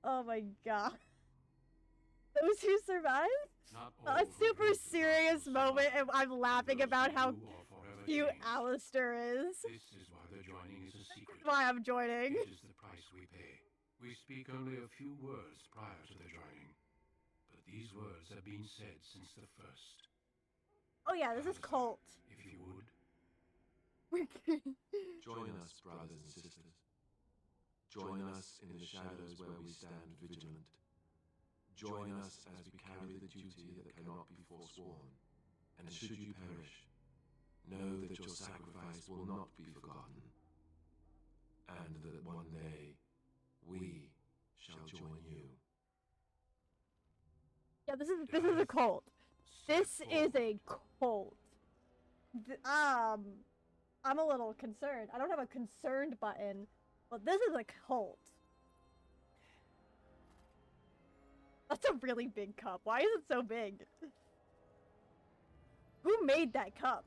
Speaker 1: Oh my god. Those who survived? A super serious moment, and I'm laughing about how cute Alistair is.
Speaker 3: This is why the joining is a secret.
Speaker 1: That's why I'm joining.
Speaker 3: It is the price we pay. We speak only a few words prior to the joining, but these words have been said since the first.
Speaker 1: Oh yeah, this is cult.
Speaker 3: If you would.
Speaker 4: Join us, brothers and sisters. Join us in the shadows where we stand vigilant. Join us as we carry the duty that cannot be forsworn. And should you perish, know that your sacrifice will not be forgotten. And that one day, we shall join you.
Speaker 1: Yeah, this is a cult. This is a cult. I'm a little concerned. I don't have a concerned button, but this is a cult. That's a really big cup. Why is it so big? Who made that cup?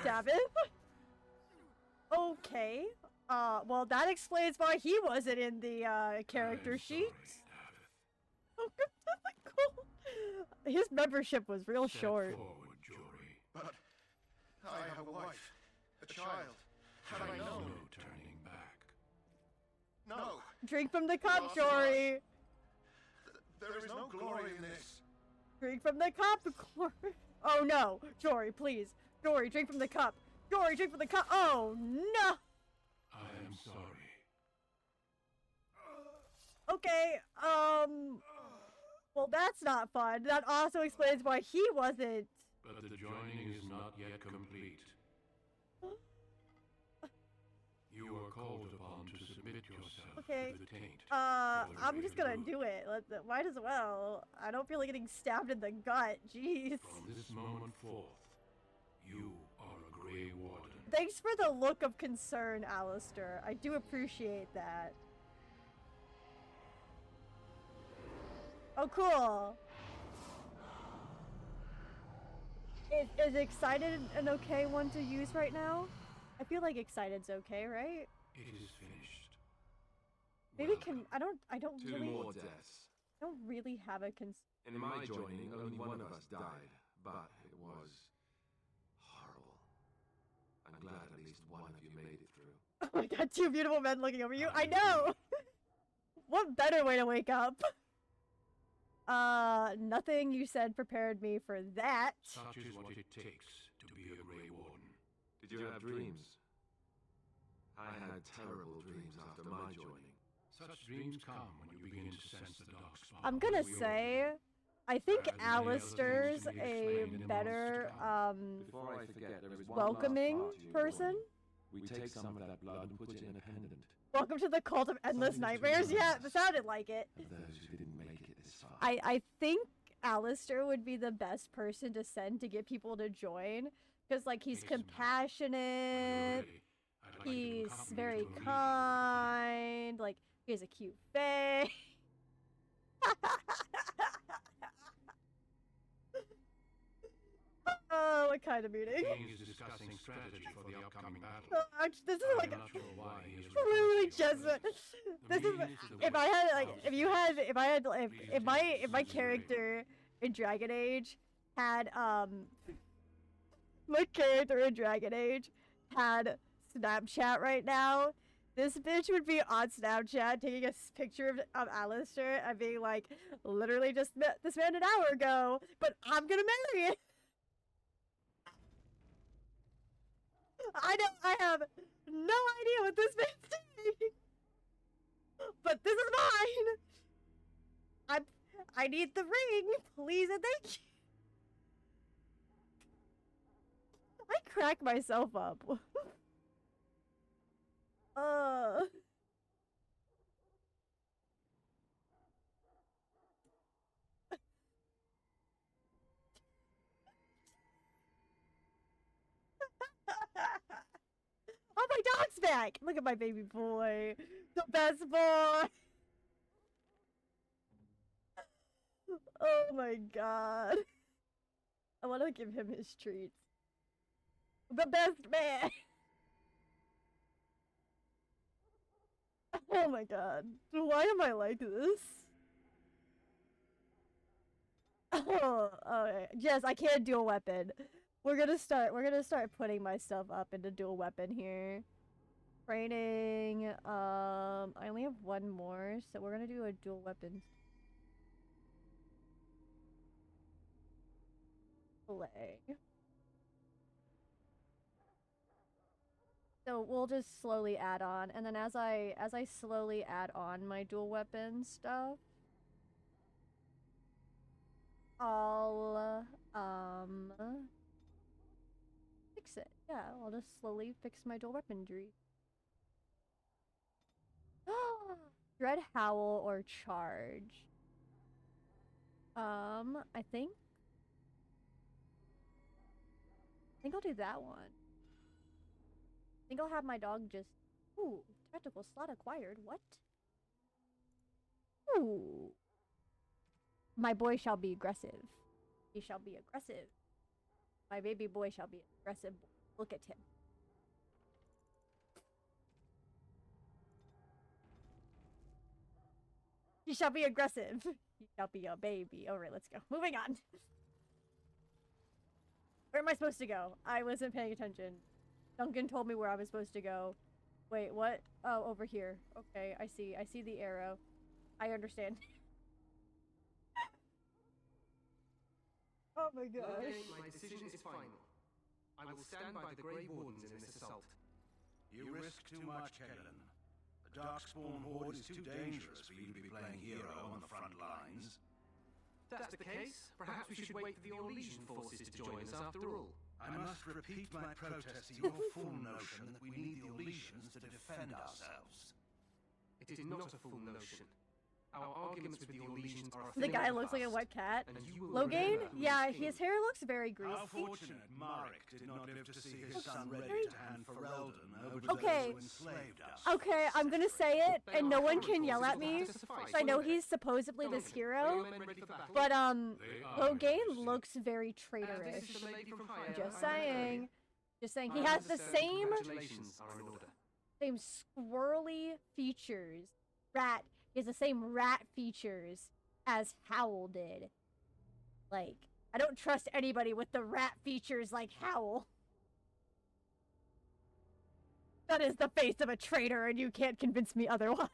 Speaker 1: Davith? Okay. Well, that explains why he wasn't in the character sheets. Cool. His membership was real short.
Speaker 7: But I have a wife, a child. Had I known.
Speaker 3: No turning back.
Speaker 7: No.
Speaker 1: Drink from the cup, Jory.
Speaker 7: There is no glory in this.
Speaker 1: Drink from the cup, Jory. Oh no, Jory, please. Jory, drink from the cup. Jory, drink from the cup. Oh no.
Speaker 3: I am sorry.
Speaker 1: Okay, well, that's not fun. That also explains why he wasn't.
Speaker 3: But the joining is not yet complete. You are called upon to submit yourself
Speaker 1: Okay.
Speaker 3: to the taint.
Speaker 1: I'm just gonna do it. Might as well. I don't feel like getting stabbed in the gut. Jeez.
Speaker 3: From this moment forth, you are a Grey Warden.
Speaker 1: Thanks for the look of concern, Alistair. I do appreciate that. Oh, cool. Is excited an okay one to use right now? I feel like excited's okay, right?
Speaker 3: It is finished.
Speaker 1: Maybe I don't
Speaker 4: Two
Speaker 1: really
Speaker 4: more deaths.
Speaker 1: I don't really have a
Speaker 4: In my joining, only one of us died, but it was horrible. I'm glad at least one of you made it through.
Speaker 1: Oh my god, two beautiful men looking over you. I know. What better way to wake up? Nothing you said prepared me for that.
Speaker 3: Such is what it takes to be a Grey Warden.
Speaker 4: Did you have dreams? I had terrible dreams after my joining.
Speaker 3: Such dreams come when you begin to sense the darkspawn.
Speaker 1: I'm gonna say, I think Alistair's a better,
Speaker 4: Before I forget, there is one
Speaker 1: welcoming
Speaker 4: last part to your
Speaker 1: person.
Speaker 4: joining. We take some of that blood and put it in a pendant.
Speaker 1: Welcome to the cult of endless
Speaker 4: Something to
Speaker 1: nightmares. Yeah,
Speaker 4: remind
Speaker 1: it sounded like it.
Speaker 4: Of those who didn't make it this far.
Speaker 1: I think Alistair would be the best person to send to get people to join. Because, like, he's compassionate. He's very kind. Like, he has a cute face. Oh, what kind of meeting?
Speaker 3: King is discussing strategy for the upcoming battle.
Speaker 1: This is like
Speaker 3: I'm not sure why he is
Speaker 1: literally just this is if I had like if my character in Dragon Age had my character in Dragon Age had Snapchat right now, this bitch would be on Snapchat taking a picture of Alistair and being like, literally just met this man an hour ago, but I'm gonna marry it. I know I have no idea what this man's doing, but this is mine. I need the ring, please and thank you. I crack myself up. Oh, my dog's back! Look at my baby boy. The best boy! Oh my god. I want to give him his treats. The best man! Oh my god. Why am I like this? Oh, okay. Yes, I can't dual weapon. We're gonna start putting my stuff up into dual weapon here. Training, I only have one more, so we're gonna do a dual weapon play. So we'll just slowly add on, and then as I slowly add on my dual weapon stuff, I'll fix it. Yeah, I'll just slowly fix my dual weaponry. Dread Howl or Charge. I think I'll do that one. I think I'll have my dog just... Ooh, tactical slot acquired. What? Ooh. My boy shall be aggressive. He shall be aggressive. My baby boy shall be aggressive. Look at him. He shall be aggressive. He shall be a baby. Alright, let's go. Moving on. Where am I supposed to go? I wasn't paying attention. Duncan told me where I was supposed to go. Wait, what? Oh, over here. Okay, I see. I see the arrow. I understand. Oh my gosh.
Speaker 12: My decision is final. I will stand by the Grey Wardens in this assault.
Speaker 11: You risk too much, Kalen. The Darkspawn Horde is too dangerous for you to be playing hero on the front lines.
Speaker 12: If that's the case, perhaps we should wait for the Orlesian forces to join us after all.
Speaker 11: I must repeat my protest to your fool notion that we need the Orlesians to defend ourselves.
Speaker 12: It is not a fool notion. Our arguments with the Orlesians are
Speaker 1: The guy looks like a wet cat. Logan? Yeah, his hair looks very greasy.
Speaker 11: How fortunate Marek did not live to see his son ready to hand Ferelden over to
Speaker 1: Okay.
Speaker 11: those who enslaved us.
Speaker 1: Okay, I'm gonna say it, and no one can yell at me. I know he's supposedly this hero, but Logan looks very traitorish. Just saying. Just saying. He has the same squirrely features. He has the same rat features as Howl did. Like, I don't trust anybody with the rat features like Howl. That is the face of a traitor, and you can't convince me otherwise.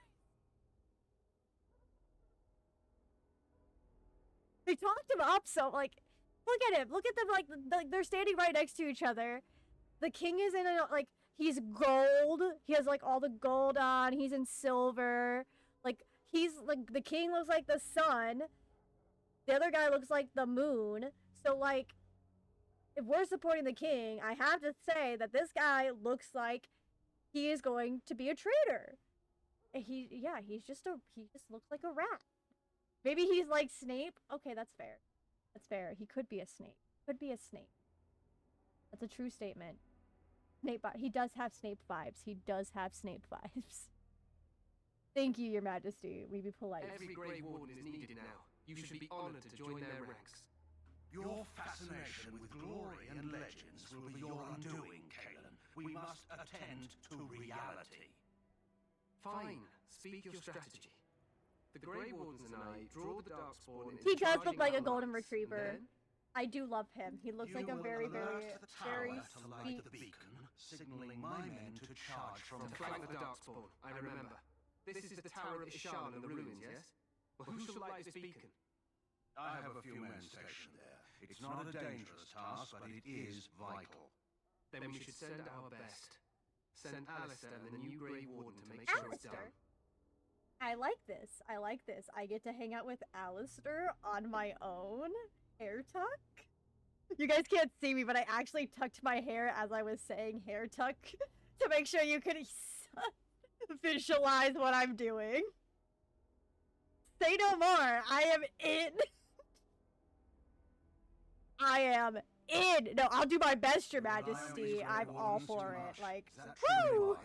Speaker 1: They talked him up, so, like, look at him. Look at them, like they're standing right next to each other. The king is in a, like, he's gold. He has, like, all the gold on. He's in silver. Like, he's, like, the king looks like the sun. The other guy looks like the moon. So, like, if we're supporting the king, I have to say that this guy looks like he is going to be a traitor. And he just looks like a rat. Maybe he's like Snape. Okay, that's fair. That's fair. He could be a Snape. Could be a Snape. That's a true statement. He does have Snape vibes. He does have Snape vibes. Thank you, Your Majesty. We be polite.
Speaker 12: Every Grey Warden is needed now. You should be honored to join their ranks.
Speaker 11: Your fascination with glory and legends will be your undoing, Kalen. We must attend to reality.
Speaker 12: Fine. Speak your strategy. The Grey Wardens and I draw the Darkspawn into
Speaker 1: He does look
Speaker 12: charging
Speaker 1: like a
Speaker 12: our
Speaker 1: golden
Speaker 12: ranks,
Speaker 1: retriever.
Speaker 12: and then
Speaker 1: I do love him. He looks like a very, very, very
Speaker 11: to light the
Speaker 1: sweet.
Speaker 11: beacon. signaling my men to charge from
Speaker 12: To flank the Darkspawn, I remember. This is the Tower of Ishan and the ruins, yes? Well, who shall light this beacon?
Speaker 11: I have a few men stationed there. It's not a dangerous task, but it is vital.
Speaker 12: Then we should send our best. Send Alistair and the new Grey Warden to make sure it's done.
Speaker 1: Alistair? I like this. I like this. I get to hang out with Alistair on my own. Hair tuck? You guys can't see me, but I actually tucked my hair as I was saying hair tuck to make sure you could visualize what I'm doing. Say no more. I am in. I am in. No, I'll do my best, Your Majesty. I'm all for it. Like, woo!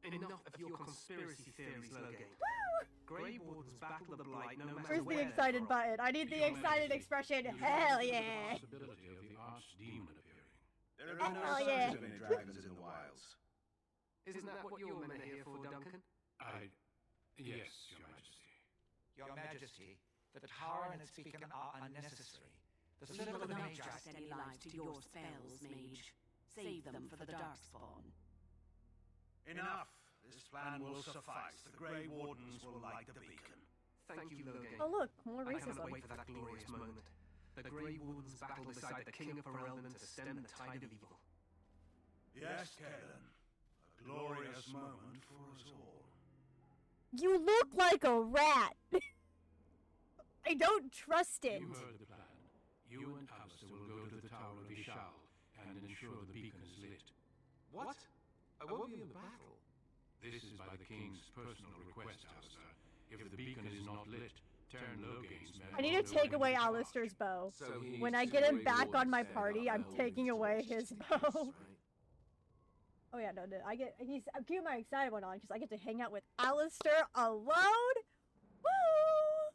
Speaker 12: Enough of your conspiracy theories, Loghain. Grey Wardens battle the Blight no matter
Speaker 1: Where's
Speaker 12: where
Speaker 1: the
Speaker 12: they're
Speaker 1: excited
Speaker 12: from.
Speaker 1: button? I need the excited expression. Hell yeah!
Speaker 3: The possibility of the archdemon appearing.
Speaker 11: There are no
Speaker 1: Hell
Speaker 11: signs
Speaker 1: yeah.
Speaker 11: of any dragons in the wilds.
Speaker 12: Isn't that what your men are here for, Duncan?
Speaker 3: Yes, Your Majesty.
Speaker 13: Your Majesty, the tower and its beacon are unnecessary. The symbol of the
Speaker 10: not
Speaker 13: mage
Speaker 10: trust any lives to your spells, mage. Save them for the Darkspawn.
Speaker 11: Enough! This plan will suffice. The Grey Wardens will light the beacon.
Speaker 12: Thank you, Loghain.
Speaker 1: Oh look, more
Speaker 12: I
Speaker 1: racism.
Speaker 12: cannot wait for that glorious moment. The Grey Wardens battle beside the King of Ferelden to stem the tide of evil.
Speaker 11: Yes, Kaelin. A glorious moment for us all.
Speaker 1: You look like a rat. I don't trust it.
Speaker 3: You heard the plan. You and Alistair will go to the Tower of Ishal and ensure the beacon is lit.
Speaker 12: What? I won't be in battle.
Speaker 3: This is by the King's personal request, Alistair. If the beacon is not lit, turn Loghain's men.
Speaker 1: I need to take away Alistair's bow. When I get him back on my party, I'm taking away his bow. Oh yeah, no, I'm keeping my excited one on because I get to hang out with Alistair alone. Woo!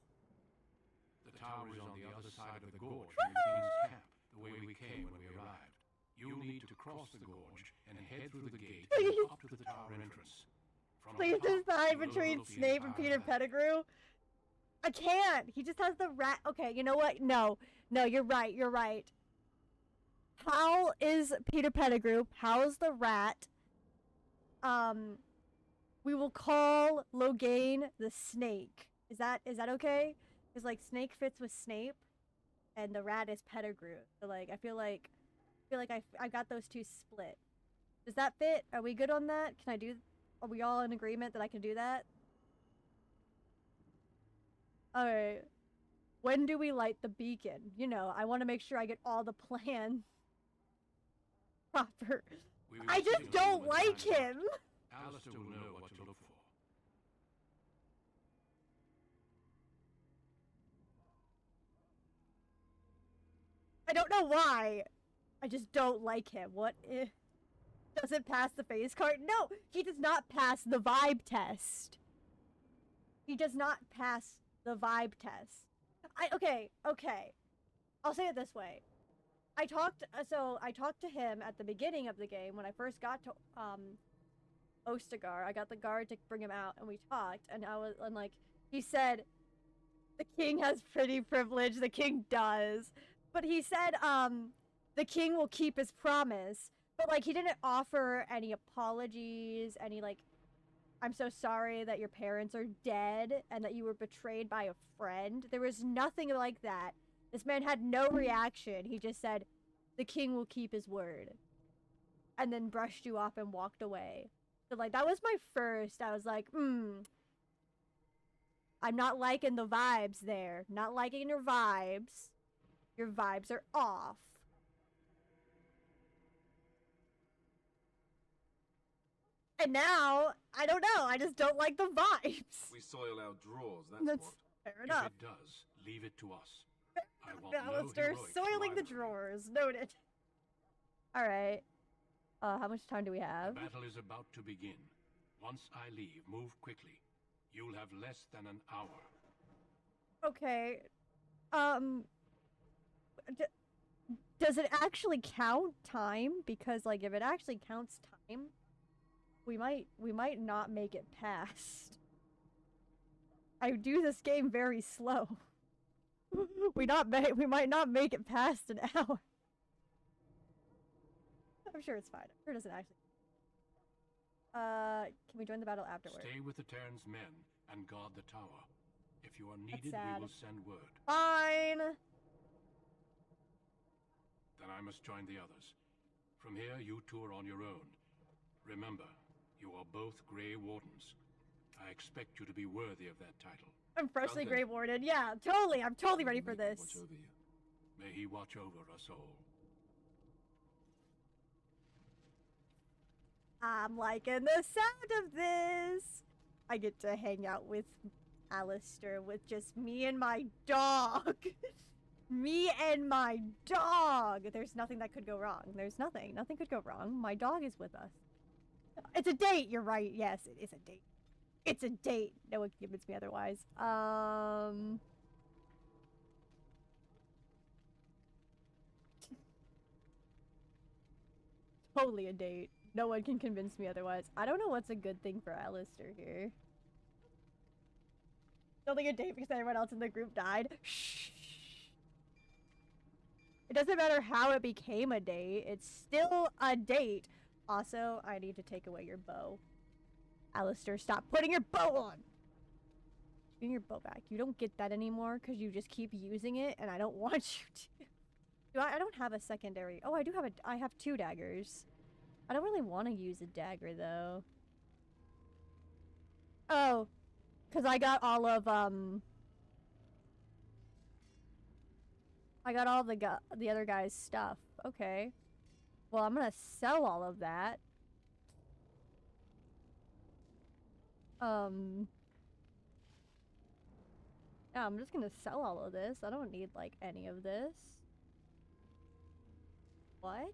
Speaker 3: The tower is on the other side of the gorge from the King's camp, the way we came when we arrived. You'll need to cross the gorge and head through the gate and up to the tower entrance. From
Speaker 1: Please
Speaker 3: above,
Speaker 1: decide
Speaker 3: you'll
Speaker 1: between
Speaker 3: overlook the
Speaker 1: Snape and
Speaker 3: entire
Speaker 1: Peter
Speaker 3: map.
Speaker 1: Pettigrew. I can't. He just has the rat. Okay, you know what? No, you're right. You're right. How is Peter Pettigrew? How's the rat? We will call Loghain the snake. Is that okay? Because like snake fits with Snape, and the rat is Pettigrew. So like I feel like I got those two split. Does that fit? Are we good on that? Can I do? Are we all in agreement that I can do that? Alright. When do we light the beacon? You know, I want to make sure I get all the plans proper. I just don't like him!
Speaker 3: Alistair will know what to look for.
Speaker 1: I don't know why. I just don't like him. What if... Doesn't pass the face card? No! He does not pass the vibe test. He does not pass the vibe test. Okay. I'll say it this way. I talked to him at the beginning of the game when I first got to Ostagar. I got the guard to bring him out and we talked and he said the king has pretty privilege, the king does. But he said the king will keep his promise. But like he didn't offer any apologies, any like I'm so sorry that your parents are dead and that you were betrayed by a friend. There was nothing like that. This man had no reaction. He just said, the king will keep his word. And then brushed you off and walked away. So, like, that was my first. I was like, I'm not liking the vibes there. Not liking your vibes. Your vibes are off. And now, I don't know. I just don't like the vibes.
Speaker 4: We soil our drawers,
Speaker 1: That's
Speaker 4: what.
Speaker 1: fair
Speaker 3: If
Speaker 1: enough.
Speaker 3: it does, leave it to us. I want no
Speaker 1: Alistair
Speaker 3: heroics
Speaker 1: soiling
Speaker 3: from
Speaker 1: the
Speaker 3: either.
Speaker 1: drawers. Noted. Alright. How much time do we have?
Speaker 3: The battle is about to begin. Once I leave, move quickly. You'll have less than an hour.
Speaker 1: Okay. Does it actually count time? Because, like, if it actually counts time, we might not make it past. I do this game very slow. we might not make it past an hour. I'm sure it's fine. I'm sure it doesn't actually. Can we join the battle afterward?
Speaker 3: Stay with the Terran's men and guard the tower. If you are needed,
Speaker 1: sad.
Speaker 3: we will send word.
Speaker 1: Fine.
Speaker 3: Then I must join the others. From here, you two are on your own. Remember, you are both Grey Wardens. I expect you to be worthy of that title.
Speaker 1: I'm freshly
Speaker 3: Duncan.
Speaker 1: Grey Warden. Yeah, totally. I'm totally ready for this.
Speaker 4: Watch over you.
Speaker 3: May he watch over us all.
Speaker 1: I'm liking the sound of this. I get to hang out with Alistair with just me and my dog. Me and my dog. There's nothing that could go wrong. There's nothing. Nothing could go wrong. My dog is with us. It's a date. You're right. Yes, it is a date. It's a date. No one can convince me otherwise. Totally a date. No one can convince me otherwise. I don't know what's a good thing for Alistair here. Only a date because everyone else in the group died. Shh. It doesn't matter how it became a date. It's still a date. Also, I need to take away your bow. Alistair, stop putting your bow on! Bring your bow back. You don't get that anymore because you just keep using it and I don't want you to. I don't have a secondary. Oh, I have 2 daggers. I don't really want to use a dagger though. Oh, because I got all of I got all the other guy's stuff. Okay. Well, I'm gonna sell all of that. Yeah, I'm just gonna sell all of this. I don't need like any of this. What?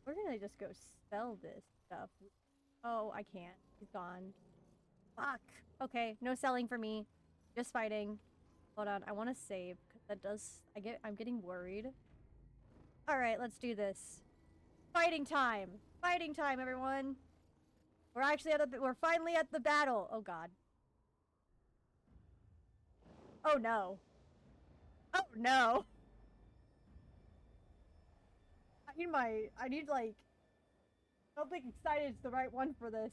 Speaker 1: We're gonna just go sell this stuff. Oh, I can't. He's gone. Fuck. Okay, no selling for me. Just fighting. Hold on, I want to save. That does. I'm getting worried. All right, let's do this. Fighting time. Fighting time, everyone. We're finally at the battle. Oh God. Oh no. Oh no. I need like, I don't think excited is the right one for this.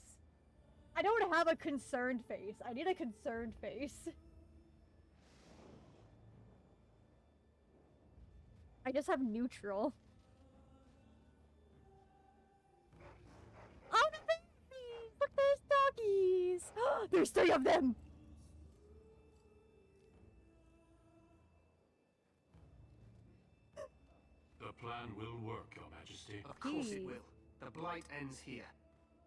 Speaker 1: I don't have a concerned face. I need a concerned face. I just have neutral. Oh, the babies! Look, there's doggies! There's 3 of them!
Speaker 3: The plan will work, Your Majesty.
Speaker 12: Of course it will. The blight ends here.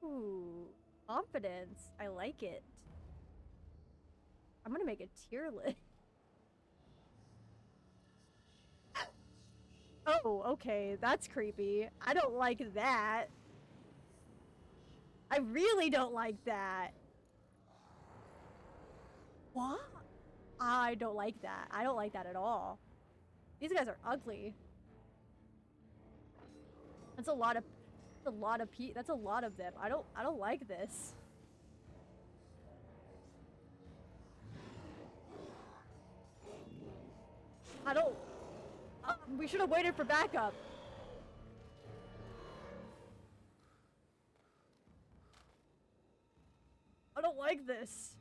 Speaker 1: Ooh, confidence. I like it. I'm gonna make a tier list. Oh, okay, that's creepy. I don't like that. I really don't like that. What? I don't like that. I don't like that at all. These guys are ugly. That's a lot of them. I don't like this. We should have waited for backup. I don't like this.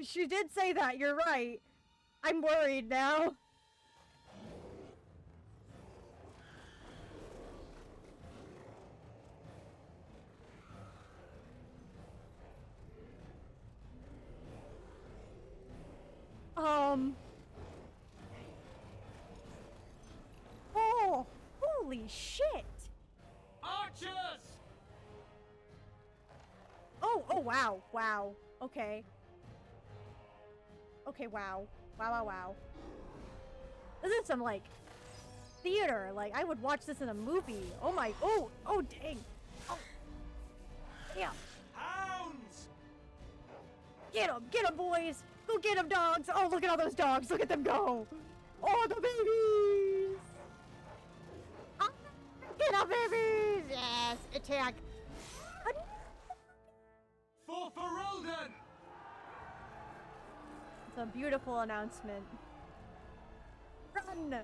Speaker 1: She did say that, you're right. I'm worried now. Oh, holy shit.
Speaker 12: Archers!
Speaker 1: Oh, wow, wow. Okay. Okay, wow. Wow. This is some, like, theater. Like, I would watch this in a movie. Oh my, oh, dang. Oh. Yeah.
Speaker 12: Hounds!
Speaker 1: Get 'em, boys. Go get 'em, dogs. Oh, look at all those dogs. Look at them go. Oh, the babies. Oh, get 'em, babies. Yes, attack.
Speaker 12: for Ferelden!
Speaker 1: It's a beautiful announcement. Run!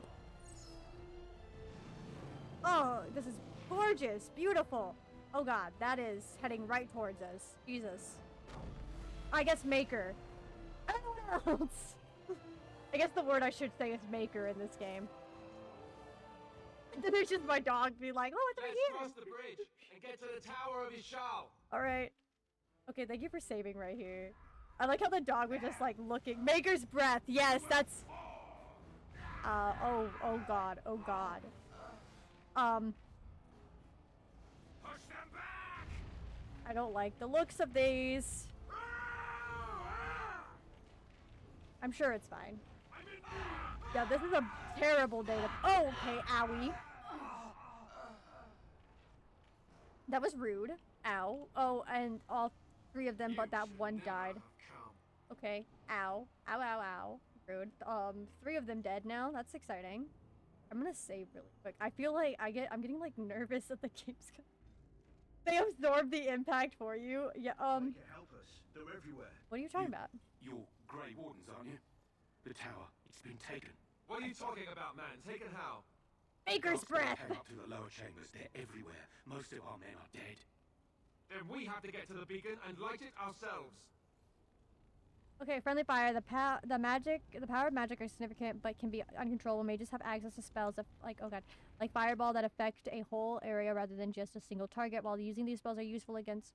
Speaker 1: Oh, this is gorgeous, beautiful. Oh god, that is heading right towards us. Jesus. I guess maker. I don't know what else. I guess the word I should say is maker in this game. Then there's just my dog be like, oh, it's right
Speaker 12: Let's
Speaker 1: here.
Speaker 12: cross the bridge and get to the Tower of Ishal.
Speaker 1: Alright. Okay, thank you for saving right here. I like how the dog was just like looking. Maker's breath. Yes, that's... oh god. Oh god.
Speaker 12: Push them back!
Speaker 1: I don't like the looks of these. I'm sure it's fine. Yeah, this is a terrible day to... Oh, okay, owie. That was rude. Ow. Oh, and all three of them, but that one died. Okay. Ow. Ow, ow, ow. Rude. Three of them dead now. That's exciting. I'm gonna save really quick. I feel like I'm getting like nervous that the game's gonna... They absorb the impact for you. Yeah,
Speaker 11: They can help us. They're everywhere.
Speaker 1: What are you talking about?
Speaker 4: You're Grey Wardens, aren't you? The tower, it's been taken.
Speaker 12: What are you talking about, man? Taken how?
Speaker 1: Maker's breath!
Speaker 4: Came up to the lower chambers. They're everywhere. Most of our men are dead.
Speaker 12: Then we have to get to the beacon and light it ourselves.
Speaker 1: Okay, friendly fire. The power of magic are significant, but can be uncontrollable. Mages have access to spells that, like fireball that affect a whole area rather than just a single target. While using these spells are useful against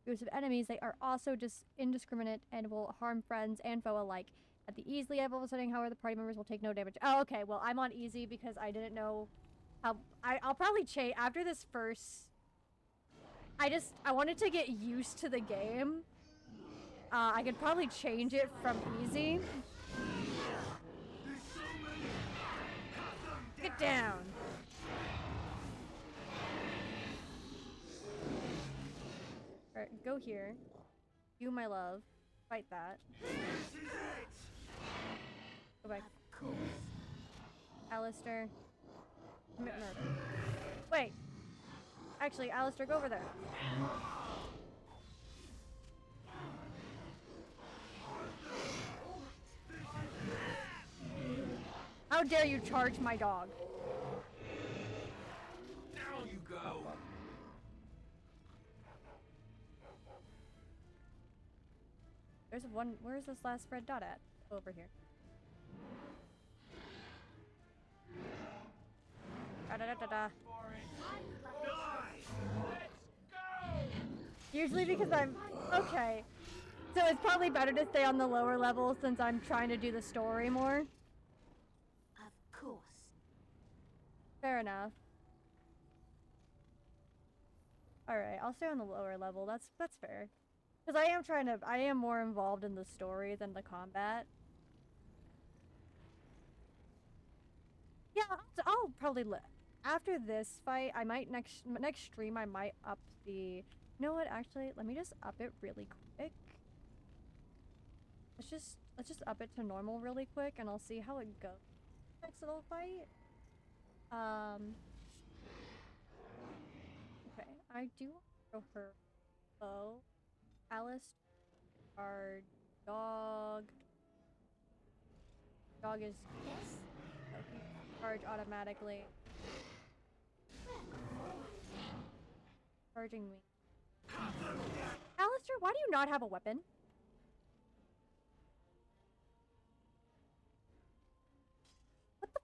Speaker 1: groups of enemies, they are also just indiscriminate and will harm friends and foe alike. At the easily level setting, however, the party members will take no damage. Oh, okay. Well, I'm on easy because I didn't know how. I'll probably change after this first. I wanted to get used to the game. I could probably change it from easy. Get down. Alright, go here. You, my love. Fight that. Go back. Alistair. Commit murder. Wait. Actually, Alistair, go over there. How dare you charge my dog?
Speaker 12: Down you go.
Speaker 1: There's one. Where's this last red dot at? Over here. Da da da da da. Usually because I'm okay. So it's probably better to stay on the lower level since I'm trying to do the story more.
Speaker 5: Of course.
Speaker 1: Fair enough. Alright, I'll stay on the lower level. That's fair. Because I am more involved in the story than the combat. Yeah, I'll probably after this fight, I might next stream I might up the... You know what, actually, let me just up it really quick. Let's just up it to normal really quick and I'll see how it goes. Next little fight. Okay, I do throw her bow. Alice, our dog. Dog is okay. Charge automatically. Charging me. Alistair, why do you not have a weapon? What the?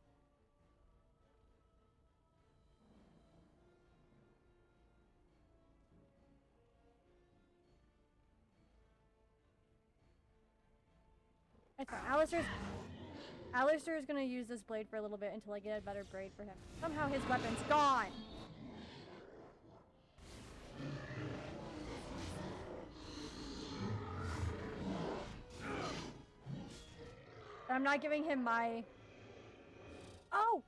Speaker 1: It's fine. Alistair is gonna use this blade for a little bit until I get a better blade for him. Somehow his weapon's gone! I'm not giving him my... Oh!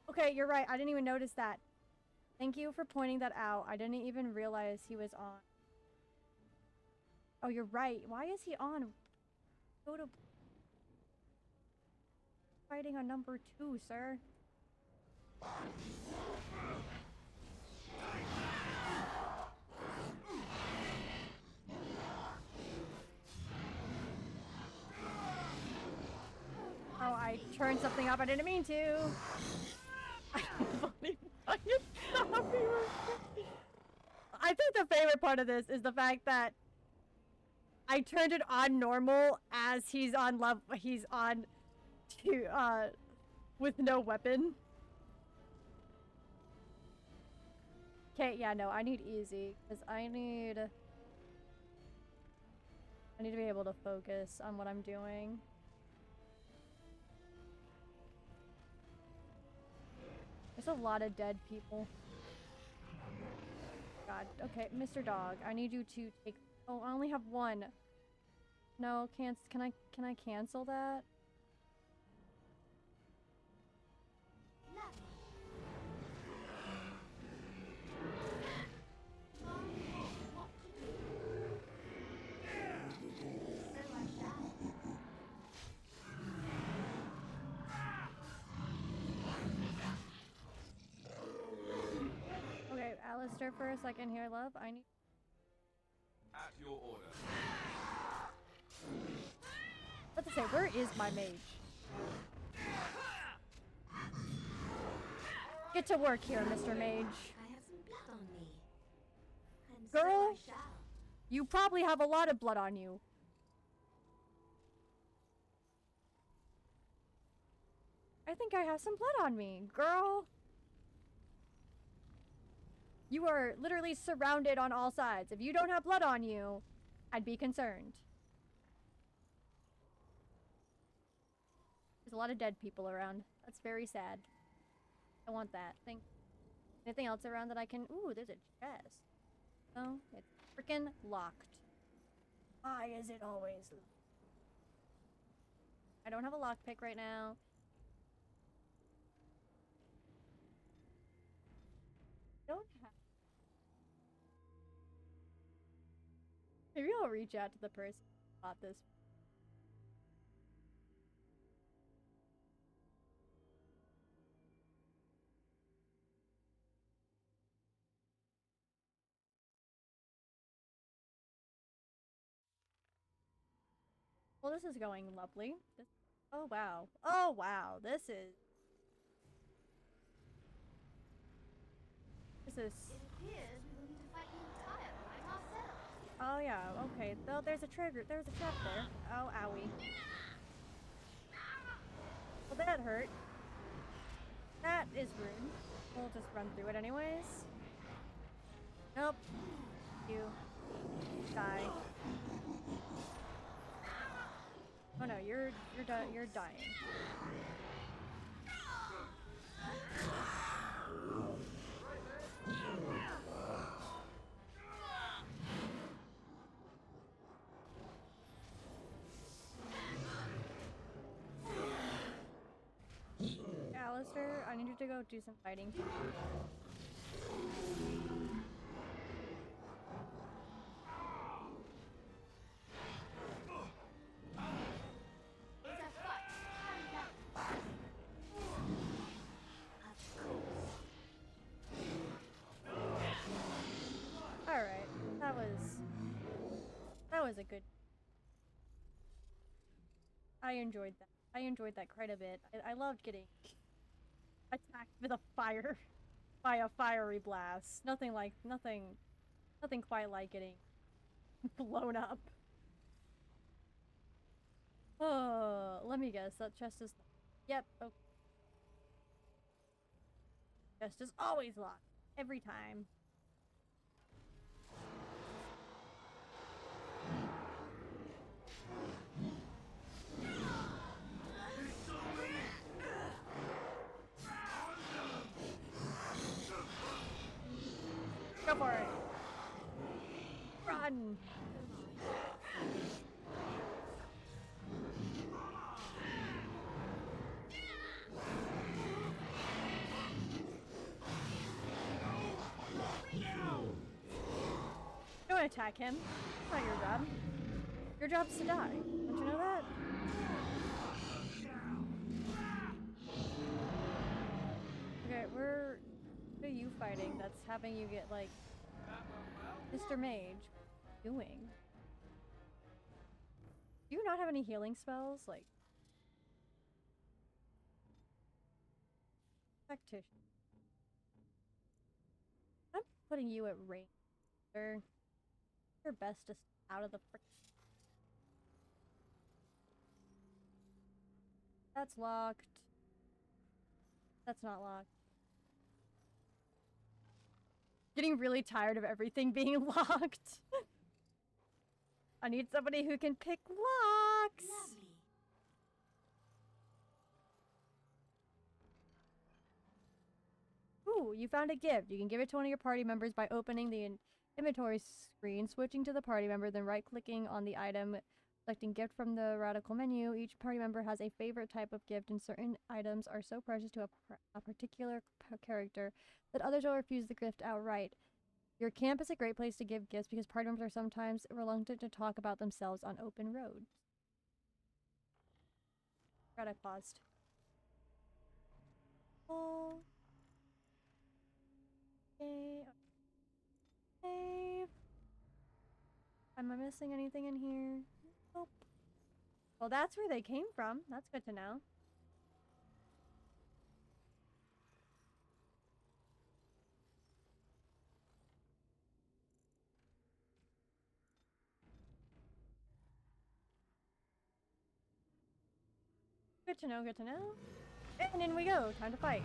Speaker 1: Okay, you're right. I didn't even notice that. Thank you for pointing that out. I didn't even realize he was on. Oh, you're right. Why is he on? Go to... Fighting on number 2, sir. I turned something up. I didn't mean to. I think the favorite part of this is the fact that I turned it on normal as he's on with no weapon. Okay, yeah, no, I need easy because I need to be able to focus on what I'm doing. There's a lot of dead people. God. Okay, Mr. Dog, I need you to take... Oh, I only have one. No, can I cancel that? Okay, Alistair for a second here, love. I need...
Speaker 11: At your order.
Speaker 1: What to say? Where is my mage? Get to work here, Mr. Mage.
Speaker 5: I have some blood on me. And
Speaker 1: Girl,
Speaker 5: so I shall.
Speaker 1: you probably have a lot of blood on you. I think I have some blood on me, girl. You are literally surrounded on all sides. If you don't have blood on you, I'd be concerned. There's a lot of dead people around. That's very sad. I want that. Anything else around that I can... Ooh, there's a chest. No, it's freaking locked. Why is it always locked? I don't have a lockpick right now. Don't have... Maybe I'll reach out to the person who bought this. Well, this is going lovely. Oh, wow. Oh, wow. This is...
Speaker 5: It appears we will need to fight the entire fight ourselves.
Speaker 1: Oh, yeah. Okay. Well, there's a trigger. There's a trap there. Oh, owie. Well, that hurt. That is rude. We'll just run through it anyways. Nope. You. Die. Oh no, you're dying. Alistair, I need you to go do some fighting. Alright, that was a good... I enjoyed that. I enjoyed that quite a bit. I loved getting attacked with a by a fiery blast. Nothing quite like getting blown up. Oh, let me guess. That chest is... Yep. Okay. Chest is always locked. Every time. Go for it. Run. Don't attack him. It's not your job. Your job's to die. Don't you know that? Okay, what are you fighting that's having you get, like... Mr. Mage, what are you doing? Do you not have any healing spells? Like... Practitioner. I'm putting you at range, sir. Your best to stay out of the frick. That's locked. That's not locked. Getting really tired of everything being locked. I need somebody who can pick locks.
Speaker 5: Lovely.
Speaker 1: Ooh, you found a gift. You can give it to one of your party members by opening the inventory screen, switching to the party member, then right-clicking on the item, selecting gift from the radical menu. Each party member has a favorite type of gift, and certain items are so precious to a particular character that others will refuse the gift outright. Your camp is a great place to give gifts because party members are sometimes reluctant to talk about themselves on open roads. God, I paused. Oh. Okay. Save. Am I missing anything in here? Nope. Well, that's where they came from. That's good to know. Good to know, good to know. And in we go. Time to fight.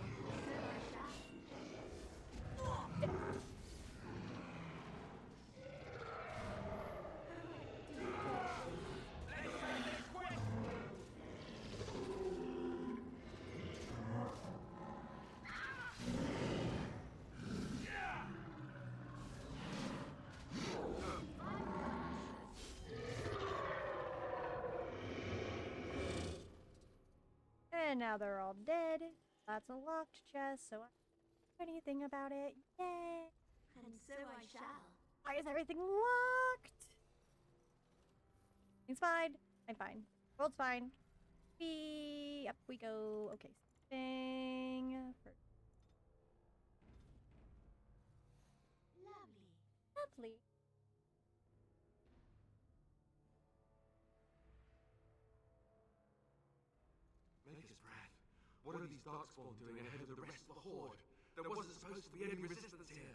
Speaker 1: And now they're all dead. That's a locked chest, so I can't do anything about it. Yay!
Speaker 5: And so I shall.
Speaker 1: Why is everything locked? It's fine. I'm fine. World's fine. Up we go. Okay. Thing.
Speaker 5: Lovely.
Speaker 1: Lovely.
Speaker 4: Maker's breath. What are these darkspawn doing ahead of the rest of the horde? There wasn't supposed to be any resistance here.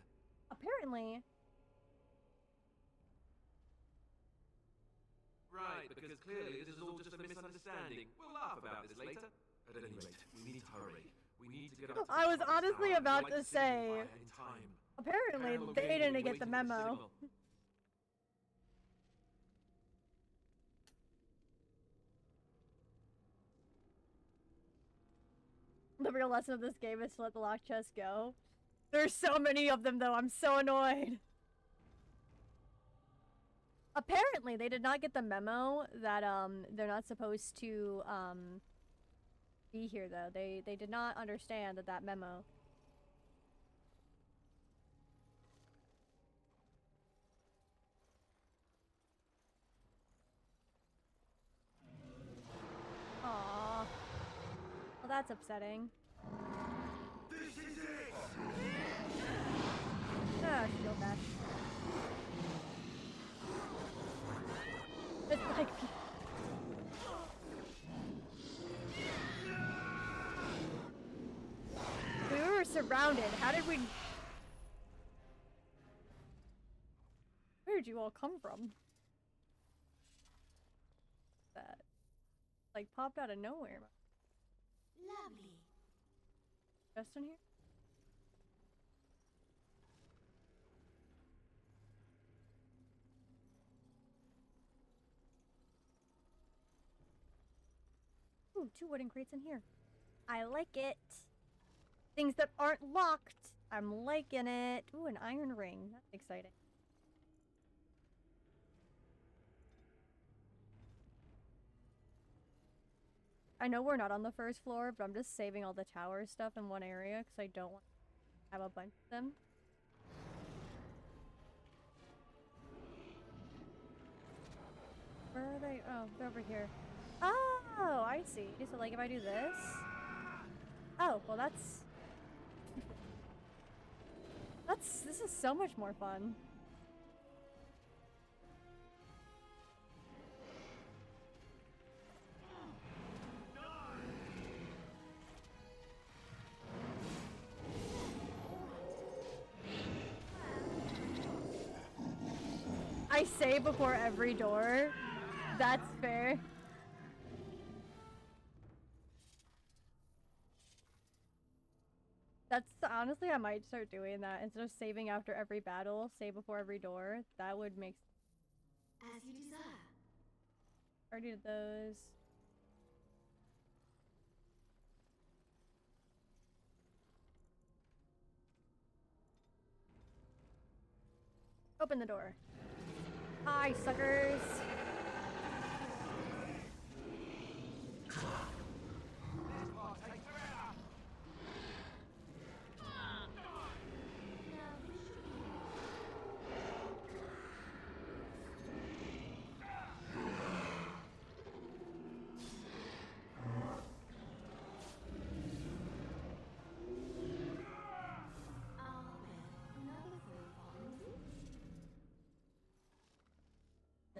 Speaker 1: Apparently.
Speaker 4: Right, because clearly this is all just a misunderstanding. We'll laugh about this later. At any rate, we need to hurry. We need to get up to
Speaker 1: I was
Speaker 4: the
Speaker 1: honestly
Speaker 4: tower.
Speaker 1: about
Speaker 4: We'd
Speaker 1: to
Speaker 4: like city
Speaker 1: say.
Speaker 4: by in time.
Speaker 1: Apparently,
Speaker 4: Hannibal
Speaker 1: they
Speaker 4: Gaines will
Speaker 1: didn't
Speaker 4: be
Speaker 1: get the
Speaker 4: waiting for
Speaker 1: memo.
Speaker 4: signal.
Speaker 1: The real lesson of this game is to let the locked chest go. There's so many of them, though. I'm so annoyed. Apparently, they did not get the memo that they're not supposed to be here, though. They did not understand that memo. Aww. Well, that's upsetting.
Speaker 11: This is it!
Speaker 1: Ah, shield bash. It's like... We were surrounded. How did we... Where did you all come from? That... like, popped out of nowhere.
Speaker 5: Lovely.
Speaker 1: Just in here? Ooh, 2 wooden crates in here. I like it. Things that aren't locked. I'm liking it. Ooh, an iron ring. That's exciting. I know we're not on the first floor, but I'm just saving all the tower stuff in one area because I don't want to have a bunch of them. Where are they? Oh, they're over here. Oh, I see. So, like, if I do this... Oh, well, that's... This is so much more fun. I save before every door. That's fair. That's honestly, I might start doing that instead of saving after every battle. Save before every door. That would make.
Speaker 5: As you desire.
Speaker 1: Already did those. Open the door. Hi, suckers.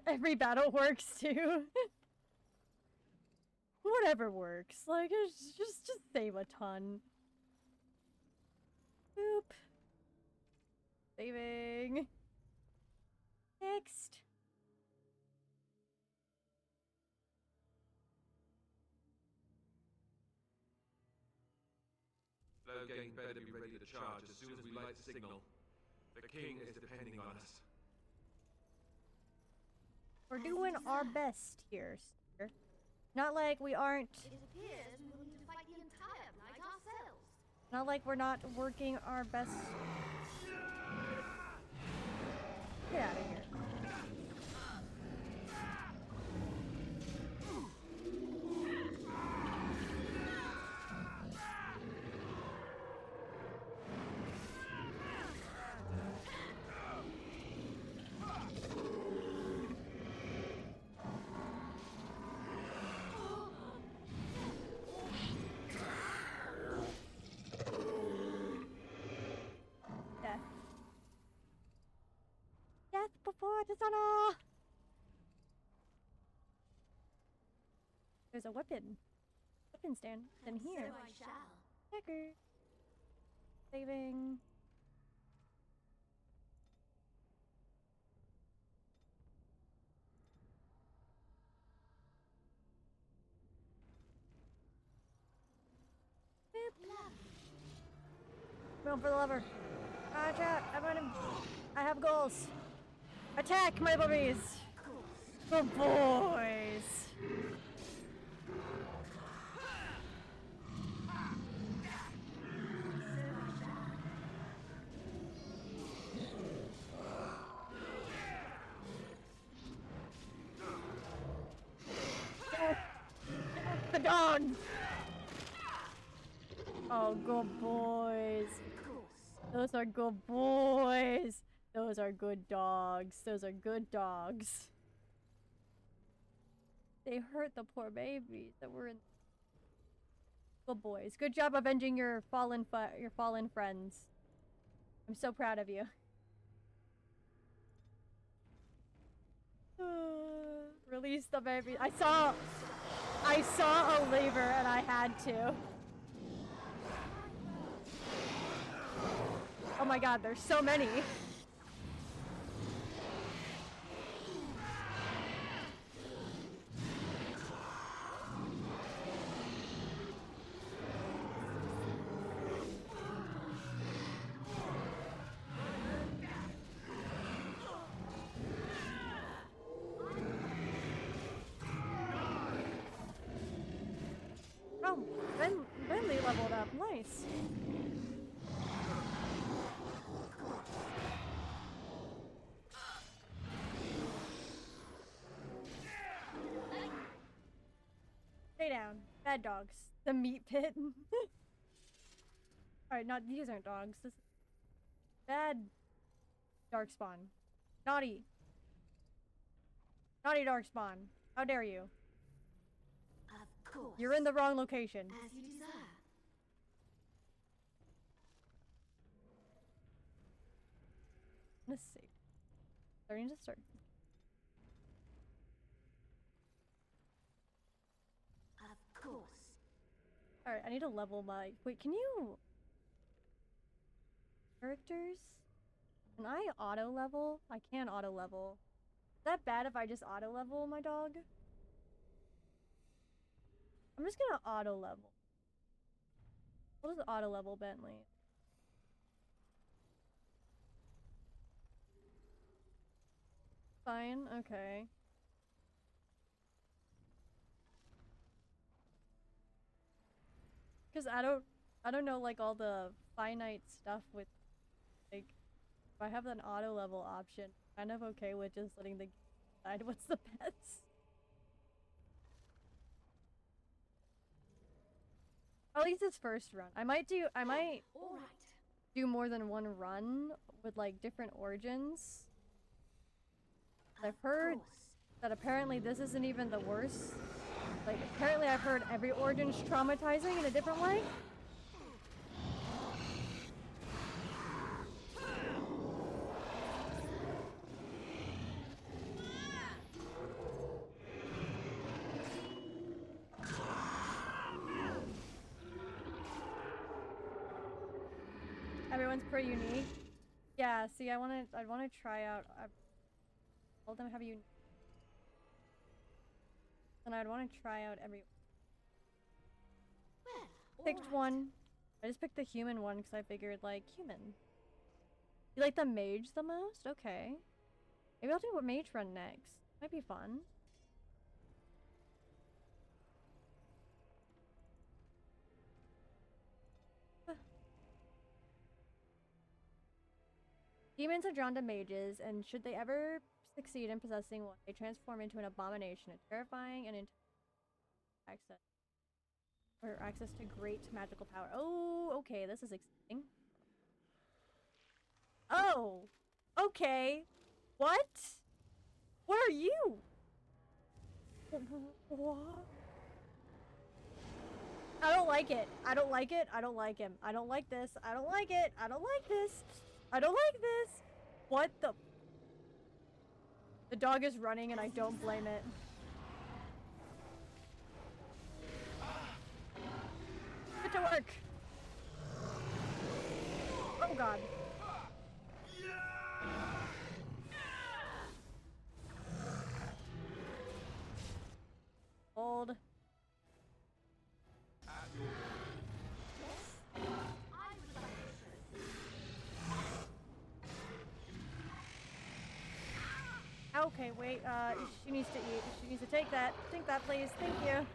Speaker 1: Every battle works too. Whatever works. Like, it's just save a ton. Boop. Saving. Next.
Speaker 4: Logang better be ready to charge as soon as we light the signal. The king is depending on us.
Speaker 1: We're doing our best here, sir. Not like we aren't.
Speaker 5: It appears we will need to fight the entire night ourselves.
Speaker 1: Not like we're not working our best. Get out of here. Death before dishonor! There's a weapon. Weapon stand. In here.
Speaker 5: So I shall.
Speaker 1: Checker. Saving. Going for the lever. Watch out! I'm on him. I have goals. Attack, my puppies! Good boys! The dog! Oh, good boys. Those are good boys. Those are good dogs. Those are good dogs. They hurt the poor babies that were in. Good boys. Good job avenging your fallen friends. I'm so proud of you. Release the baby. I saw a lever and I had to. Oh my god, there's so many. Oh, Bentley leveled up. Nice. Stay down. Bad dogs. The meat pit. Alright, these aren't dogs. This is bad darkspawn. Naughty. Naughty darkspawn. How dare you?
Speaker 5: Of course.
Speaker 1: You're in the wrong location.
Speaker 5: As you desire.
Speaker 1: Let's see. Starting to start.
Speaker 5: Of course.
Speaker 1: Alright, I need to level my... Wait, can you... Characters? Can I auto level? I can auto level. that bad if I just auto level my dog? I'm just gonna auto level. What is auto level Bentley? Fine, okay. Cause I don't know like all the finite stuff with like if I have an auto level option, I'm kind of okay with just letting the game decide what's the best. At least it's first run. I might do more than one run with like different origins. I've heard that apparently this isn't even the worst. Like apparently I've heard every origin's traumatizing in a different way. Everyone's pretty unique. Yeah, see, I wanna try out. I've told them have you, and I'd want to try out every. Picked one. I just picked the human one because I figured like human. You like the mage the most? Okay. Maybe I'll do what mage run next. Might be fun. Demons are drawn to mages, and should they ever succeed in possessing one, they transform into an abomination, a terrifying and access to great magical power. Oh, okay, this is exciting. Oh, okay. What? What are you? What? I don't like it. I don't like it. I don't like him. I don't like this. I don't like it. I don't like this. I don't like this. What the? The dog is running and I don't blame it. Get to work. Oh god. Hold. Okay, wait, she needs to eat. She needs to take that. Take that, please. Thank you.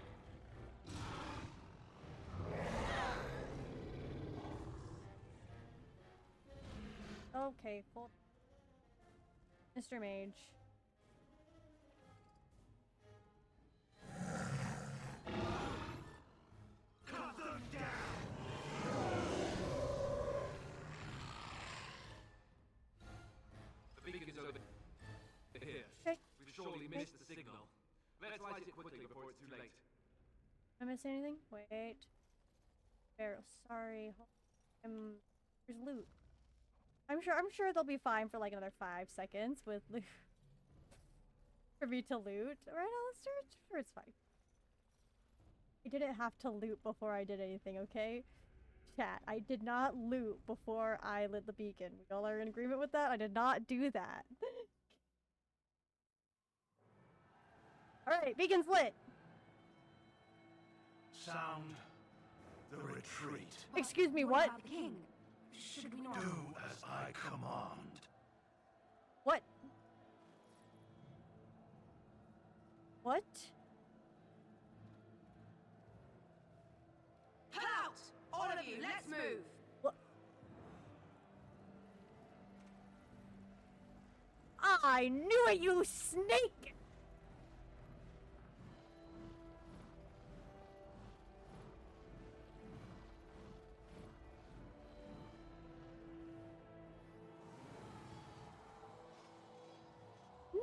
Speaker 1: Okay, full. Mr. Mage.
Speaker 11: Cut them down.
Speaker 12: The beacon's over here.
Speaker 1: Okay.
Speaker 12: We've surely missed the signal. Let's light it quickly before it's too late.
Speaker 1: Did I miss anything? Wait. Barrel. Sorry. There's loot. I'm sure they'll be fine for like another 5 seconds with loot. For me to loot. Right, Alistair? Sure, it's fine. I didn't have to loot before I did anything, okay? Chat, I did not loot before I lit the beacon. We all are in agreement with that? I did not do that. Alright, beacon's lit!
Speaker 11: Sound the retreat.
Speaker 1: Excuse me, what?
Speaker 10: About the king? Should we not
Speaker 11: Do as I command.
Speaker 1: What? What?
Speaker 10: Come out! All of you, let's move!
Speaker 1: What? I knew it, you snake! No!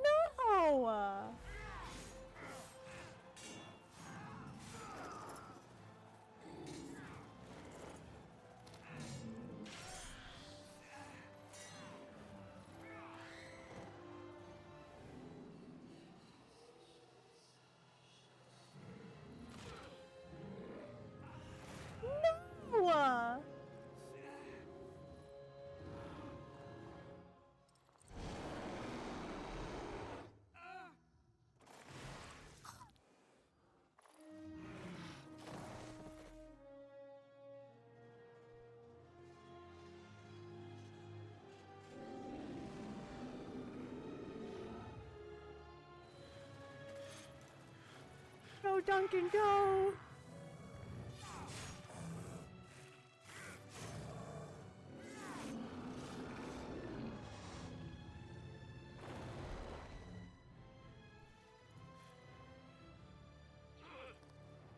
Speaker 1: Duncan, go!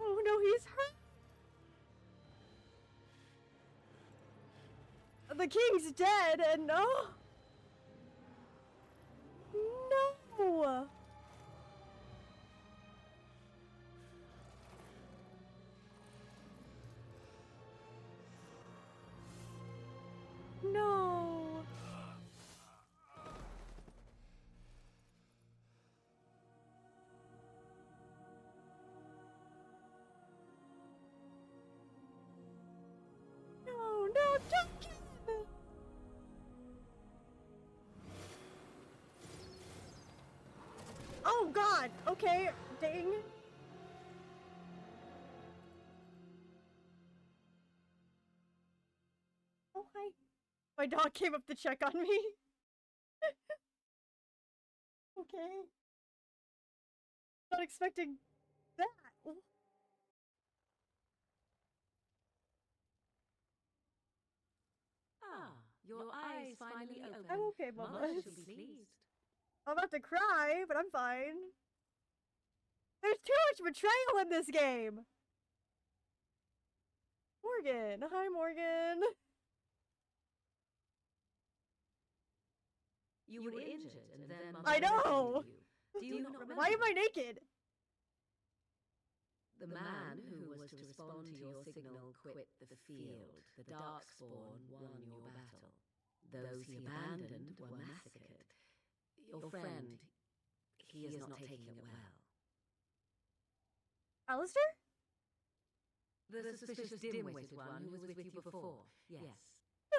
Speaker 1: Oh no, he's hurt! The king's dead and no! No! No! No, Duncan! Oh god! Okay, dang. Oh, hi. My dog came up to check on me. Okay. Not expecting that.
Speaker 14: Ah, your eyes finally open.
Speaker 1: I'm okay, Mama.
Speaker 14: Mother should be pleased.
Speaker 1: I'm about to cry, but I'm fine. There's too much betrayal in this game! Morgan! Hi, Morgan!
Speaker 14: You were injured, and then Mother
Speaker 1: I know!
Speaker 14: rescued you. Do you not remember?
Speaker 1: Why am I naked?
Speaker 14: The man who was to respond to your signal quit the field. The Darkspawn won your battle. Those he abandoned were massacred. Your friend, he is not taking it well.
Speaker 1: Alistair?
Speaker 14: The suspicious dim-witted one who was with you before. Yes.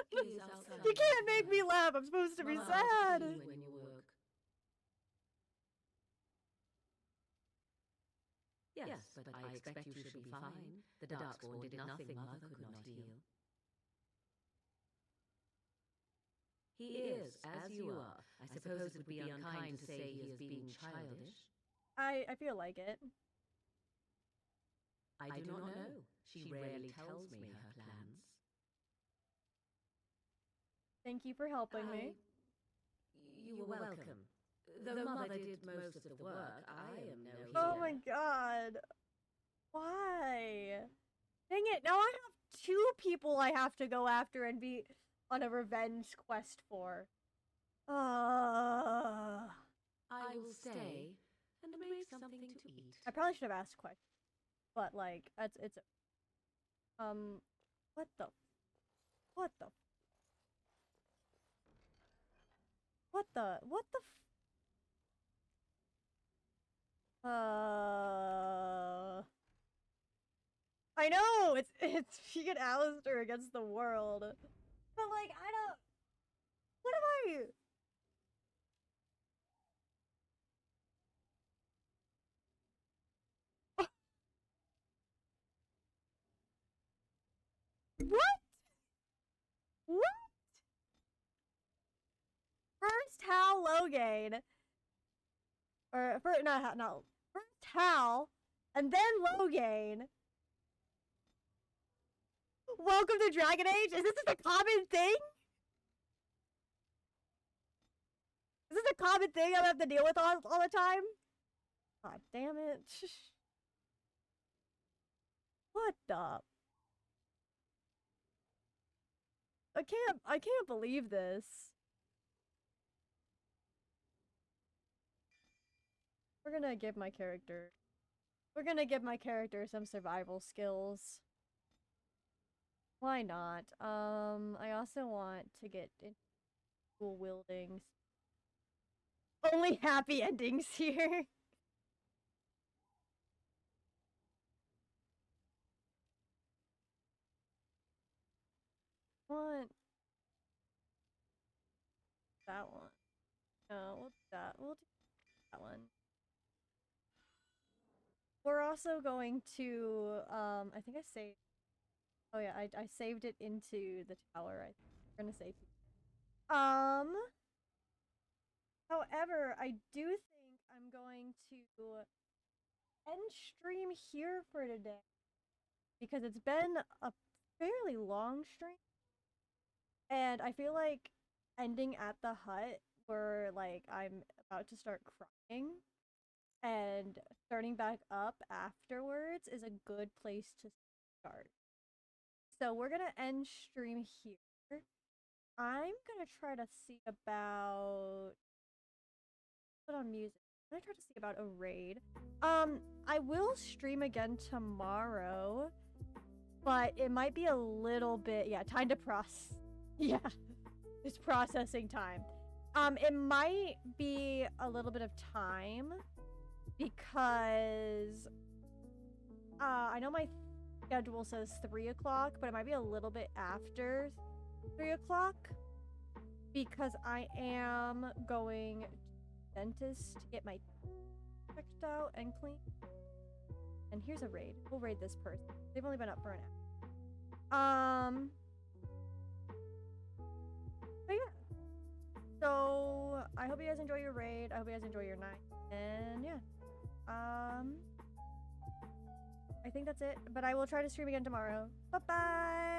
Speaker 14: He is outside.
Speaker 1: You can't make me laugh. I'm supposed to be
Speaker 14: Mama
Speaker 1: sad.
Speaker 14: asked you when you woke. Yes, but I expect you should be fine. The Darkspawn did nothing Mother could not heal. He is, as you are. I suppose it would be unkind to say he is being childish.
Speaker 1: I feel like it.
Speaker 14: I do not know. She rarely tells me her plans.
Speaker 1: Thank you for helping me.
Speaker 14: You were welcome. Though Mother did most of the work, I am no healer.
Speaker 1: Oh my god. Why? Dang it, now I have 2 people I have to go after and be on a revenge quest for.
Speaker 14: I will stay and make something to eat.
Speaker 1: I probably should have asked quick. But like, it's what the what the I know it's she and Alistair against the world. But like I don't what am I What? What? First Hal Logain. Or first not first Hal and then Logain. Welcome to Dragon Age? Is this just a common thing? Is this a common thing I have to deal with all the time? God damn it. What the? I can't believe this. We're gonna give my character some survival skills. Why not? I also want to get into dual wieldings. Only happy endings here. What? That one. No, we'll do that. We'll do that one. We're also going to, I think I saved. Oh yeah, I saved it into the tower. We're gonna save. However, I do think I'm going to end stream here for today because it's been a fairly long stream, and I feel like ending at the hut where like I'm about to start crying and starting back up afterwards is a good place to start. So we're gonna end stream here. I'm gonna try to see about put on music. I'm gonna try to see about a raid. I will stream again tomorrow, but it might be a little bit time to process. Yeah, it's processing time. It might be a little bit of time because I know my schedule says 3 o'clock, but it might be a little bit after 3 o'clock because I am going to the dentist to get my teeth checked out and clean. And here's a raid. We'll raid this person. They've only been up for an hour. But yeah. So I hope you guys enjoy your raid. I hope you guys enjoy your night. And yeah. I think that's it. But I will try to stream again tomorrow. Bye-bye!